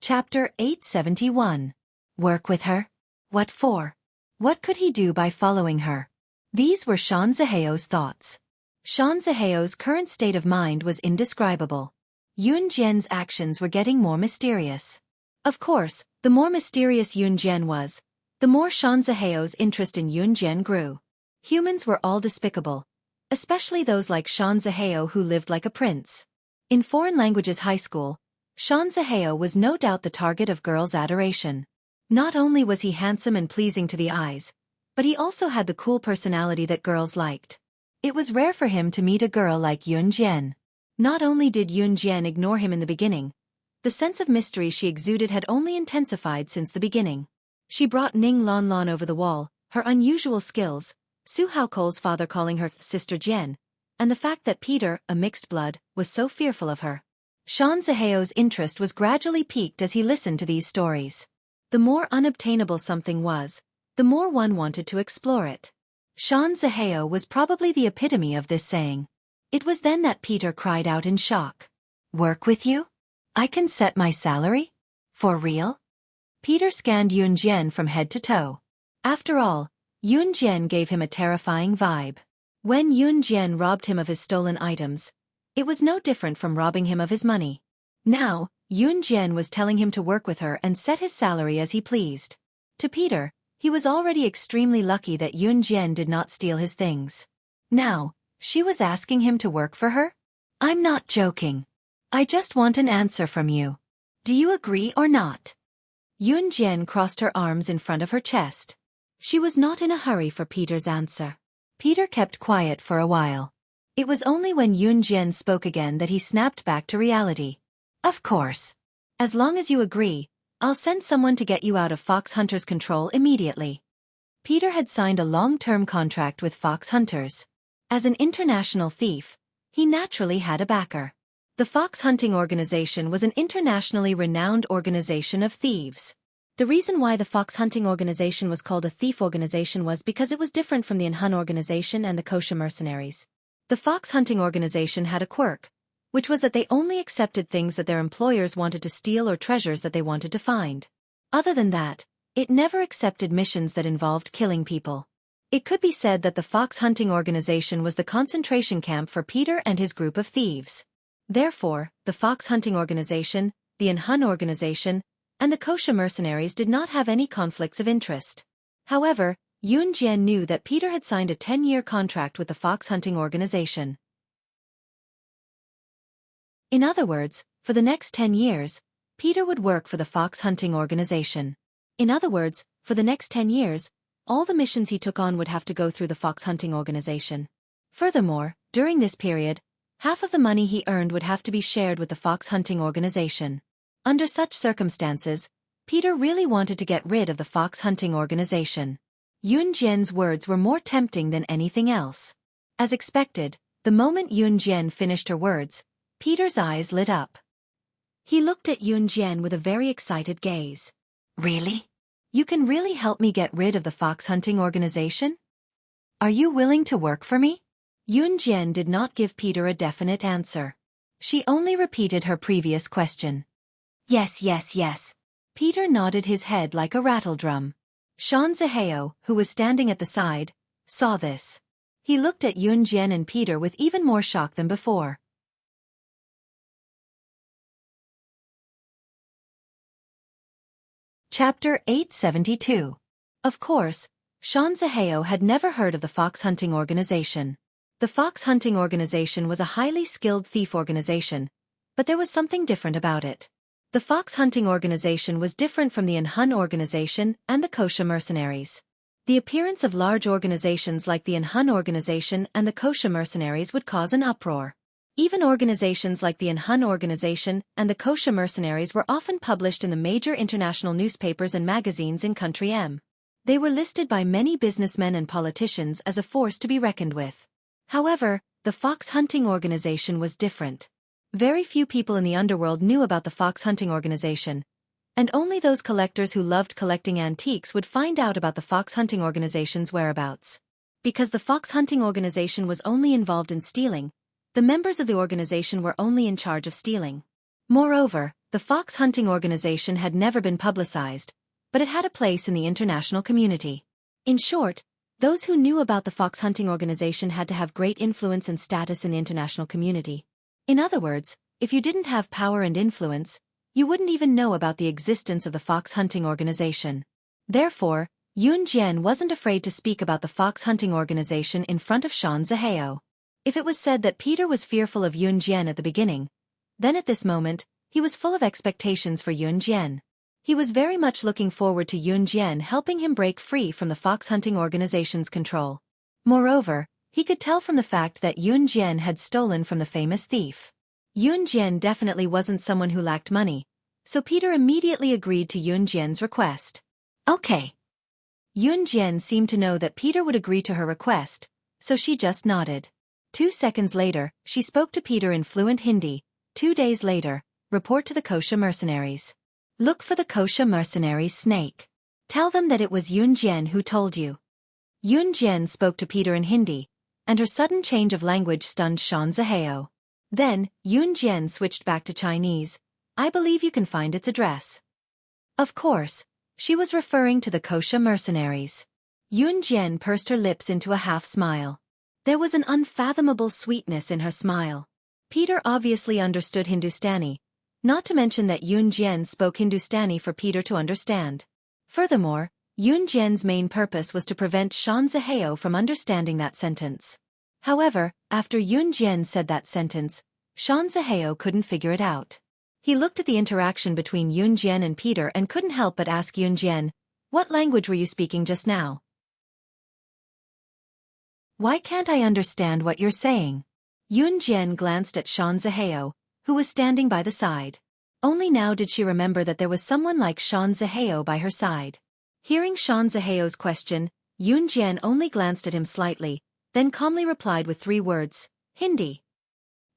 Chapter 871. Work with her? What for? What could he do by following her? These were Sean Zaheo's thoughts. Sean Zaheo's current state of mind was indescribable. Yun Jian's actions were getting more mysterious. Of course, the more mysterious Yun Jian was, the more Sean Zaheo's interest in Yun Jian grew. Humans were all despicable, especially those like Sean Zaheo who lived like a prince. In foreign languages high school, Sean Zaheo was no doubt the target of girls' adoration. Not only was he handsome and pleasing to the eyes, but he also had the cool personality that girls liked. It was rare for him to meet a girl like Yun Jian. Not only did Yun Jian ignore him in the beginning, the sense of mystery she exuded had only intensified since the beginning. She brought Ning Lon Lon over the wall, her unusual skills, Su Haoko's father calling her Sister Jian, and the fact that Peter, a mixed blood, was so fearful of her. Sean Zaheo's interest was gradually piqued as he listened to these stories. The more unobtainable something was, the more one wanted to explore it. Sean Zaheo was probably the epitome of this saying. It was then that Peter cried out in shock. "Work with you? I can set my salary? For real?" Peter scanned Yun Jian from head to toe. After all, Yun Jian gave him a terrifying vibe. When Yun Jian robbed him of his stolen items, it was no different from robbing him of his money. Now, Yun Jian was telling him to work with her and set his salary as he pleased. To Peter, he was already extremely lucky that Yun Jian did not steal his things. Now, she was asking him to work for her? "I'm not joking. I just want an answer from you. Do you agree or not?" Yun Jian crossed her arms in front of her chest. She was not in a hurry for Peter's answer. Peter kept quiet for a while. It was only when Yun Jian spoke again that he snapped back to reality. "Of course. As long as you agree, I'll send someone to get you out of Fox Hunters' control immediately." Peter had signed a long-term contract with Fox Hunters. As an international thief, he naturally had a backer. The Fox Hunting Organization was an internationally renowned organization of thieves. The reason why the fox hunting organization was called a thief organization was because it was different from the Hun organization and the kosher mercenaries. The fox hunting organization had a quirk, which was that they only accepted things that their employers wanted to steal or treasures that they wanted to find. Other than that, it never accepted missions that involved killing people. It could be said that the fox hunting organization was the concentration camp for Peter and his group of thieves. Therefore, the fox hunting organization, the Hun organization, and the kosher mercenaries did not have any conflicts of interest. However, Yun Jian knew that Peter had signed a 10-year contract with the fox hunting organization. In other words, for the next 10 years, Peter would work for the fox hunting organization. In other words, for the next 10 years, all the missions he took on would have to go through the fox hunting organization. Furthermore, during this period, half of the money he earned would have to be shared with the fox hunting organization. Under such circumstances, Peter really wanted to get rid of the fox hunting organization. Yun Jian's words were more tempting than anything else. As expected, the moment Yun Jian finished her words, Peter's eyes lit up. He looked at Yun Jian with a very excited gaze. Really? You can really help me get rid of the fox hunting organization? Are you willing to work for me? Yun Jian did not give Peter a definite answer. She only repeated her previous question. Yes, yes, yes. Peter nodded his head like a rattledrum. Shan Zihao, who was standing at the side, saw this. He looked at Yun Jian and Peter with even more shock than before. Chapter 872. Of course, Shan Zihao had never heard of the fox hunting organization. The fox hunting organization was a highly skilled thief organization, but there was something different about it. The fox hunting organization was different from the Hun organization and the kosher mercenaries. The appearance of large organizations like the Hun organization and the kosher mercenaries would cause an uproar. Even organizations like the Hun organization and the kosher mercenaries were often published in the major international newspapers and magazines in Country M. They were listed by many businessmen and politicians as a force to be reckoned with. However, the fox hunting organization was different. Very few people in the underworld knew about the fox hunting organization, and only those collectors who loved collecting antiques would find out about the fox hunting organization's whereabouts. Because the fox hunting organization was only involved in stealing, the members of the organization were only in charge of stealing. Moreover, the fox hunting organization had never been publicized, but it had a place in the international community. In short, those who knew about the fox hunting organization had to have great influence and status in the international community. In other words, if you didn't have power and influence, you wouldn't even know about the existence of the fox hunting organization. Therefore, Yun Jian wasn't afraid to speak about the fox hunting organization in front of Shan Zihao. If it was said that Peter was fearful of Yun Jian at the beginning, then at this moment, he was full of expectations for Yun Jian. He was very much looking forward to Yun Jian helping him break free from the fox hunting organization's control. Moreover, he could tell from the fact that Yun Jian had stolen from the famous thief. Yun Jian definitely wasn't someone who lacked money, so Peter immediately agreed to Yun Jian's request. Okay. Yun Jian seemed to know that Peter would agree to her request, so she just nodded. 2 seconds later, she spoke to Peter in fluent Hindi. 2 days later, report to the kosher mercenaries. Look for the kosher mercenaries' snake. Tell them that it was Yun Jian who told you. Yun Jian spoke to Peter in Hindi, and her sudden change of language stunned Shan Zihao. Then, Yun Jian switched back to Chinese. I believe you can find its address. Of course, she was referring to the kosher mercenaries. Yun Jian pursed her lips into a half-smile. There was an unfathomable sweetness in her smile. Peter obviously understood Hindustani, not to mention that Yun Jian spoke Hindustani for Peter to understand. Furthermore, Yun Jian's main purpose was to prevent Shan Zihao from understanding that sentence. However, after Yun Jian said that sentence, Shan Zihao couldn't figure it out. He looked at the interaction between Yun Jian and Peter and couldn't help but ask Yun Jian, "What language were you speaking just now? Why can't I understand what you're saying?" Yun Jian glanced at Shan Zihao, who was standing by the side. Only now did she remember that there was someone like Shan Zihao by her side. Hearing Shan Zihao's question, Yun Jian only glanced at him slightly, then calmly replied with 3 words, Hindi.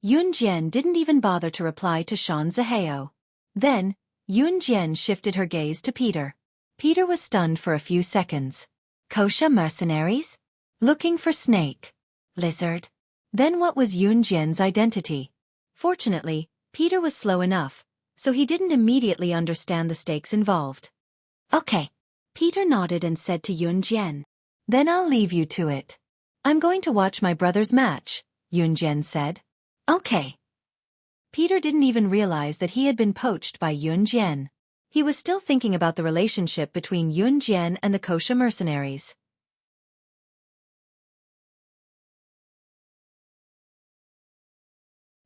Yun Jian didn't even bother to reply to Shan Zihao. Then, Yun Jian shifted her gaze to Peter. Peter was stunned for a few seconds. Kosher mercenaries? Looking for snake. Lizard? Then what was Yun Jian's identity? Fortunately, Peter was slow enough, so he didn't immediately understand the stakes involved. Okay. Peter nodded and said to Yun Jian. Then I'll leave you to it. I'm going to watch my brother's match, Yun Jian said. Okay. Peter didn't even realize that he had been poached by Yun Jian. He was still thinking about the relationship between Yun Jian and the kosher mercenaries.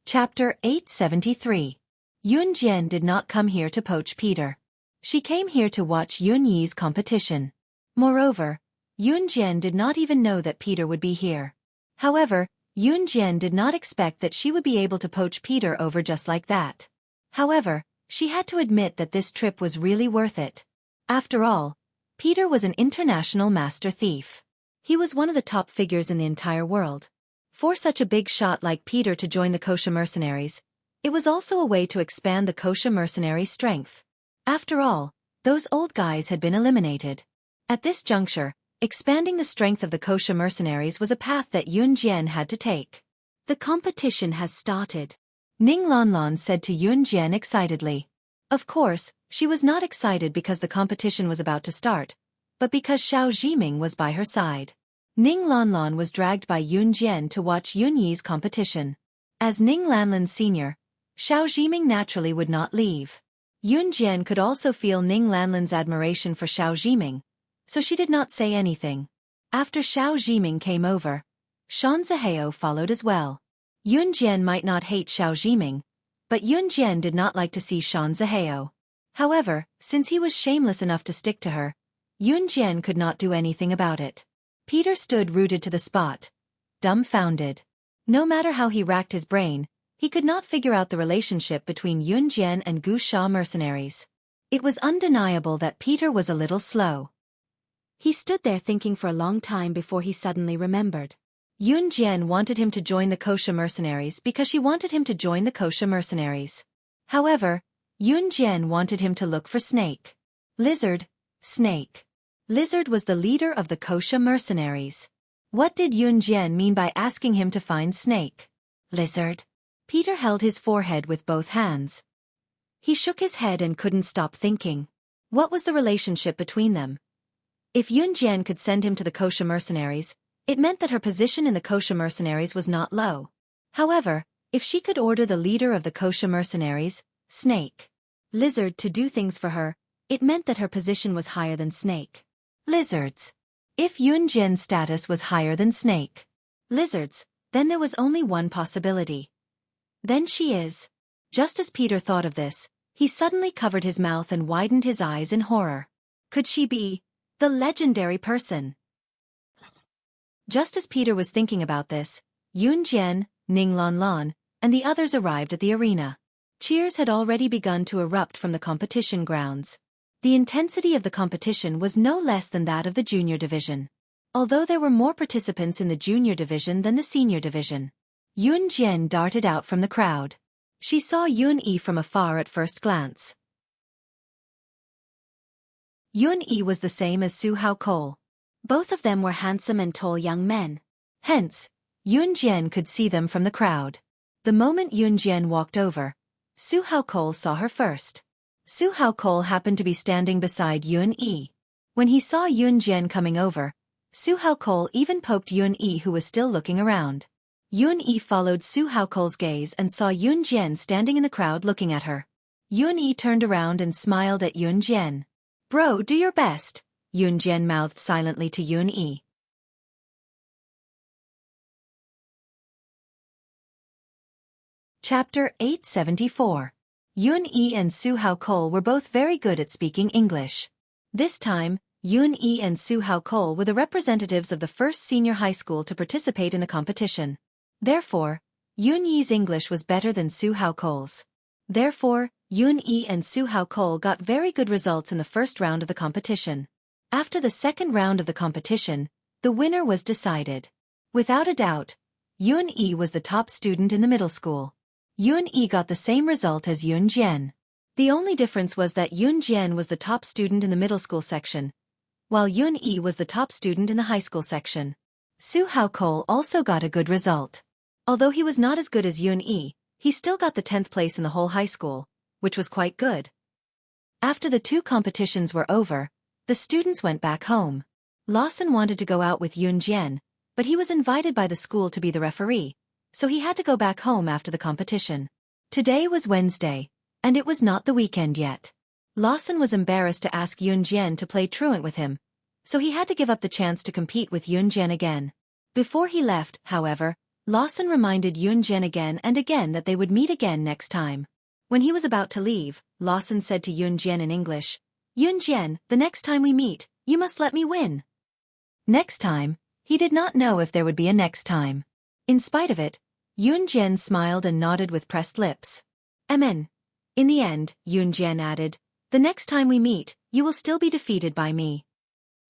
Chapter 873. Yun Jian did not come here to poach Peter. She came here to watch Yun Yi's competition. Moreover, Yun Jian did not even know that Peter would be here. However, Yun Jian did not expect that she would be able to poach Peter over just like that. However, she had to admit that this trip was really worth it. After all, Peter was an international master thief. He was one of the top figures in the entire world. For such a big shot like Peter to join the kosher mercenaries, it was also a way to expand the kosher mercenaries' strength. After all, those old guys had been eliminated. At this juncture, expanding the strength of the kosher mercenaries was a path that Yun Jian had to take. The competition has started, Ning Lanlan said to Yun Jian excitedly. Of course, she was not excited because the competition was about to start, but because Xiao Zhiming was by her side. Ning Lanlan was dragged by Yun Jian to watch Yun Yi's competition. As Ning Lanlan's senior, Xiao Zhiming naturally would not leave. Yun Jian could also feel Ning Lanlan's admiration for Xiao Zhiming, so she did not say anything. After Xiao Zhiming came over, Shan Zihao followed as well. Yun Jian might not hate Xiao Zhiming, but Yun Jian did not like to see Shan Zihao. However, since he was shameless enough to stick to her, Yun Jian could not do anything about it. Peter stood rooted to the spot, dumbfounded. No matter how he racked his brain, he could not figure out the relationship between Yun Jian and Gu Sha mercenaries. It was undeniable that Peter was a little slow. He stood there thinking for a long time before he suddenly remembered. Yun Jian wanted him to join the kosher mercenaries because she wanted him to join the kosher mercenaries. However, Yun Jian wanted him to look for snake. Lizard, snake. Lizard was the leader of the kosher mercenaries. What did Yun Jian mean by asking him to find snake? Lizard. Peter held his forehead with both hands. He shook his head and couldn't stop thinking. What was the relationship between them? If Yun Jian could send him to the kosher mercenaries, it meant that her position in the kosher mercenaries was not low. However, if she could order the leader of the kosher mercenaries, Snake, Lizard, to do things for her, it meant that her position was higher than Snake. Lizards. If Yun Jian's status was higher than Snake. Lizards, then there was only one possibility. Then she is. Just as Peter thought of this, he suddenly covered his mouth and widened his eyes in horror. Could she be the legendary person? Just as Peter was thinking about this, Yun Jian, Ning Lanlan, and the others arrived at the arena. Cheers had already begun to erupt from the competition grounds. The intensity of the competition was no less than that of the junior division. Although there were more participants in the junior division than the senior division. Yun Jian darted out from the crowd. She saw Yun Yi from afar at first glance. Yun Yi was the same as Su Hao Cole. Both of them were handsome and tall young men. Hence, Yun Jian could see them from the crowd. The moment Yun Jian walked over, Su Hao Cole saw her first. Su Hao Cole happened to be standing beside Yun Yi. When he saw Yun Jian coming over, Su Hao Cole even poked Yun Yi, who was still looking around. Yun Yi followed Su Hao Cole's gaze and saw Yun Jian standing in the crowd looking at her. Yun Yi turned around and smiled at Yun Jian. "Bro, do your best," Yun Jian mouthed silently to Yun Yi. Chapter 874. Yun Yi and Su Hao Cole were both very good at speaking English. This time, Yun Yi and Su Hao Cole were the representatives of the first senior high school to participate in the competition. Therefore, Yun Yi's English was better than Su Hao Cole's. Therefore, Yun Yi and Su Hao Cole got very good results in the first round of the competition. After the second round of the competition, the winner was decided. Without a doubt, Yun Yi was the top student in the middle school. Yun Yi got the same result as Yun Jian. The only difference was that Yun Jian was the top student in the middle school section, while Yun Yi was the top student in the high school section. Su Haokol also got a good result. Although he was not as good as Yun Yi, he still got the 10th place in the whole high school, which was quite good. After the two competitions were over, the students went back home. Lawson wanted to go out with Yun Jian, but he was invited by the school to be the referee, so he had to go back home after the competition. Today was Wednesday, and it was not the weekend yet. Lawson was embarrassed to ask Yun Jian to play truant with him, so he had to give up the chance to compete with Yun Jian again. Before he left, however, Lawson reminded Yun Jian again and again that they would meet again next time. When he was about to leave, Lawson said to Yun Jian in English, "Yun Jian, the next time we meet, you must let me win." Next time, he did not know if there would be a next time. In spite of it, Yun Jian smiled and nodded with pressed lips. Amen. In the end, Yun Jian added, "The next time we meet, you will still be defeated by me."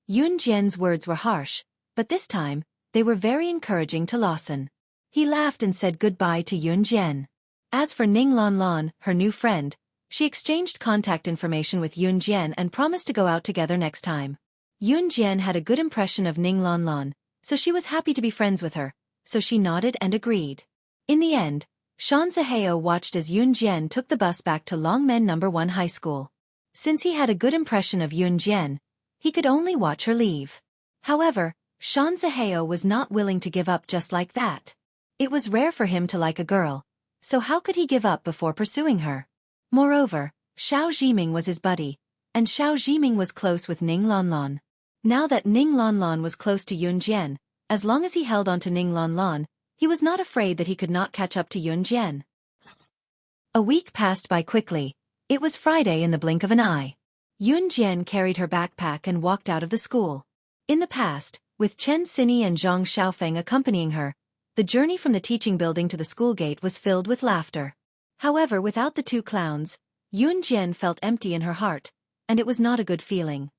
Yun Jian's words were harsh, but this time, they were very encouraging to Lawson. He laughed and said goodbye to Yun Jian. As for Ning Lon Lon, her new friend, she exchanged contact information with Yun Jian and promised to go out together next time. Yun Jian had a good impression of Ning Lon Lon, so she was happy to be friends with her, so she nodded and agreed. In the end, Shan Zihao watched as Yun Jian took the bus back to Longmen No. 1 High School. Since he had a good impression of Yun Jian, he could only watch her leave. However, Shan Zihao was not willing to give up just like that. It was rare for him to like a girl, so how could he give up before pursuing her? Moreover, Xiao Zhiming was his buddy, and Xiao Zhiming was close with Ning Lon Lon. Now that Ning Lon Lon was close to Yun Jian, as long as he held on to Ning Lon Lon, he was not afraid that he could not catch up to Yun Jian. A week passed by quickly. It was Friday in the blink of an eye. Yun Jian carried her backpack and walked out of the school. In the past, with Chen Xinyi and Zhang Xiaofan accompanying her, the journey from the teaching building to the school gate was filled with laughter. However, without the two clowns, Yun Jian felt empty in her heart, and it was not a good feeling.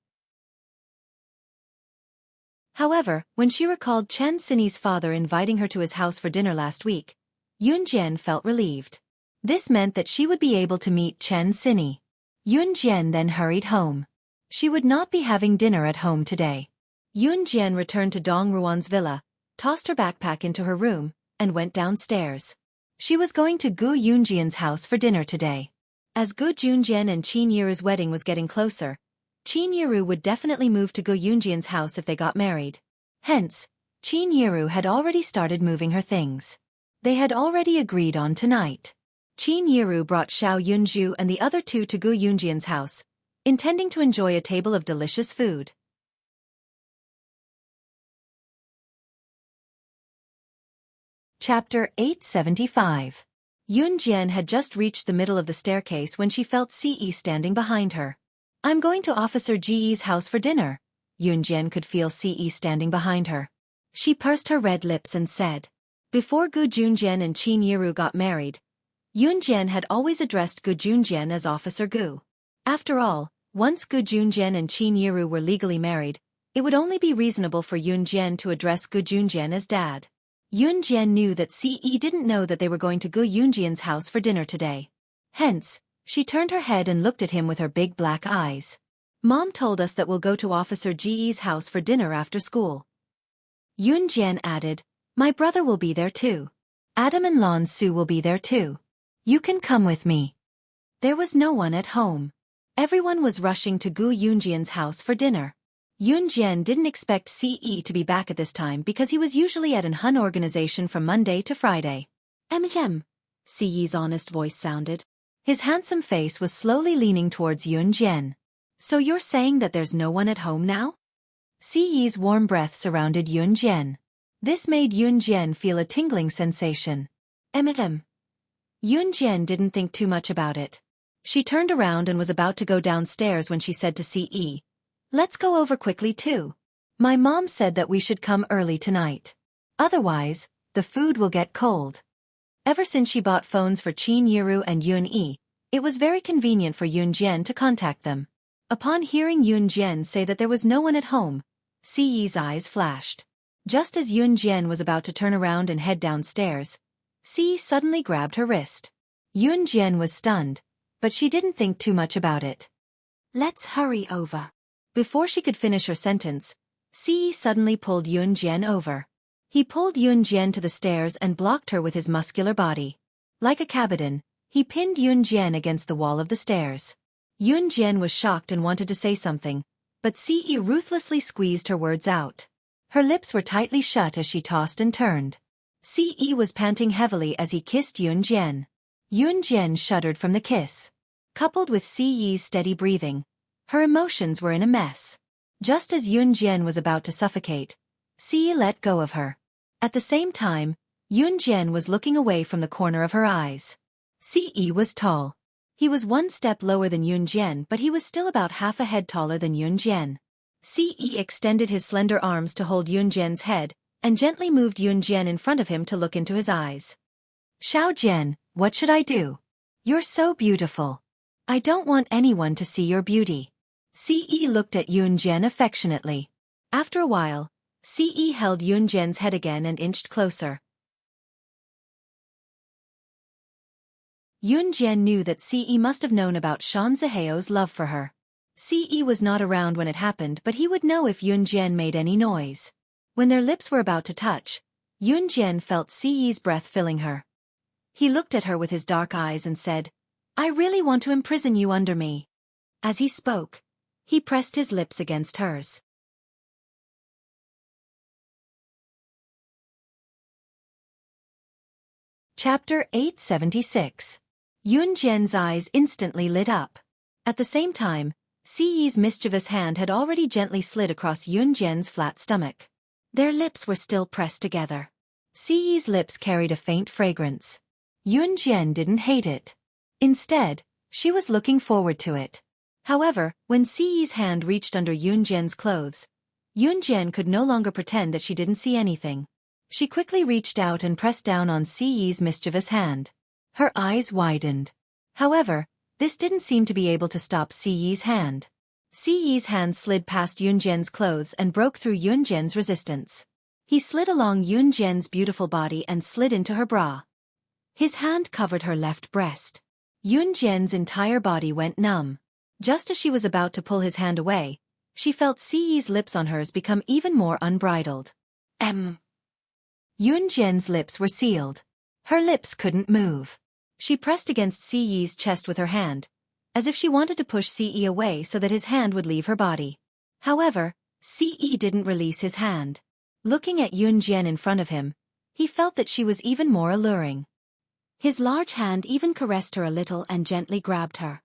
However, when she recalled Chen Xinyi's father inviting her to his house for dinner last week, Yun Jian felt relieved. This meant that she would be able to meet Chen Xinyi. Yun Jian then hurried home. She would not be having dinner at home today. Yun Jian returned to Dong Ruan's villa, tossed her backpack into her room, and went downstairs. She was going to Gu Yunjian's house for dinner today. As Gu Junjian and Qin Yiru's wedding was getting closer, Qin Yiru would definitely move to Gu Yunjian's house if they got married. Hence, Qin Yiru had already started moving her things. They had already agreed on tonight. Qin Yiru brought Xiao Yunju and the other two to Gu Yunjian's house, intending to enjoy a table of delicious food. Chapter 875. Yun Jian had just reached the middle of the staircase when she felt Ce standing behind her. "I'm going to Officer Ge's house for dinner." Yun Jian could feel Ce standing behind her. She pursed her red lips and said. Before Gu Junjian and Qin Yiru got married, Yun Jian had always addressed Gu Junjian as Officer Gu. After all, once Gu Junjian and Qin Yiru were legally married, it would only be reasonable for Yun Jian to address Gu Junjian as Dad. Yun Jian knew that Ce didn't know that they were going to Gu Yunjian's house for dinner today. Hence, she turned her head and looked at him with her big black eyes. "Mom told us that we'll go to Officer Ge's house for dinner after school." Yun Jian added, "My brother will be there too. Adam and Lan Su will be there too. You can come with me." There was no one at home. Everyone was rushing to Gu Yunjian's house for dinner. Yun Jian didn't expect Ce to be back at this time because he was usually at an Hun organization from Monday to Friday. Ce's honest voice sounded. His handsome face was slowly leaning towards Yun Jian. "So you're saying that there's no one at home now?" Ce's warm breath surrounded Yun Jian. This made Yun Jian feel a tingling sensation. Yun Jian didn't think too much about it. She turned around and was about to go downstairs when she said to Ce, "Let's go over quickly too. My mom said that we should come early tonight. Otherwise, the food will get cold." Ever since she bought phones for Qin Yiru and Yun Yi, it was very convenient for Yun Jian to contact them. Upon hearing Yun Jian say that there was no one at home, Ce's eyes flashed. Just as Yun Jian was about to turn around and head downstairs, Ce suddenly grabbed her wrist. Yun Jian was stunned, but she didn't think too much about it. Let's hurry over. Before she could finish her sentence, Ce suddenly pulled Yunjian over. He pulled Yunjian to the stairs and blocked her with his muscular body. Like a Cabotin, he pinned Yunjian against the wall of the stairs. Yunjian was shocked and wanted to say something, but Ce ruthlessly squeezed her words out. Her lips were tightly shut as she tossed and turned. Ce was panting heavily as he kissed Yunjian. Yunjian shuddered from the kiss. Coupled with Ce's steady breathing, her emotions were in a mess. Just as Yunjian was about to suffocate, Ce let go of her. At the same time, Yunjian was looking away from the corner of her eyes. Ce was tall. He was one step lower than Yunjian, but he was still about half a head taller than Yunjian. Ce extended his slender arms to hold Yunjian's head, and gently moved Yunjian in front of him to look into his eyes. "Xiaojian, what should I do? You're so beautiful. I don't want anyone to see your beauty." Ce looked at Yunjian affectionately. After a while, Ce held Yunjian's head again and inched closer. Yunjian knew that Ce must have known about Shan Ziheo's love for her. Ce was not around when it happened, but he would know if Yunjian made any noise. When their lips were about to touch, Yunjian felt Ce's breath filling her. He looked at her with his dark eyes and said, "I really want to imprison you under me." As he spoke, he pressed his lips against hers. Chapter 876. Yunjian's eyes instantly lit up. At the same time, Ce's mischievous hand had already gently slid across Yunjian's flat stomach. Their lips were still pressed together. Ce's lips carried a faint fragrance. Yunjian didn't hate it. Instead, she was looking forward to it. However, when Ce's hand reached under Yunjian's clothes, Yunjian could no longer pretend that she didn't see anything. She quickly reached out and pressed down on Ce's mischievous hand. Her eyes widened. However, this didn't seem to be able to stop Ce's hand. Ce's hand slid past Yunjian's clothes and broke through Yunjian's resistance. He slid along Yunjian's beautiful body and slid into her bra. His hand covered her left breast. Yunjian's entire body went numb. Just as she was about to pull his hand away, she felt Ce's lips on hers become even more unbridled. Yunjian's lips were sealed. Her lips couldn't move. She pressed against Ce's chest with her hand, as if she wanted to push Ce away so that his hand would leave her body. However, Ce didn't release his hand. Looking at Yunjian in front of him, he felt that she was even more alluring. His large hand even caressed her a little and gently grabbed her.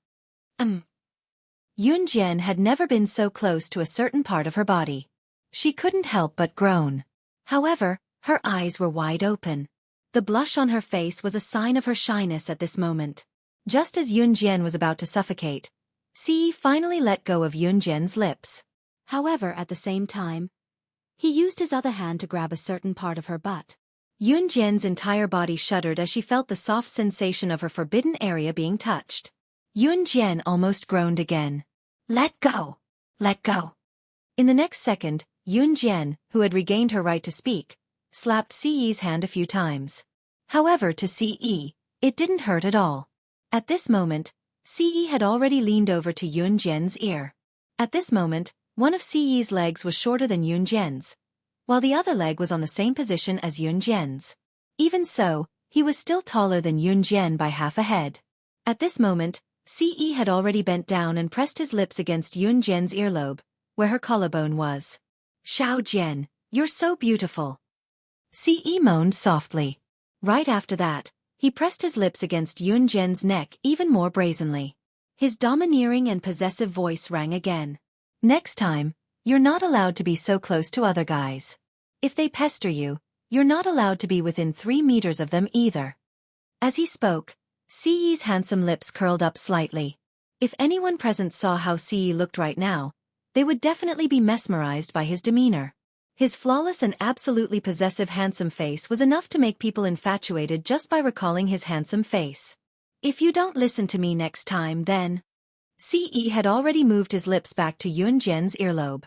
Yunjian had never been so close to a certain part of her body. She couldn't help but groan. However, her eyes were wide open. The blush on her face was a sign of her shyness at this moment. Just as Yunjian was about to suffocate, Ce finally let go of Yunjian's lips. However, at the same time, he used his other hand to grab a certain part of her butt. Yunjian's entire body shuddered as she felt the soft sensation of her forbidden area being touched. Yunjian almost groaned again. "Let go! Let go!" In the next second, Yunjian, who had regained her right to speak, slapped Ce's hand a few times. However, to Ce, it didn't hurt at all. At this moment, Ce had already leaned over to Yunjian's ear. At this moment, one of Ce's legs was shorter than Yunjian's, while the other leg was on the same position as Yunjian's. Even so, he was still taller than Yunjian by half a head. At this moment, Ce had already bent down and pressed his lips against Yunjian's earlobe, where her collarbone was. "Xiaojian, you're so beautiful." Ce moaned softly. Right after that, he pressed his lips against Yunjian's neck even more brazenly. His domineering and possessive voice rang again. "Next time, you're not allowed to be so close to other guys. If they pester you, you're not allowed to be within 3 meters of them either." As he spoke, Ce's handsome lips curled up slightly. If anyone present saw how Ce looked right now, they would definitely be mesmerized by his demeanor. His flawless and absolutely possessive handsome face was enough to make people infatuated just by recalling his handsome face. "If you don't listen to me next time, then..." Ce had already moved his lips back to Yunjian's earlobe.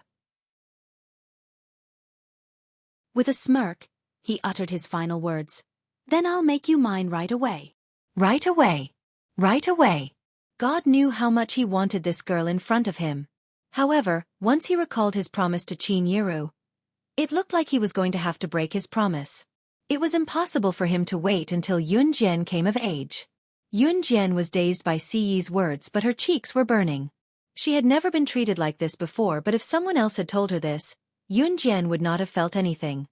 With a smirk, he uttered his final words. "Then I'll make you mine right away." "Right away. Right away." God knew how much he wanted this girl in front of him. However, once he recalled his promise to Qin Yiru, it looked like he was going to have to break his promise. It was impossible for him to wait until Yun Jian came of age. Yun Jian was dazed by Si Yi's words, but her cheeks were burning. She had never been treated like this before, but if someone else had told her this, Yun Jian would not have felt anything.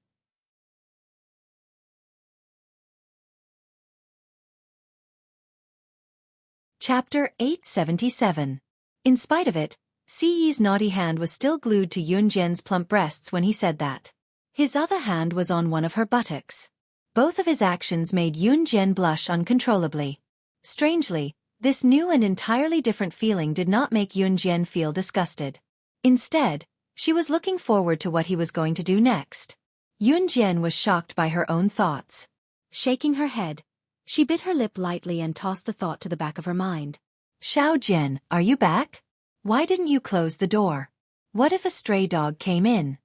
Chapter 877. In spite of it, Si Yi's naughty hand was still glued to Yun Jian's plump breasts when he said that. His other hand was on one of her buttocks. Both of his actions made Yun Jian blush uncontrollably. Strangely, this new and entirely different feeling did not make Yun Jian feel disgusted. Instead, she was looking forward to what he was going to do next. Yun Jian was shocked by her own thoughts. Shaking her head, she bit her lip lightly and tossed the thought to the back of her mind. Xiao Jian, are you back? Why didn't you close the door? What if a stray dog came in?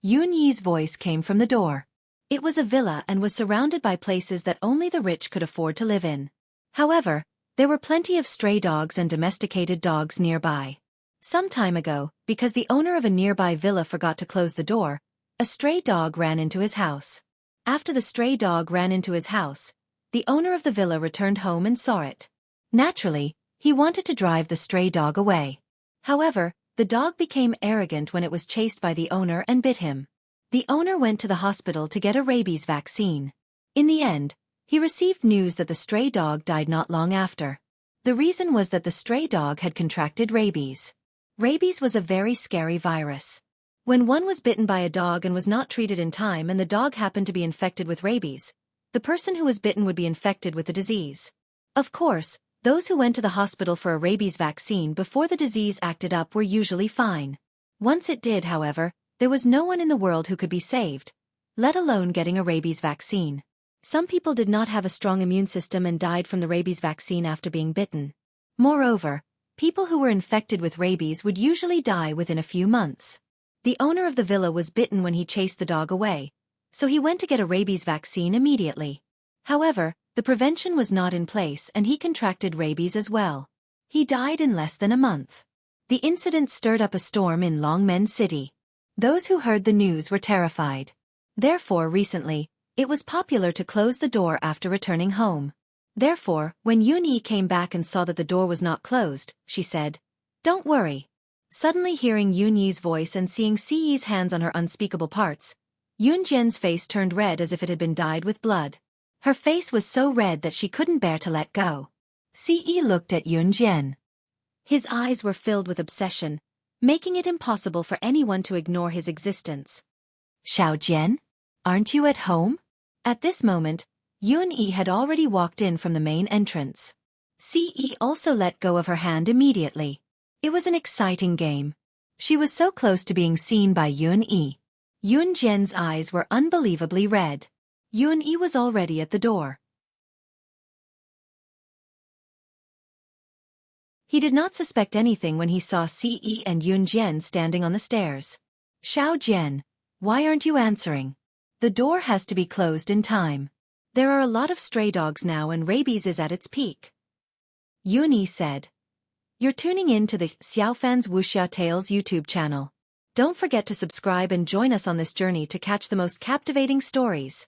Yun Yi's voice came from the door. It was a villa and was surrounded by places that only the rich could afford to live in. However, there were plenty of stray dogs and domesticated dogs nearby. Some time ago, because the owner of a nearby villa forgot to close the door, a stray dog ran into his house. After the stray dog ran into his house, the owner of the villa returned home and saw it. Naturally, he wanted to drive the stray dog away. However, the dog became arrogant when it was chased by the owner and bit him. The owner went to the hospital to get a rabies vaccine. In the end, he received news that the stray dog died not long after. The reason was that the stray dog had contracted rabies. Rabies was a very scary virus. When one was bitten by a dog and was not treated in time and the dog happened to be infected with rabies, the person who was bitten would be infected with the disease. Of course, those who went to the hospital for a rabies vaccine before the disease acted up were usually fine. Once it did, however, there was no one in the world who could be saved, let alone getting a rabies vaccine. Some people did not have a strong immune system and died from the rabies vaccine after being bitten. Moreover, people who were infected with rabies would usually die within a few months. The owner of the villa was bitten when he chased the dog away, so he went to get a rabies vaccine immediately. However, the prevention was not in place and he contracted rabies as well. He died in less than a month. The incident stirred up a storm in Longmen City. Those who heard the news were terrified. Therefore, recently, it was popular to close the door after returning home. Therefore, when Yun Yi came back and saw that the door was not closed, she said, "Don't worry." Suddenly hearing Yun Yi's voice and seeing Si Yi's hands on her unspeakable parts, Yun Jian's face turned red as if it had been dyed with blood. Her face was so red that she couldn't bear to let go. Si Yi looked at Yun Jian. His eyes were filled with obsession, making it impossible for anyone to ignore his existence. "Xiao Jian? Aren't you at home?" At this moment, Yun Yi had already walked in from the main entrance. Si Yi also let go of her hand immediately. It was an exciting game. She was so close to being seen by Yun Yi. Yun Jian's eyes were unbelievably red. Yun Yi was already at the door. He did not suspect anything when he saw Si Yi and Yun Jian standing on the stairs. "Xiao Jian, why aren't you answering? The door has to be closed in time. There are a lot of stray dogs now and rabies is at its peak." Yun Yi said. You're tuning in to the Xiaofan's Wuxia Tales YouTube channel. Don't forget to subscribe and join us on this journey to catch the most captivating stories.